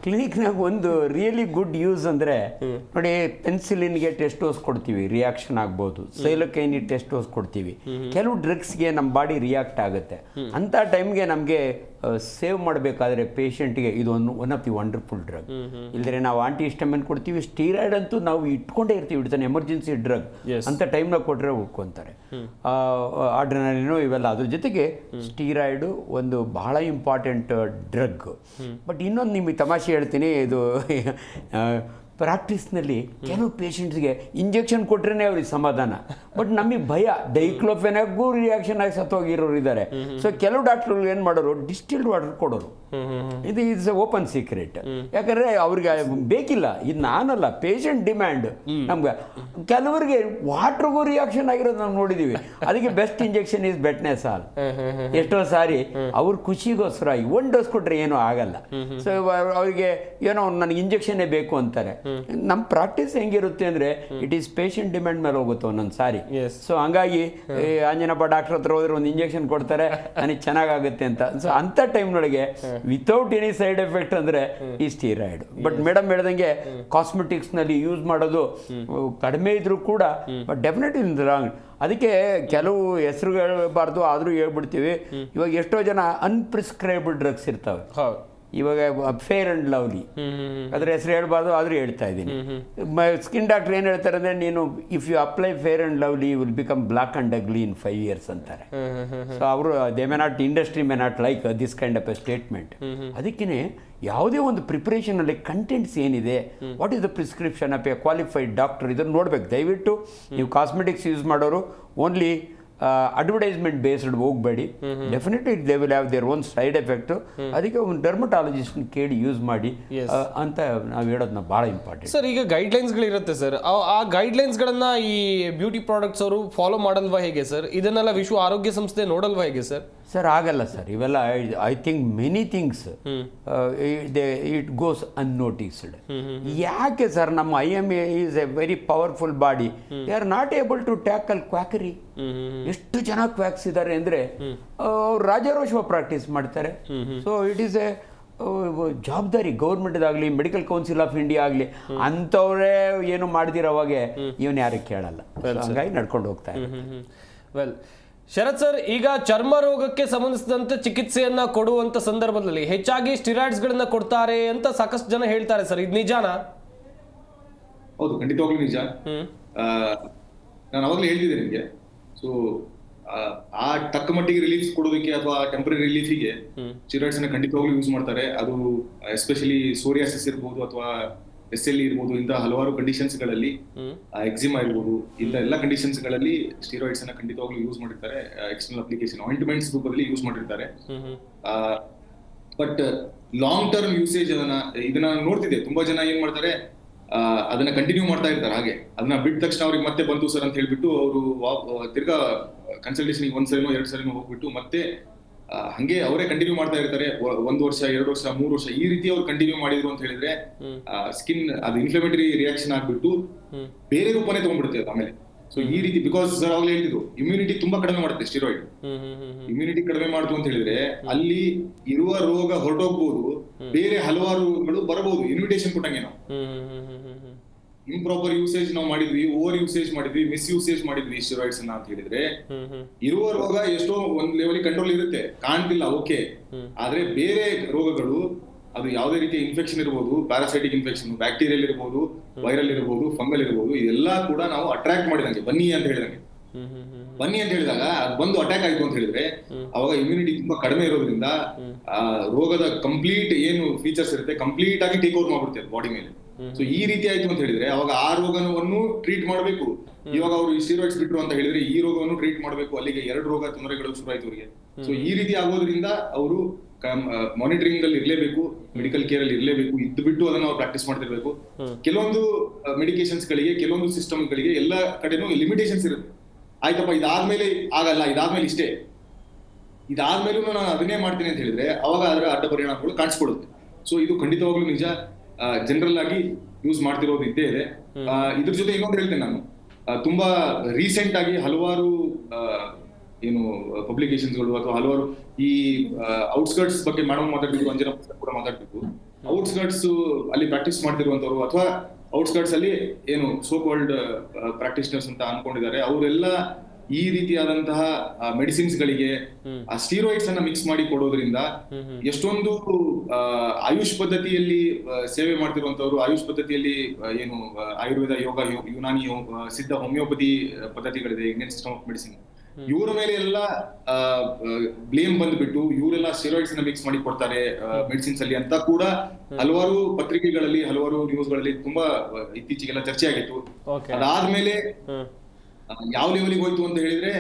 ಕ್ಲಿನಿಕ್ನಾಗ ಒಂದು ರಿಯಲಿ ಗುಡ್ ಯೂಸ್ ಅಂದರೆ ನೋಡಿ, ಪೆನ್ಸಿಲಿನ್ಗೆ ಟೆಸ್ಟ್ ಡೋಸ್ ಕೊಡ್ತೀವಿ, ರಿಯಾಕ್ಷನ್ ಆಗ್ಬೋದು. ಸೈಲೋಕೈನಿ ಟೆಸ್ಟ್ ಡೋಸ್ ಕೊಡ್ತೀವಿ. ಕೆಲವು ಡ್ರಗ್ಸ್ಗೆ ನಮ್ಮ ಬಾಡಿ ರಿಯಾಕ್ಟ್ ಆಗುತ್ತೆ. ಅಂಥ ಟೈಮ್ಗೆ ನಮಗೆ ಸೇವ್ ಮಾಡಬೇಕಾದ್ರೆ ಪೇಷಂಟ್ಗೆ ಇದು one of the wonderful drug. ಇಲ್ಲದ್ರೆ ನಾವು ಆಂಟಿಹಿಸ್ಟಮಿನ್ ಕೊಡ್ತೀವಿ, ಸ್ಟೀರಾಯ್ಡ್ ಅಂತೂ ನಾವು ಇಟ್ಕೊಂಡೇ ಇರ್ತೀವಿ, ಇಡ್ತಾನೆ ಎಮರ್ಜೆನ್ಸಿ ಡ್ರಗ್ ಅಂತ ಟೈಮ್ನಾಗ ಕೊಟ್ಟರೆ ಉಟ್ಕೊತಾರೆ. ಆಡ್ರಿನಲಿನು ಇವೆಲ್ಲ. ಅದ್ರ ಜೊತೆಗೆ ಸ್ಟೀರಾಯ್ಡು ಒಂದು ಬಹಳ ಇಂಪಾರ್ಟೆಂಟ್ ಡ್ರಗ್. ಬಟ್ ಇನ್ನೊಂದು ನಿಮಗೆ ತಮಾಷೆ ಹೇಳ್ತೀನಿ, ಇದು ಪ್ರಾಕ್ಟೀಸ್ನಲ್ಲಿ ಕೆಲವು ಪೇಷಂಟ್ಸ್ಗೆ ಇಂಜೆಕ್ಷನ್ ಕೊಟ್ರೇ ಅವ್ರಿಗೆ ಸಮಾಧಾನ, ಬಟ್ ನಮಗೆ ಭಯ. ಡೈಕ್ಲೋಫೆನಾಗೂ ರಿಯಾಕ್ಷನ್ ಆಗಿ ಸತ್ತೋಗಿರೋರು ಇದ್ದಾರೆ. ಸೊ ಕೆಲವು ಡಾಕ್ಟರ್ಗಳು ಏನು ಮಾಡೋರು, ಡಿಸ್ಟಿಲ್ಡ್ ವಾಟರ್ ಕೊಡೋರು. ಇದು ಇಟ್ಸ್ ಓಪನ್ ಸೀಕ್ರೆಟ್. ಯಾಕಂದರೆ ಅವ್ರಿಗೆ ಬೇಕಿಲ್ಲ, ಇದು ನಾನಲ್ಲ, ಪೇಷಂಟ್ ಡಿಮ್ಯಾಂಡ್. ನಮ್ಗೆ ಕೆಲವರಿಗೆ ವಾಟ್ರಿಗೂ ರಿಯಾಕ್ಷನ್ ಆಗಿರೋದು ನಾವು ನೋಡಿದ್ದೀವಿ. ಅದಕ್ಕೆ ಬೆಸ್ಟ್ ಇಂಜೆಕ್ಷನ್ ಈಸ್ ಬೆಟ್ನೆಸಾಲ್. ಎಷ್ಟೋ ಸಾರಿ ಅವ್ರ ಖುಷಿಗೋಸ್ಕರ ಒಂದು ಡೋಸ್ ಕೊಟ್ಟರೆ ಏನೂ ಆಗಲ್ಲ. ಸೊ ಅವರಿಗೆ ಏನೋ ನನಗೆ ಇಂಜೆಕ್ಷನ್ನೇ ಬೇಕು ಅಂತಾರೆ. ನಮ್ಮ ಪ್ರಾಕ್ಟೀಸ್ ಹೆಂಗಿರುತ್ತೆ ಅಂದರೆ ಇಟ್ ಈಸ್ ಪೇಷಂಟ್ ಡಿಮ್ಯಾಂಡ್ ಮೇಲೆ ಹೋಗುತ್ತೆ ಒಂದೊಂದು ಸಾರಿ. ಸೊ ಹಂಗಾಗಿ ಅಂಜನಪ್ಪ ಡಾಕ್ಟರ್ ಹತ್ರ ಹೋದ್ರೆ ಒಂದು ಇಂಜೆಕ್ಷನ್ ಕೊಡ್ತಾರೆ, ನನಗೆ ಚೆನ್ನಾಗಾಗುತ್ತೆ ಅಂತ. ಸೊ ಅಂಥ ಟೈಮ್ನೊಳಗೆ ವಿತೌಟ್ ಎನಿ ಸೈಡ್ ಎಫೆಕ್ಟ್ ಅಂದರೆ ಈ ಸ್ಟೀರಾಯ್ಡ್. ಬಟ್ ಮೇಡಮ್ ಹೇಳ್ದಂಗೆ ಕಾಸ್ಮೆಟಿಕ್ಸ್ನಲ್ಲಿ ಯೂಸ್ ಮಾಡೋದು ಕಡಿಮೆ ಇದ್ರೂ ಕೂಡ ಬಟ್ ಡೆಫಿನೆಟ್ ಇನ್ ರಾಂಗ್. ಅದಕ್ಕೆ ಕೆಲವು ಹೆಸರುಗಳಬಾರ್ದು ಆದರೂ ಹೇಳ್ಬಿಡ್ತೀವಿ. ಇವಾಗ ಎಷ್ಟೋ ಜನ ಅನ್ಪ್ರಿಸ್ಕ್ರೈಬ್ಡ್ ಡ್ರಗ್ಸ್ ಇರ್ತವೆ. ಇವಾಗ ಫೇರ್ ಆ್ಯಂಡ್ ಲವ್ಲಿ, ಅದ್ರ ಹೆಸರು ಹೇಳ್ಬಾರ್ದು ಆದರೂ ಹೇಳ್ತಾ ಇದ್ದೀನಿ. ಸ್ಕಿನ್ ಡಾಕ್ಟರ್ ಏನು ಹೇಳ್ತಾರೆ ಅಂದರೆ, ನೀನು if you apply fair and lovely you will become black and ugly in 5 years ಅಂತಾರೆ. ಸೊ ಅವರು they may not, industry may not like this kind of a statement. ಅದಕ್ಕೇ ಯಾವುದೇ ಒಂದು ಪ್ರಿಪ್ರೇಷನಲ್ಲಿ ಕಂಟೆಂಟ್ಸ್ ಏನಿದೆ, what is the prescription of a qualified doctor, ಇದನ್ನು ನೋಡ್ಬೇಕು. ದಯವಿಟ್ಟು ನೀವು ಕಾಸ್ಮೆಟಿಕ್ಸ್ ಯೂಸ್ ಮಾಡೋರು ಓನ್ಲಿ ಅಡ್ವರ್ಟೈಸ್ಮೆಂಟ್ ಬೇಸ್ಡ್ ಹೋಗಬೇಡಿ. Definitely they will have their own side effect. ಅದಕ್ಕೆ ಒಂದು ಡರ್ಮಟಾಲಜಿಸ್ಟ್ ಕೇಳಿ ಯೂಸ್ ಮಾಡಿ ಅಂತ ನಾವು ಹೇಳೋದನ್ನ ಭಾಳ ಇಂಪಾರ್ಟೆಂಟ್. ಸರ್, ಈಗ ಗೈಡ್ಲೈನ್ಸ್ಗಳಿರುತ್ತೆ ಸರ್, ಆ ಗೈಡ್ಲೈನ್ಸ್ಗಳನ್ನು ಈ ಬ್ಯೂಟಿ ಪ್ರಾಡಕ್ಟ್ಸ್ ಅವರು ಫಾಲೋ ಮಾಡಲ್ವಾ ಹೇಗೆ ಸರ್? ಇದನ್ನೆಲ್ಲ ವಿಶ್ವ ಆರೋಗ್ಯ ಸಂಸ್ಥೆ ನೋಡಲ್ವಾ ಹೇಗೆ ಸರ್? ಸರ್ ಆಗಲ್ಲ ಸರ್, ಇವೆಲ್ಲ I think many things it goes unnoticed. ಯಾಕೆ ಸರ್, ನಮ್ಮ IMA is a very powerful body, they are not able to tackle quackery. ಎಷ್ಟು ಜನ ಕ್ವಾಕ್ಸ್ ಇದ್ದಾರೆ ಅಂದರೆ ಅವ್ರು ರಾಜಾರೋಷವ ಪ್ರಾಕ್ಟೀಸ್ ಮಾಡ್ತಾರೆ. ಸೊ ಇಟ್ ಈಸ್ ಎ ಜವಾಬ್ದಾರಿ ಗೌರ್ಮೆಂಟ್ದಾಗಲಿ, ಮೆಡಿಕಲ್ ಕೌನ್ಸಿಲ್ ಆಫ್ ಇಂಡಿಯಾ ಆಗಲಿ, ಅಂಥವರೇ ಏನು ಮಾಡಿದಿರೋವಾಗೆ ಇವನು ಯಾರಿಗೆ ಕೇಳಲ್ಲ. ಹಂಗಾಗಿ ನಡ್ಕೊಂಡು ಹೋಗ್ತಾ ಇದೆ. ವೆಲ್ ಶರತ್ ಸರ್, ಈಗ ಚರ್ಮ ರೋಗಕ್ಕೆ ಸಂಬಂಧಿಸಿದಂತೆ ಚಿಕಿತ್ಸೆಯನ್ನ ಕೊಡುವಂತ ಸಂದರ್ಭದಲ್ಲಿ ಹೆಚ್ಚಾಗಿ ಸ್ಟಿರಾಯ್ಡ್ಸ್ಗಳನ್ನ ಕೊಡ್ತಾರೆ ಅಂತ ಸಾಕಷ್ಟು ಜನ ಹೇಳ್ತಾರೆ ಸರ್, ಇದು ನಿಜಾನಾ? ಹೌದು, ಖಂಡಿತವಾಗ್ಲೂ ನಿಜ. ನಾನು ಅವಾಗಲೇ ಹೇಳ್ತಿದ್ದೆ ನಿಮಗೆ. ಸೊ ಆ ತಕ್ಕ ಮಟ್ಟಿಗೆ ರಿಲೀಫ್ ಕೊಡೋದಕ್ಕೆ ಅಥವಾ ಟೆಂಪರರಿ ರಿಲೀಫಿಗೆ ಸ್ಟಿರಾಯ್ಡ್ಸ್ ಅನ್ನ ಖಂಡಿತವಾಗ್ಲೂ ಯೂಸ್ ಮಾಡ್ತಾರೆ. ಅದು ಎಸ್ಪೆಷಲಿ ಸೋರಿಯಾಸಿಸ್ ಇರ್ಬೋದು ಅಥವಾ SLE ಇರ್ಬೋದು, ಇಂಥ ಹಲವಾರು ಕಂಡೀಷನ್ಸ್ ಗಳಲ್ಲಿ, ಎಕ್ಸಿಮಾ ಇರ್ಬೋದು, ಇಂಥ ಎಲ್ಲ ಕಂಡೀಷನ್ಸ್ ಗಳಲ್ಲಿ ಸ್ಟೀರಾಯ್ಡ್ಸ್ ಅನ್ನ ಖಂಡಿತವಾಗ್ಲೂ ಯೂಸ್ ಮಾಡಿರ್ತಾರೆ. ಎಕ್ಸ್ಟರ್ನಲ್ ಅಪ್ಲಿಕೇಶನ್ ಆಯಿಂಟ್ಮೆಂಟ್ಸ್ ರೂಪದಲ್ಲಿ ಯೂಸ್ ಮಾಡಿರ್ತಾರೆ. ಬಟ್ ಲಾಂಗ್ ಟರ್ಮ್ ಯೂಸೇಜ್ ಇದನ್ನ ನೋಡ್ತಿದ್ದೆ, ತುಂಬಾ ಜನ ಏನ್ ಮಾಡ್ತಾರೆ, ಅದನ್ನ ಕಂಟಿನ್ಯೂ ಮಾಡ್ತಾ ಇರ್ತಾರೆ. ಹಾಗೆ ಅದನ್ನ ಬಿಟ್ಟ ತಕ್ಷಣ ಅವ್ರಿಗೆ ಮತ್ತೆ ಬಂತು ಸರ್ ಅಂತ ಹೇಳ್ಬಿಟ್ಟು ಅವರು ತಿರ್ಗಾ ಕನ್ಸಲ್ಟೇಷನ್ 1 ಸರಿನೋ 2 ಸರಿನೋ ಹೋಗ್ಬಿಟ್ಟು ಮತ್ತೆ ಹಂಗೆ ಅವರೇ ಕಂಟಿನ್ಯೂ ಮಾಡ್ತಾ ಇರ್ತಾರೆ. 1 ವರ್ಷ 2 ವರ್ಷ 3 ವರ್ಷ ಈ ರೀತಿ ಅವ್ರು ಕಂಟಿನ್ಯೂ ಮಾಡಿದ್ರು ಅಂತ ಹೇಳಿದ್ರೆ ಸ್ಕಿನ್ ಅದು ಇನ್ಫ್ಲಮೇಟರಿ ರಿಯಾಕ್ಷನ್ ಆಗ್ಬಿಟ್ಟು ಬೇರೆ ರೂಪನೇ ತಗೊಂಡ್ಬಿಡುತ್ತೆ ಆಮೇಲೆ. ಸೊ ಈ ರೀತಿ, ಬಿಕಾಸ್ ಸರ್ ಅವಾಗಲೇ ಹೇಳಿದ್ರು, ಇಮ್ಯುನಿಟಿ ತುಂಬಾ ಕಡಿಮೆ ಮಾಡುತ್ತೆ ಸ್ಟೀರಾಯ್ಡ್. ಇಮ್ಯುನಿಟಿ ಕಡಿಮೆ ಮಾಡ್ತು ಅಂತ ಹೇಳಿದ್ರೆ ಅಲ್ಲಿ ಇರುವ ರೋಗ ಹೊರಟೋಗ್ಬೋದು, ಬೇರೆ ಹಲವಾರು ರೋಗಗಳು ಬರಬಹುದು. ಇನ್ವಿಟೇಷನ್ ಕೊಟ್ಟಂಗೆ ನಾವು ಇಂಪ್ರಾಪರ್ ಯೂಸೇಜ್ ನಾವು ಮಾಡಿದ್ವಿ, ಓವರ್ ಯೂಸೇಜ್ ಮಾಡಿದ್ವಿ, ಮಿಸ್ ಯೂಸೇಜ್ ಮಾಡಿದ್ವಿ ಸ್ಟೀರಾಯ್ಡ್ಸ್ ಅನ್ನ ಅಂತ ಹೇಳಿದ್ರೆ ಇರುವ ರೋಗ ಎಷ್ಟೋ ಒಂದ್ ಲೆವೆಲ್ ಕಂಟ್ರೋಲ್ ಇರುತ್ತೆ, ಕಾಣ್ತಿಲ್ಲ, ಓಕೆ. ಆದ್ರೆ ಬೇರೆ ರೋಗಗಳು, ಅದು ಯಾವುದೇ ರೀತಿಯ ಇನ್ಫೆಕ್ಷನ್ ಇರ್ಬೋದು, ಪ್ಯಾರಾಸೈಟಿಕ್ ಇನ್ಫೆಕ್ಷನ್, ಬ್ಯಾಕ್ಟೀರಿಯಲ್ ಇರ್ಬೋದು, ವೈರಲ್ ಇರ್ಬೋದು, ಫಂಗಲ್ ಇರ್ಬೋದು, ಇದೆಲ್ಲ ಕೂಡ ನಾವು ಅಟ್ರಾಕ್ಟ್ ಮಾಡಿದಂಗೆ, ಬನ್ನಿ ಅಂತ ಹೇಳಿದಂಗೆ. ಬನ್ನಿ ಅಂತ ಹೇಳಿದಾಗ ಅದು ಬಂದು ಅಟ್ಯಾಕ್ ಆಯ್ತು ಅಂತ ಹೇಳಿದ್ರೆ ಅವಾಗ ಇಮ್ಯುನಿಟಿ ತುಂಬಾ ಕಡಿಮೆ ಇರೋದ್ರಿಂದ ರೋಗದ ಕಂಪ್ಲೀಟ್ ಏನು ಫೀಚರ್ಸ್ ಇರುತ್ತೆ ಕಂಪ್ಲೀಟ್ ಆಗಿ ಟೇಕ್ ಓವರ್ ಮಾಡ್ಬಿಡ್ತೇವೆ ಬಾಡಿ ಮೇಲೆ. ಸೊ ಈ ರೀತಿ ಆಯ್ತು ಅಂತ ಹೇಳಿದ್ರೆ ಅವಾಗ ಆ ರೋಗವನ್ನು ಟ್ರೀಟ್ ಮಾಡಬೇಕು. ಇವಾಗ ಅವರು ಸ್ಟೀರಾಯ್ಡ್ಸ್ ಬಿಟ್ರು ಅಂತ ಹೇಳಿದ್ರೆ ಈ ರೋಗವನ್ನು ಟ್ರೀಟ್ ಮಾಡಬೇಕು, ಅಲ್ಲಿಗೆ 2 ರೋಗ ತೊಂದರೆಗಳು ಶುರು ಆಯ್ತು ಅವರಿಗೆ. ಸೊ ಈ ರೀತಿ ಆಗೋದ್ರಿಂದ ಅವರು ಮಾನಿಟರಿಂಗ್ ಅಲ್ಲಿ ಇರ್ಲೇಬೇಕು, ಮೆಡಿಕಲ್ ಕೇರ್ ಅಲ್ಲಿ ಇರ್ಲೇಬೇಕು, ಇದ್ದು ಬಿಟ್ಟು ಅದನ್ನ ಅವ್ರು ಪ್ರಾಕ್ಟೀಸ್ ಮಾಡ್ತಿರ್ಬೇಕು. ಕೆಲವೊಂದು ಮೆಡಿಕೇಶನ್ಸ್ ಗಳಿಗೆ, ಕೆಲವೊಂದು ಸಿಸ್ಟಮ್ ಗಳಿಗೆ ಎಲ್ಲ ಕಡೆನೂ ಲಿಮಿಟೇಷನ್ಸ್ ಇರುತ್ತೆ. ಆಯ್ತಪ್ಪ ಇದಾದ್ಮೇಲೆ ಆಗಲ್ಲ, ಇದಾದ್ಮೇಲೆ ಇಷ್ಟೇ, ಇದಾದ್ಮೇಲೂ ನಾನು ಅದನ್ನೇ ಮಾಡ್ತೀನಿ ಅಂತ ಹೇಳಿದ್ರೆ ಅವಾಗ ಅದರ ಅಡ್ಡ ಪರಿಣಾಮಗಳು ಕಾಣಿಸ್ಕೊಡುತ್ತೆ. ಸೊ ಇದು ಖಂಡಿತವಾಗ್ಲೂ ನಿಜ. ಜನರಲ್ ಆಗಿ ಯೂಸ್ ಮಾಡ್ತಿರೋದು ಇದ್ದೇ ಇದೆ. ಇದ್ರ ಜೊತೆ ಇನ್ನೊಂದು ಹೇಳ್ತೇನೆ ನಾನು, ತುಂಬಾ ರೀಸೆಂಟ್ ಆಗಿ ಹಲವಾರು ಏನು ಪಬ್ಲಿಕೇಶನ್ಸ್ಗಳು ಅಥವಾ ಹಲವಾರು ಈ ಔಟ್ಸ್ಕರ್ಟ್ಸ್ ಬಗ್ಗೆ ಮೇಡಮ್ ಮಾತಾಡ್ತಿದ್ರು, ಅಂಜನಾ ಕೂಡ ಮಾತಾಡ್ತಿದ್ರು. ಔಟ್ಸ್ಕರ್ಟ್ಸ್ ಅಲ್ಲಿ ಪ್ರಾಕ್ಟೀಸ್ ಮಾಡ್ತಿರುವಂತವ್ರು ಅಥವಾ ಔಟ್ಸ್ಕರ್ಟ್ಸ್ ಅಲ್ಲಿ ಏನು ಸೋ ಕಾಲ್ಡ್ ಪ್ರಾಕ್ಟೀಷನರ್ಸ್ ಅಂತ ಅನ್ಕೊಂಡಿದ್ದಾರೆ, ಅವರೆಲ್ಲ ಈ ರೀತಿಯಾದಂತಹ ಮೆಡಿಸಿನ್ಸ್ ಗಳಿಗೆ ಆ ಸ್ಟೀರಾಯ್ಡ್ಸ್ ಅನ್ನ ಮಿಕ್ಸ್ ಮಾಡಿ ಕೊಡೋದ್ರಿಂದ ಎಷ್ಟೊಂದು ಆಯುಷ್ ಪದ್ಧತಿಯಲ್ಲಿ ಸೇವೆ ಮಾಡ್ತಿರುವಂತವ್ರು, ಆಯುಷ್ ಪದ್ಧತಿಯಲ್ಲಿ ಏನು ಆಯುರ್ವೇದ, ಯೋಗ, ಯುನಾನಿ, ಸಿದ್ಧ ಹೋಮಿಯೋಪತಿ ಪದ್ಧತಿಗಳಿದೆ, ಇಂಡಿಯನ್ ಸಿಸ್ಟಮ್ ಆಫ್ ಮೆಡಿಸಿನ್, ಇವರ ಮೇಲೆ ಎಲ್ಲ ಬ್ಲೇಮ್ ಬಂದ್ಬಿಟ್ಟು ಇವರೆಲ್ಲ ಸ್ಟೀರಾಯ್ಡ್ಸ್ ಅನ್ನ ಮಿಕ್ಸ್ ಮಾಡಿ ಕೊಡ್ತಾರೆ ಮೆಡಿಸಿನ್ಸ್ ಅಲ್ಲಿ ಅಂತ ಕೂಡ ಹಲವಾರು ಪತ್ರಿಕೆಗಳಲ್ಲಿ, ಹಲವಾರು ನ್ಯೂಸ್ ಗಳಲ್ಲಿ ತುಂಬಾ ಇತ್ತೀಚೆಗೆಲ್ಲ ಚರ್ಚೆ ಆಗಿತ್ತು. ಅದಾದ್ಮೇಲೆ ಯಾವ ಲೆವೆಲ್ಗೆ ಹೋಯ್ತು ಅಂತ ಹೇಳಿದ್ರೆ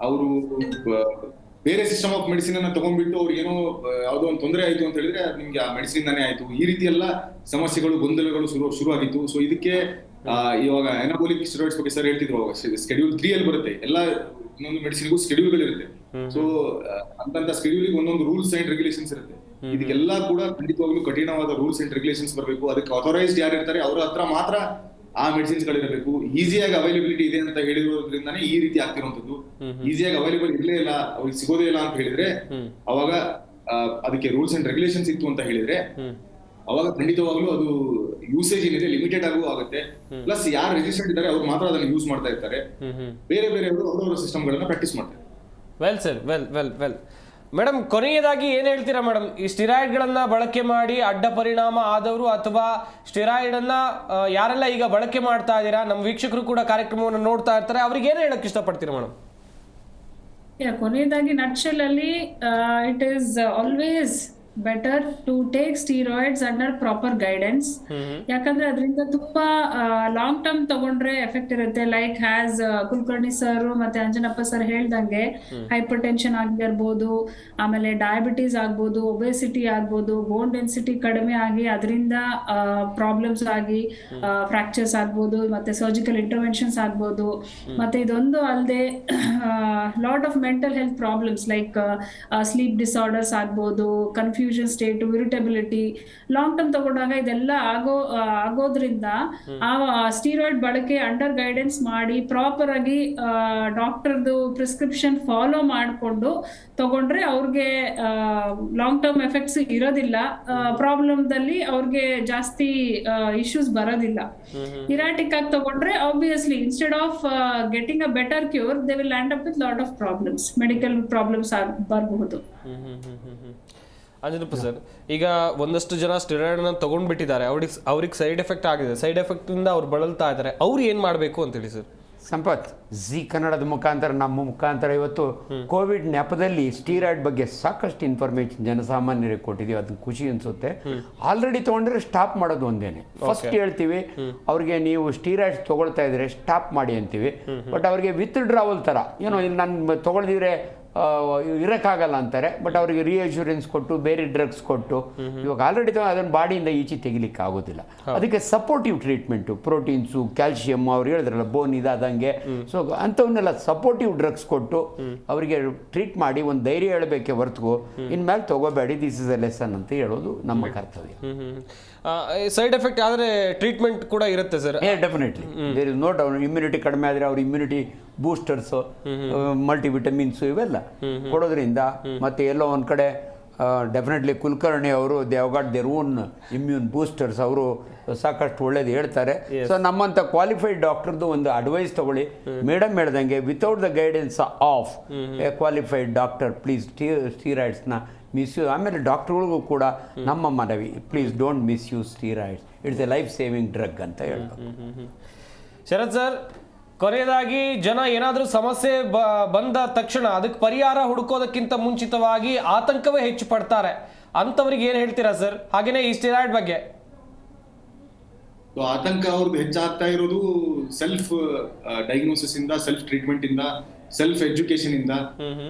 ಅವರು ಬೇರೆ ಸಿಸ್ಟಮ್ ಆಫ್ ಮೆಡಿಸಿನ್ ಅನ್ನ ತಗೊಂಡ್ಬಿಟ್ಟು ಅವ್ರಿಗೆ ಏನೋ ಯಾವ್ದೋ ಒಂದು ತೊಂದರೆ ಆಯ್ತು ಅಂತ ಹೇಳಿದ್ರೆ ನಿಮ್ಗೆ ಆ ಮೆಡಿಸಿನ್ ನಾನೇ ಆಯ್ತು, ಈ ರೀತಿ ಎಲ್ಲ ಸಮಸ್ಯೆಗಳು, ಗೊಂದಲಗಳು ಶುರು ಆಗಿತ್ತು. ಸೊ ಇದಕ್ಕೆ ಇವಾಗ ಅನಾಬೋಲಿಕ್ ಸ್ಟೀರಾಯ್ಡ್ಸ್ ಬಗ್ಗೆ ಸರ್ ಹೇಳ್ತಿದ್ರು, ಸ್ಕೆಡ್ಯೂಲ್ 3 ಅಲ್ಲಿ ಬರುತ್ತೆ. ಎಲ್ಲ ಇನ್ನೊಂದು ಮೆಡಿಸಿನ್ಗೂ ಸ್ಕೆಡ್ಯೂಲ್ ಇರುತ್ತೆ. ಸೊ ಅಂತ ಸ್ಕೆಡ್ಯೂಲಿಗೆ ಒಂದೊಂದು ರೂಲ್ಸ್ ಅಂಡ್ ರೆಗ್ಯುಲೇಷನ್ಸ್ ಇರುತ್ತೆ. ಇದಕ್ಕೆಲ್ಲ ಕೂಡ ಖಂಡಿತವಾಗ್ಲೂ ಕಠಿಣವಾದ ರೂಲ್ಸ್ ಅಂಡ್ ರೆಗ್ಯುಲೇಷನ್ಸ್ ಬರಬೇಕು. ಅದಕ್ಕೆ ಅಥರೈಸ್ಡ್ ಯಾರು ಇರ್ತಾರೆ ಅವ್ರ ಹತ್ರ ಮಾತ್ರ ಆ ಮೆಡಿಸಿನ್ಸ್ ಗಳಿರಬೇಕು. ಈಸಿಯಾಗಿ ಅವೈಲಬಿಲಿಟಿ ಇದೆ ಅಂತ ಹೇಳಿರೋದ್ರಿಂದಾನೇ ಈ ರೀತಿ ಆಗ್ತಿರುವಂತದ್ದು. ಈಸಿಯಾಗಿ ಅವೈಲೇಬಲ್ ಇರ್ಲೇ ಇಲ್ಲ, ಅವ್ರಿಗೆ ಸಿಗೋದೇ ಇಲ್ಲ ಅಂತ ಹೇಳಿದ್ರೆ ಅವಾಗ ಅದಕ್ಕೆ ರೂಲ್ಸ್ ಅಂಡ್ ರೆಗ್ಯುಲೇಷನ್ಸ್ ಇತ್ತು ಅಂತ ಹೇಳಿದ್ರೆ ಅವಾಗ ಖಂಡಿತವಾಗ್ಲೂ ಅದು ಯೂಸೇಜ್ ಏನಿದೆ ಲಿಮಿಟೆಡ್ ಆಗೂ ಆಗುತ್ತೆ. ಪ್ಲಸ್ ಯಾರು ರಿಜಿಸ್ಟರ್ಡ್ ಇದ್ದಾರೆ ಅವ್ರು ಮಾತ್ರ ಅದನ್ನ ಯೂಸ್ ಮಾಡ್ತಾ ಇರ್ತಾರೆ, ಬೇರೆಯವರು ಅವರವರ ಸಿಸ್ಟಮ್ ಗಳನ್ನ ಪ್ರಾಕ್ಟೀಸ್ ಮಾಡ್ತಾರೆ. ವೆಲ್ ಸರ್, ವೆಲ್ ಮೇಡಮ್, ಕೊನೆಯದಾಗಿ ಏನ್ ಹೇಳ್ತೀರಾ ಮೇಡಮ್, ಈ ಸ್ಟಿರಾಯ್ಡ್ ಗಳನ್ನ ಬಳಕೆ ಮಾಡಿ ಅಡ್ಡ ಪರಿಣಾಮ ಆದವರು ಅಥವಾ ಸ್ಟಿರಾಯ್ಡ್ ಅನ್ನ ಯಾರೆಲ್ಲ ಈಗ ಬಳಕೆ ಮಾಡ್ತಾ ಇದ್ದೀರಾ, ನಮ್ಮ ವೀಕ್ಷಕರು ಕೂಡ ಕಾರ್ಯಕ್ರಮವನ್ನು ನೋಡ್ತಾ ಇರ್ತಾರೆ, ಅವ್ರಿಗೆ ಏನ್ ಹೇಳಕ್ ಇಷ್ಟಪಡ್ತೀರಾ ಮೇಡಮ್? ಕೊನೆಯದಾಗಿ ನಟ್ಶೆಲ್ ಅಲ್ಲಿ it is always better to take steroids under proper guidance. ಯಾಕಂದ್ರೆ ಅದರಿಂದ ತುಂಬಾ ಲಾಂಗ್ ಟರ್ಮ್ ತಗೊಂಡ್ರೆ ಎಫೆಕ್ಟ್ ಇರುತ್ತೆ. ಲೈಕ್ ಹ್ಯಾಸ್ ಕುಲಕರ್ಣಿ ಸರ್ ಮತ್ತೆ ಅಂಜನಪ್ಪ ಸರ್ ಹೇಳ್ದಂಗೆ ಹೈಪರ್ ಟೆನ್ಷನ್ ಆಗಿರ್ಬೋದು, ಆಮೇಲೆ ಡಯಾಬಿಟೀಸ್ ಆಗ್ಬೋದು, ಒಬೆಸಿಟಿ ಆಗ್ಬೋದು, ಬೋನ್ ಡೆನ್ಸಿಟಿ ಕಡಿಮೆ ಆಗಿ ಅದರಿಂದ ಪ್ರಾಬ್ಲಮ್ಸ್ ಆಗಿ ಫ್ರಾಕ್ಚರ್ಸ್ ಆಗ್ಬೋದು, ಮತ್ತೆ ಸರ್ಜಿಕಲ್ ಇಂಟರ್ವೆನ್ಷನ್ಸ್ ಆಗ್ಬೋದು. ಮತ್ತೆ ಇದೊಂದು ಅಲ್ಲದೆ lot of mental health problems like sleep disorders ಆಗ್ಬೋದು, confusion state, irritability long term ತಗೊಂಡಾಗ ಇದೆಲ್ಲ ಆಗೋದ್ರಿಂದ ಆ ಸ್ಟೀರಾಯ್ಡ್ ಬಳಕೆ ಅಂಡರ್ ಗೈಡೆನ್ಸ್ ಮಾಡಿ ಪ್ರಾಪರ್ ಆಗಿ ಡಾಕ್ಟರ್ದು ಪ್ರಿಸ್ಕ್ರಿಪ್ಷನ್ ಫಾಲೋ ಮಾಡಿಕೊಂಡು ತಗೊಂಡ್ರೆ ಅವ್ರಿಗೆ ಲಾಂಗ್ ಟರ್ಮ್ ಎಫೆಕ್ಟ್ಸ್ ಇರೋದಿಲ್ಲ, ಪ್ರಾಬ್ಲಮ್ದಲ್ಲಿ ಅವ್ರಿಗೆ ಜಾಸ್ತಿ ಇಶ್ಯೂಸ್ ಬರೋದಿಲ್ಲ. ಇರಾಟಿಕ್ ಆಗಿ ತಗೊಂಡ್ರೆ obviously instead of getting a better cure they will land up with lot of problems, medical problems ಬರಬಹುದು. ಅಂಜನಪ್ಪ ಸರ್, ಈಗ ಒಂದಷ್ಟು ಜನ ಸ್ಟೆರಾಯ್ಡ್ ಅನ್ನ ತಗೊಂಡ್ಬಿಟ್ಟಿದ್ದಾರೆ, ಅವ್ರಿಗೆ ಸೈಡ್ ಎಫೆಕ್ಟ್ ಆಗಿದೆ, ಸೈಡ್ ಎಫೆಕ್ಟ್ ಇಂದ ಅವ್ರು ಬಳಲ್ತಾ ಇದ್ದಾರೆ, ಅವ್ರು ಏನ್ ಮಾಡಬೇಕು ಅಂತೇಳಿ ಸರ್? ಸಂಪತ್, ಜಿ ಕನ್ನಡದ ಮುಖಾಂತರ, ನಮ್ಮ ಮುಖಾಂತರ ಇವತ್ತು ಕೋವಿಡ್ ನೆಪದಲ್ಲಿ ಸ್ಟೀರಾಯ್ಡ್ ಬಗ್ಗೆ ಸಾಕಷ್ಟು ಇನ್ಫಾರ್ಮೇಶನ್ ಜನಸಾಮಾನ್ಯರಿಗೆ ಕೊಟ್ಟಿದ್ದೀವಿ. ಅದನ್ನ ಖುಷಿ ಅನ್ಸುತ್ತೆ. ಆಲ್ರೆಡಿ ತೊಗೊಂಡ್ರೆ ಸ್ಟಾಪ್ ಮಾಡೋದು ಒಂದೇನೆ. ಫಸ್ಟ್ ಹೇಳ್ತೀವಿ ಅವ್ರಿಗೆ, ನೀವು ಸ್ಟೀರಾಯ್ಡ್ಸ್ ತೊಗೊಳ್ತಾ ಇದ್ರೆ ಸ್ಟಾಪ್ ಮಾಡಿ ಅಂತೀವಿ. ಬಟ್ ಅವ್ರಿಗೆ ವಿತ್ ಡ್ರಾವಲ್ ಥರ ಏನೋ ಇಲ್ಲಿ ನಾನು ತೊಗೊಳ್ದಿದ್ರೆ ಇರೋಕ್ಕಾಗಲ್ಲ ಅಂತಾರೆ. ಬಟ್ ಅವರಿಗೆ ರಿಅಶ್ಯೂರೆನ್ಸ್ ಕೊಟ್ಟು ಬೇರೆ ಡ್ರಗ್ಸ್ ಕೊಟ್ಟು ಇವಾಗ ಆಲ್ರೆಡಿ ಅದನ್ನು ಬಾಡಿಯಿಂದ ಈಚೆ ತೆಗಿಲಿಕ್ಕೆ ಆಗೋದಿಲ್ಲ. ಅದಕ್ಕೆ ಸಪೋರ್ಟಿವ್ ಟ್ರೀಟ್ಮೆಂಟು, ಪ್ರೋಟೀನ್ಸು, ಕ್ಯಾಲ್ಶಿಯಮ್, ಅವ್ರು ಹೇಳಿದ್ರಲ್ಲ ಬೋನ್ ಇದಾದಂಗೆ, ಸೊ ಅಂಥವನ್ನೆಲ್ಲ ಸಪೋರ್ಟಿವ್ ಡ್ರಗ್ಸ್ ಕೊಟ್ಟು ಅವರಿಗೆ ಟ್ರೀಟ್ ಮಾಡಿ ಒಂದು ಧೈರ್ಯ ಹೇಳಬೇಕೆ ಹೊರತು ಇನ್ಮೇಲೆ ತಗೋಬೇಡಿ, ದಿಸ್ ಇಸ್ ಎ ಲೆಸನ್ ಅಂತ ಹೇಳೋದು ನಮ್ಮ ಕರ್ತವ್ಯ. ಸೈಡ್ ಎಫೆಕ್ಟ್ ಆದರೆ ಟ್ರೀಟ್ಮೆಂಟ್ ಕೂಡ ಇರುತ್ತೆ sir? Definitely there is no doubt. Immunity ಕಡಿಮೆ ಆದರೆ ಅವ್ರ ಇಮ್ಯುನಿಟಿ ಬೂಸ್ಟರ್ಸು, ಮಲ್ಟಿವಿಟಮಿನ್ಸು ಇವೆಲ್ಲ ಕೊಡೋದ್ರಿಂದ, ಮತ್ತೆ ಎಲ್ಲೋ ಒಂದು ಕಡೆ ಡೆಫಿನೆಟ್ಲಿ ಕುಲಕರ್ಣಿ ಅವರು they have got their own immune boosters, ಅವರು ಸಾಕಷ್ಟು ಒಳ್ಳೇದು ಹೇಳ್ತಾರೆ. ಸೊ ನಮ್ಮಂಥ ಕ್ವಾಲಿಫೈಡ್ ಡಾಕ್ಟರ್ದು ಒಂದು ಅಡ್ವೈಸ್ ತಗೊಳ್ಳಿ. ಮೇಡಮ್ ಹೇಳ್ದಂಗೆ without the guidance of a qualified doctor please ಸ್ಟೀರಾಯ್ಡ್ಸ್ನ ಮಿಸ್ಯೂಸ್. ಆಮೇಲೆ ಡಾಕ್ಟರ್ಗಳಿಗೂ ಕೂಡ ನಮ್ಮ ಮನವಿ, please don't misuse steroids, it's a life saving drug ಅಂತ ಹೇಳ್ಬೇಕು. ಶರತ್ ಸರ್, ಕೊನೆಯದಾಗಿ ಜನ ಏನಾದರೂ ಸಮಸ್ಯೆ ಬಂದ ತಕ್ಷಣ ಅದಕ್ಕೆ ಪರಿಹಾರ ಹುಡುಕೋದಕ್ಕಿಂತ ಮುಂಚಿತವಾಗಿ ಆತಂಕವೇ ಹೆಚ್ಚು ಪಡ್ತಾರೆ, ಅಂಥವ್ರಿಗೆ ಏನು ಹೇಳ್ತೀರಾ ಸರ್? ಹಾಗೆಯೇ ಈ ಸ್ಟೀರಾಯ್ಡ್ ಬಗ್ಗೆ ಸೊ ಆತಂಕ ಅವ್ರದ್ದು ಹೆಚ್ಚಾಗ್ತಾ ಇರೋದು ಸೆಲ್ಫ್ ಡಯಾಗ್ನೋಸಿಸ್ ಇಂದ, ಸೆಲ್ಫ್ ಟ್ರೀಟ್ಮೆಂಟ್ ಇಂದ, ಸೆಲ್ಫ್ ಎಜುಕೇಶನ್ ಇಂದ.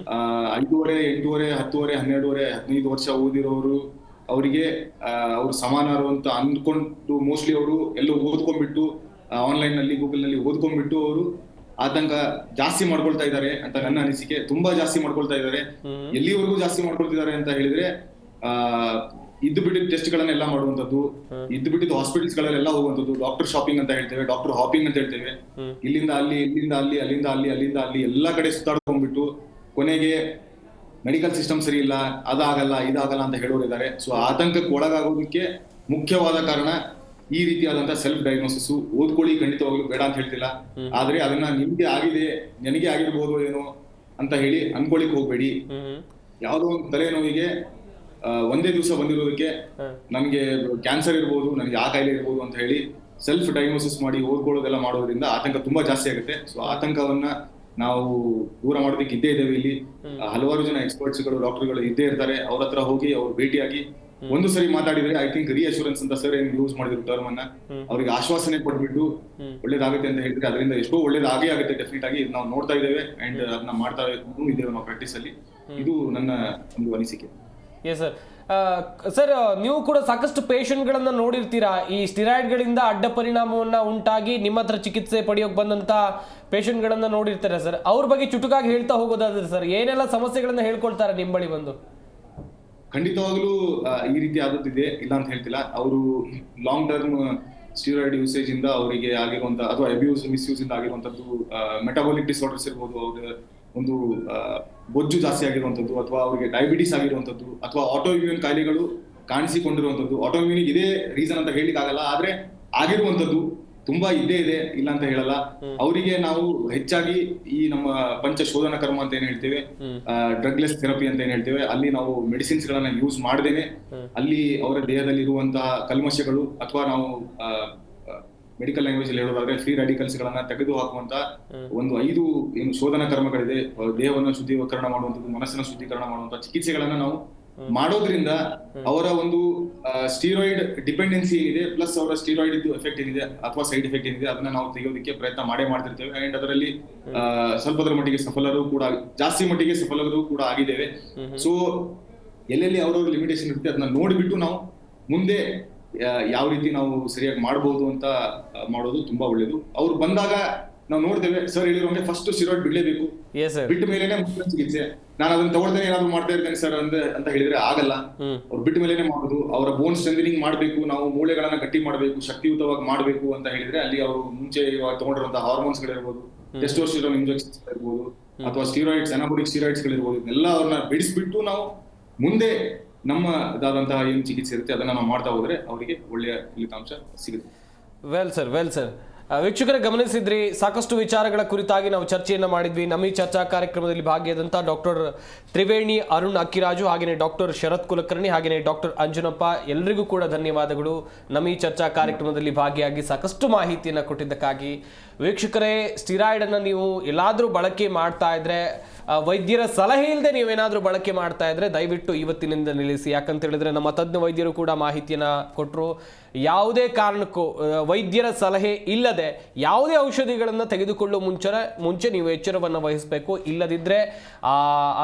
5, 8, 10, 12, 15 ವರ್ಷ ಓದಿರೋರು ಅವರಿಗೆ ಅವ್ರು ಸಮಾನರು ಅಂತ ಅಂದ್ಕೊಂಡು ಮೋಸ್ಟ್ಲಿ ಅವರು ಎಲ್ಲೋ ಓದ್ಕೊಂಡ್ಬಿಟ್ಟು ಆನ್ಲೈನ್ ನಲ್ಲಿ ಗೂಗಲ್ ನಲ್ಲಿ ಓದ್ಕೊಂಡ್ಬಿಟ್ಟು ಅವರು ಆತಂಕ ಜಾಸ್ತಿ ಮಾಡ್ಕೊಳ್ತಾ ಇದ್ದಾರೆ ಅಂತ ನನ್ನ ಅನಿಸಿಕೆ. ತುಂಬಾ ಜಾಸ್ತಿ ಮಾಡ್ಕೊಳ್ತಾ ಇದ್ದಾರೆ. ಎಲ್ಲಿವರೆಗೂ ಜಾಸ್ತಿ ಮಾಡ್ಕೊಳ್ತಿದ್ದಾರೆ ಅಂತ ಹೇಳಿದ್ರೆ ಇದ್ದು ಬಿಟ್ಟಿದ್ದ ಟೆಸ್ಟ್ ಗಳನ್ನೆಲ್ಲ ಮಾಡುವಂತದ್ದು, ಇದ್ದು ಬಿಟ್ಟಿದ್ದು ಹಾಸ್ಪಿಟಲ್ಸ್ ಗಳಲ್ಲೆಲ್ಲ ಹೋಗುವಂತದ್ದು, ಡಾಕ್ಟರ್ ಶಾಪಿಂಗ್ ಅಂತ ಹೇಳ್ತೇವೆ, ಡಾಕ್ಟರ್ ಹಾಪಿಂಗ್ ಅಂತ ಹೇಳ್ತೇವೆ. ಇಲ್ಲಿಂದ ಅಲ್ಲಿ, ಇಲ್ಲಿಂದ ಅಲ್ಲಿ, ಅಲ್ಲಿಂದ ಅಲ್ಲಿ, ಅಲ್ಲಿಂದ ಅಲ್ಲಿ ಎಲ್ಲಾ ಕಡೆ ಸುತ್ತಾಡ್ಕೊಂಡ್ಬಿಟ್ಟು ಕೊನೆಗೆ ಮೆಡಿಕಲ್ ಸಿಸ್ಟಮ್ ಸರಿ ಇಲ್ಲ, ಅದಾಗಲ್ಲ ಇದಾಗಲ್ಲ ಅಂತ ಹೇಳೋರಿದ್ದಾರೆ. ಸೊ ಆತಂಕಕ್ಕೆ ಒಳಗಾಗೋದಕ್ಕೆ ಮುಖ್ಯವಾದ ಕಾರಣ ಈ ರೀತಿಯಾದಂತಹ ಸೆಲ್ಫ್ ಡಯಾಗ್ನೋಸಿಸ್. ಓದ್ಕೊಳ್ಳಿ, ಖಂಡಿತವಾಗ್ಲೂ ಬೇಡ ಅಂತ ಹೇಳ್ತಿಲ್ಲ. ಆದ್ರೆ ಅದನ್ನ ನಿಮ್ಗೆ ಆಗಿದೆ, ನನಗೆ ಆಗಿರ್ಬೋದು ಏನೋ ಅಂತ ಹೇಳಿ ಅನ್ಕೊಳಿಕ್ ಹೋಗ್ಬೇಡಿ. ಯಾವ್ದೋ ಒಂದು ತಲೆನೋವಿಗೆ ಒಂದೇ ದಿವಸ ಬಂದಿರೋದಕ್ಕೆ ನನ್ಗೆ ಕ್ಯಾನ್ಸರ್ ಇರ್ಬೋದು, ನನಗೆ ಆ ಕಾಯಿಲೆ ಇರ್ಬೋದು ಅಂತ ಹೇಳಿ ಸೆಲ್ಫ್ ಡಯಾಗ್ನೋಸಿಸ್ ಮಾಡಿ ಓದ್ಕೊಳ್ಳೋದೆಲ್ಲ ಮಾಡೋದ್ರಿಂದ ಆತಂಕ ತುಂಬಾ ಜಾಸ್ತಿ ಆಗುತ್ತೆ. ಸೊ ಆತಂಕವನ್ನ ನಾವು ದೂರ ಮಾಡೋದಕ್ಕೆ ಇದ್ದೇ ಇದ್ದೇವೆ. ಇಲ್ಲಿ ಹಲವಾರು ಜನ ಎಕ್ಸ್ಪರ್ಟ್ಸ್ಗಳು, ಡಾಕ್ಟರ್ಗಳು ಇದ್ದೇ ಇರ್ತಾರೆ. ಅವ್ರ ಹತ್ರ ಹೋಗಿ ಅವ್ರು ಭೇಟಿಯಾಗಿ ಒಂದು ಸರಿ ಮಾತಾಡಿದ್ರೆ, ಐ ಥಿಂಕ್ ರಿಅಶ್ಯೂರೆನ್ಸ್ ಅಂತ ಸರ್ ಏನ್ ಯೂಸ್ ಮಾಡಿದ್ರು ಟರ್ಮ್ ಅನ್ನ, ಅವ್ರಿಗೆ ಆಶ್ವಾಸನೆ ಕೊಟ್ಬಿಟ್ಟು ಒಳ್ಳೇದಾಗುತ್ತೆ ಅಂತ ಹೇಳಿದ್ರೆ ಅದರಿಂದ ಎಷ್ಟೋ ಒಳ್ಳೇದಾಗೇ ಆಗುತ್ತೆ. ಡೆಫಿನೆಟ್ ಆಗಿ ನಾವು ನೋಡ್ತಾ ಇದ್ದೇವೆ ಅಂಡ್ ಅದನ್ನ ಮಾಡ್ತಾ ಇದ್ದೇವೆ ನಾವು ಪ್ರಾಕ್ಟೀಸ್ ಅಲ್ಲಿ. ಇದು ನನ್ನ ಒಂದು ಅನಿಸಿಕೆ. Yes sir. ಸರ್, ನೀವು ಕೂಡ ಸಾಕಷ್ಟು ಪೇಷಂಟ್ಗಳನ್ನ ನೋಡಿರ್ತೀರಾ. ಈ ಸ್ಟಿರಾಯ್ಡ್ಗಳಿಂದ ಅಡ್ಡ ಪರಿಣಾಮವನ್ನ ಉಂಟಾಗಿ ನಿಮ್ಮ ಹತ್ರ ಚಿಕಿತ್ಸೆ ಪಡೆಯೋಕೆ ಬಂದಂತ ಪೇಷಂಟ್ಗಳನ್ನ ನೋಡಿರ್ತಾರೆ ಸರ್. ಅವ್ರ ಬಗ್ಗೆ ಚುಟುಕಾಗಿ ಹೇಳ್ತಾ ಹೋಗೋದಾದ್ರೆ ಸರ್, ಏನೆಲ್ಲ ಸಮಸ್ಯೆಗಳನ್ನ ಹೇಳ್ಕೊಳ್ತಾರೆ ನಿಮ್ಮ ಬಳಿ ಬಂದು? ಖಂಡಿತವಾಗ್ಲೂ ಈ ರೀತಿ ಆಗುತ್ತಿದೆ, ಇಲ್ಲ ಅಂತ ಹೇಳ್ತಿಲ್ಲ. ಅವರು ಲಾಂಗ್ ಟರ್ಮ್ ಸ್ಟೀರಾಯ್ಡ್ ಯೂಸೇಜ್ ಇಂದ ಅವರಿಗೆ ಆಗಿರುವಂತ ಅಥವಾ ಅಬ್ಯೂಸ್ ಮಿಸ್ಯೂಸ್ ಇಂದ ಆಗಿರುವಂತದ್ದು, ಮೆಟಾಬಾಲಿಕ್ ಡಿಸಾರ್ಡರ್ಸ್ ಇರ್ಬೋದು, ಅವ್ರ ಒಂದು ಬೊಜ್ಜು ಜಾಸ್ತಿ ಆಗಿರುವಂತದ್ದು, ಅಥವಾ ಅವರಿಗೆ ಡಯಾಬಿಟಿಸ್ ಆಗಿರುವಂತದ್ದು, ಅಥವಾ ಆಟೋ ಇಮ್ಯೂನ್ ಕಾಯಿಲೆಗಳು ಕಾಣಿಸಿಕೊಂಡಿರುವಂತದ್ದು. ಆಟೋ ಇಮ್ಯೂನ್ ಇದೇ ರೀಸನ್ ಅಂತ ಹೇಳಿಕ್ ಆಗಲ್ಲ, ಆದ್ರೆ ಆಗಿರುವಂತದ್ದು ತುಂಬಾ ಇದ್ದೇ ಇದೆ, ಇಲ್ಲ ಅಂತ ಹೇಳಲ್ಲ. ಅವರಿಗೆ ನಾವು ಹೆಚ್ಚಾಗಿ ಈ ನಮ್ಮ ಪಂಚಶೋಧನ ಕರ್ಮ ಅಂತ ಏನ್ ಹೇಳ್ತೇವೆ, ಡ್ರಗ್ಲೆಸ್ ಥೆರಪಿ ಅಂತ ಏನ್ ಹೇಳ್ತೇವೆ, ಅಲ್ಲಿ ನಾವು ಮೆಡಿಸಿನ್ಸ್ ಗಳನ್ನ ಯೂಸ್ ಮಾಡದೇನೆ ಅಲ್ಲಿ ಅವರ ದೇಹದಲ್ಲಿ ಇರುವಂತಹ ಕಲ್ಮಶಗಳು ಅಥವಾ ನಾವು ಮೆಡಿಕಲ್ ಲ್ಯಾಂಗ್ವೇಜ್ ಅಲ್ಲಿ ಹೇಳೋದಾದ್ರೆ ಫ್ರೀ ರಾಡಿಕಲ್ಸ್ ಗಳನ್ನ ತೆಗೆದು ಹಾಕುವಂತ ಒಂದು 5 ಏನು ಶೋಧನ ಕರ್ಮಗಳಿದೆ. ದೇಹವನ್ನು ಶುದ್ಧೀಕರಣ ಮಾಡುವಂತದ್ದು, ಮನಸ್ಸನ್ನ ಶುದ್ಧೀಕರಣ ಮಾಡುವಂತ ಚಿಕಿತ್ಸೆಗಳನ್ನ ನಾವು ಮಾಡೋದ್ರಿಂದ ಅವರ ಒಂದು ಸ್ಟೀರಾಯ್ಡ್ ಡಿಪೆಂಡೆನ್ಸಿ ಏನಿದೆ, ಪ್ಲಸ್ ಅವರ ಸ್ಟೀರಾಯ್ಡ್ ಎಫೆಕ್ಟ್ ಏನಿದೆ ಅಥವಾ ಸೈಡ್ ಎಫೆಕ್ಟ್ ಏನಿದೆ, ಅದನ್ನ ನಾವು ತೆಗೆಯೋದಕ್ಕೆ ಪ್ರಯತ್ನ ಮಾಡ್ತಿರ್ತೇವೆ. ಅಂಡ್ ಅದರಲ್ಲಿ ಸ್ವಲ್ಪದರ ಮಟ್ಟಿಗೆ ಸಫಲರು ಕೂಡ, ಜಾಸ್ತಿ ಮಟ್ಟಿಗೆ ಸಫಲರು ಕೂಡ ಆಗಿದ್ದೇವೆ. ಸೊ ಎಲ್ಲೆಲ್ಲಿ ಅವ್ರವ್ರ ಲಿಮಿಟೇಷನ್ ಇರುತ್ತೆ ಅದನ್ನ ನೋಡಿಬಿಟ್ಟು ನಾವು ಮುಂದೆ ಯಾವ ರೀತಿ ನಾವು ಸರಿಯಾಗಿ ಮಾಡಬಹುದು ಅಂತ ಮಾಡೋದು ತುಂಬಾ ಒಳ್ಳೇದು. ಅವ್ರು ಬಂದಾಗ ನಾವು ನೋಡ್ತೇವೆ, ಸರ್ ಹೇಳಿರೋಂಗೆ ಫಸ್ಟ್ ಸ್ಟೀರಾಯ್ಡ್ ಬಿಡ್ಲೇಬೇಕು, ಬಿಟ್ಟ ಮೇಲೆನೆ ಮುಂದಿನ ಚಿಕಿತ್ಸೆ. ನಾನು ಅದನ್ನ ತಗೊಳ್ತೇನೆ, ಏನಾದ್ರು ಮಾಡ್ತಾ ಇರ್ತೇನೆ ಸರ್ ಅಂತ ಹೇಳಿದ್ರೆ ಆಗಲ್ಲ. ಅವ್ರು ಬಿಟ್ಟ ಮೇಲೆನೆ ಮಾಡುದು. ಅವರ ಬೋನ್ ಸ್ಟ್ರೆಂಥನಿಂಗ್ ಮಾಡಬೇಕು, ನಾವು ಮೂಳೆಗಳನ್ನ ಗಟ್ಟಿ ಮಾಡಬೇಕು, ಶಕ್ತಿಯುತವಾಗಿ ಮಾಡಬೇಕು ಅಂತ ಹೇಳಿದ್ರೆ ಅಲ್ಲಿ ಅವರು ಮುಂಚೆ ತಗೊಂಡಿರುವಂತಹ ಹಾರ್ಮೋನ್ಸ್ ಗಳಿರ್ಬೋದು, ಟೆಸ್ಟೋಸ್ಟೆರಾನ್ ಇಂಜೆಕ್ಷನ್ಸ್ ಇರ್ಬೋದು, ಅಥವಾ ಸ್ಟೀರಾಯ್ಡ್ಸ್, ಅನಾಬೋಲಿಕ್ ಸ್ಟೀರಾಯ್ಡ್ಸ್ ಗಳಿರ್ಬೋದು, ಇದೆಲ್ಲ ಅವ್ರನ್ನ ಬಿಡಿಸ್ಬಿಟ್ಟು ನಾವು ಮುಂದೆ ನಮ್ಮ ಇದಾದಂತಹ ಏನು ಚಿಕಿತ್ಸೆ ಇರುತ್ತೆ ಅದನ್ನ ನಾವು ಮಾಡ್ತಾ ಹೋದ್ರೆ ಅವರಿಗೆ ಒಳ್ಳೆಯ ಫಲಿತಾಂಶ ಸಿಗುತ್ತೆ. Well sir. ವೀಕ್ಷಕರೇ, ಗಮನಿಸಿದ್ರಿ, ಸಾಕಷ್ಟು ವಿಚಾರಗಳ ಕುರಿತಾಗಿ ನಾವು ಚರ್ಚೆಯನ್ನು ಮಾಡಿದ್ವಿ. ನಮ್ಮ ಈ ಚರ್ಚಾ ಕಾರ್ಯಕ್ರಮದಲ್ಲಿ ಭಾಗಿಯಾದಂಥ ಡಾಕ್ಟರ್ ತ್ರಿವೇಣಿ ಅರುಣ್ ಅಕ್ಕಿರಾಜು, ಹಾಗೆಯೇ ಡಾಕ್ಟರ್ ಶರತ್ ಕುಲಕರ್ಣಿ, ಹಾಗೆಯೇ ಡಾಕ್ಟರ್ ಅಂಜನಪ್ಪ, ಎಲ್ಲರಿಗೂ ಕೂಡ ಧನ್ಯವಾದಗಳು ನಮ್ಮ ಈ ಚರ್ಚಾ ಕಾರ್ಯಕ್ರಮದಲ್ಲಿ ಭಾಗಿಯಾಗಿ ಸಾಕಷ್ಟು ಮಾಹಿತಿಯನ್ನು ಕೊಟ್ಟಿದ್ದಕ್ಕಾಗಿ. ವೀಕ್ಷಕರೇ, ಸ್ಟಿರಾಯ್ಡನ್ನು ನೀವು ಎಲ್ಲಾದರೂ ಬಳಕೆ ಮಾಡ್ತಾ ಇದ್ರೆ, ವೈದ್ಯರ ಸಲಹೆ ಇಲ್ಲದೆ ನೀವೇನಾದರೂ ಬಳಕೆ ಮಾಡ್ತಾ ಇದ್ರೆ ದಯವಿಟ್ಟು ಇವತ್ತಿನಿಂದ ನಿಲ್ಲಿಸಿ. ಯಾಕಂತ ಹೇಳಿದ್ರೆ ನಮ್ಮ ತಜ್ಞ ವೈದ್ಯರು ಕೂಡ ಮಾಹಿತಿಯನ್ನು ಕೊಟ್ಟರು. ಯಾವುದೇ ಕಾರಣಕ್ಕೂ ವೈದ್ಯರ ಸಲಹೆ ಇಲ್ಲದೆ ಯಾವುದೇ ಔಷಧಿಗಳನ್ನು ತೆಗೆದುಕೊಳ್ಳುವ ಮುಂಚೆ ನೀವು ಎಚ್ಚರವನ್ನು ವಹಿಸಬೇಕು. ಇಲ್ಲದಿದ್ದರೆ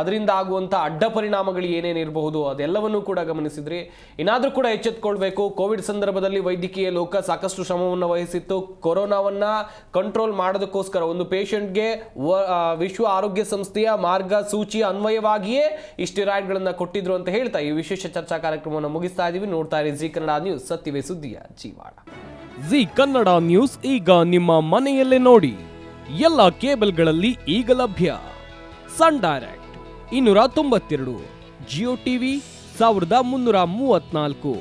ಅದರಿಂದ ಆಗುವಂಥ ಅಡ್ಡ ಪರಿಣಾಮಗಳು ಏನೇನಿರಬಹುದು ಅದೆಲ್ಲವನ್ನೂ ಕೂಡ ಗಮನಿಸಿದ್ರಿ. ಏನಾದರೂ ಕೂಡ ಎಚ್ಚೆತ್ತುಕೊಳ್ಬೇಕು. ಕೋವಿಡ್ ಸಂದರ್ಭದಲ್ಲಿ ವೈದ್ಯಕೀಯ ಲೋಕ ಸಾಕಷ್ಟು ಶ್ರಮವನ್ನು ವಹಿಸಿತ್ತು. ಕೊರೋನಾವನ್ನು ಕಂಟ್ರೋಲ್ ಮಾಡೋದಕ್ಕೋಸ್ಕರ ಒಂದು ಪೇಷಂಟ್ಗೆ ವಿಶ್ವ ಆರೋಗ್ಯ ಸಂಸ್ಥೆಯ ಮಾರ್ಗಸೂಚಿ ಅನ್ವಯವಾಗಿಯೇ ಈ ಸ್ಟೆರಾಯ್ಡ್ಗಳನ್ನು ಕೊಟ್ಟಿದ್ರು ಅಂತ ಹೇಳ್ತಾ ಈ ವಿಶೇಷ ಚರ್ಚಾ ಕಾರ್ಯಕ್ರಮವನ್ನು ಮುಗಿಸ್ತಾ ಇದ್ದೀವಿ. ನೋಡ್ತಾ ಇರಿ ಜಿ ಕನ್ನಡ ನ್ಯೂಸ್, ಸತ್ಯವೇ ಸುದ್ದಿಯ ಜೀವಾಳ. ಜಿ ಕನ್ನಡ ನ್ಯೂಸ್ ಈಗ ನಿಮ್ಮ ಮನೆಯಲ್ಲೇ ನೋಡಿ. ಎಲ್ಲ ಕೇಬಲ್ಗಳಲ್ಲಿ ಈಗ ಲಭ್ಯ. Sun Direct 292, Jio TV 1334,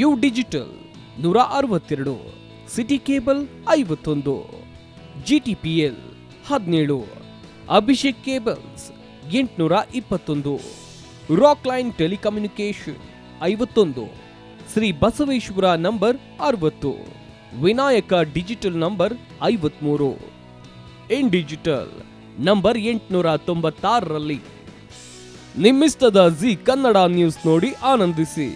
U digital 162, city cable 51, GTPL 17, Abhishek cables 821, Rockline telecommunication 51, Shri Basaveshwara number 60, Vinayaka digital number 53, in digital number 896ರಲ್ಲಿ. ನಿಮ್ಮಿಸ್ತದ ಜಿ ಕನ್ನಡ ನ್ಯೂಸ್ ನೋಡಿ ಆನಂದಿಸಿ.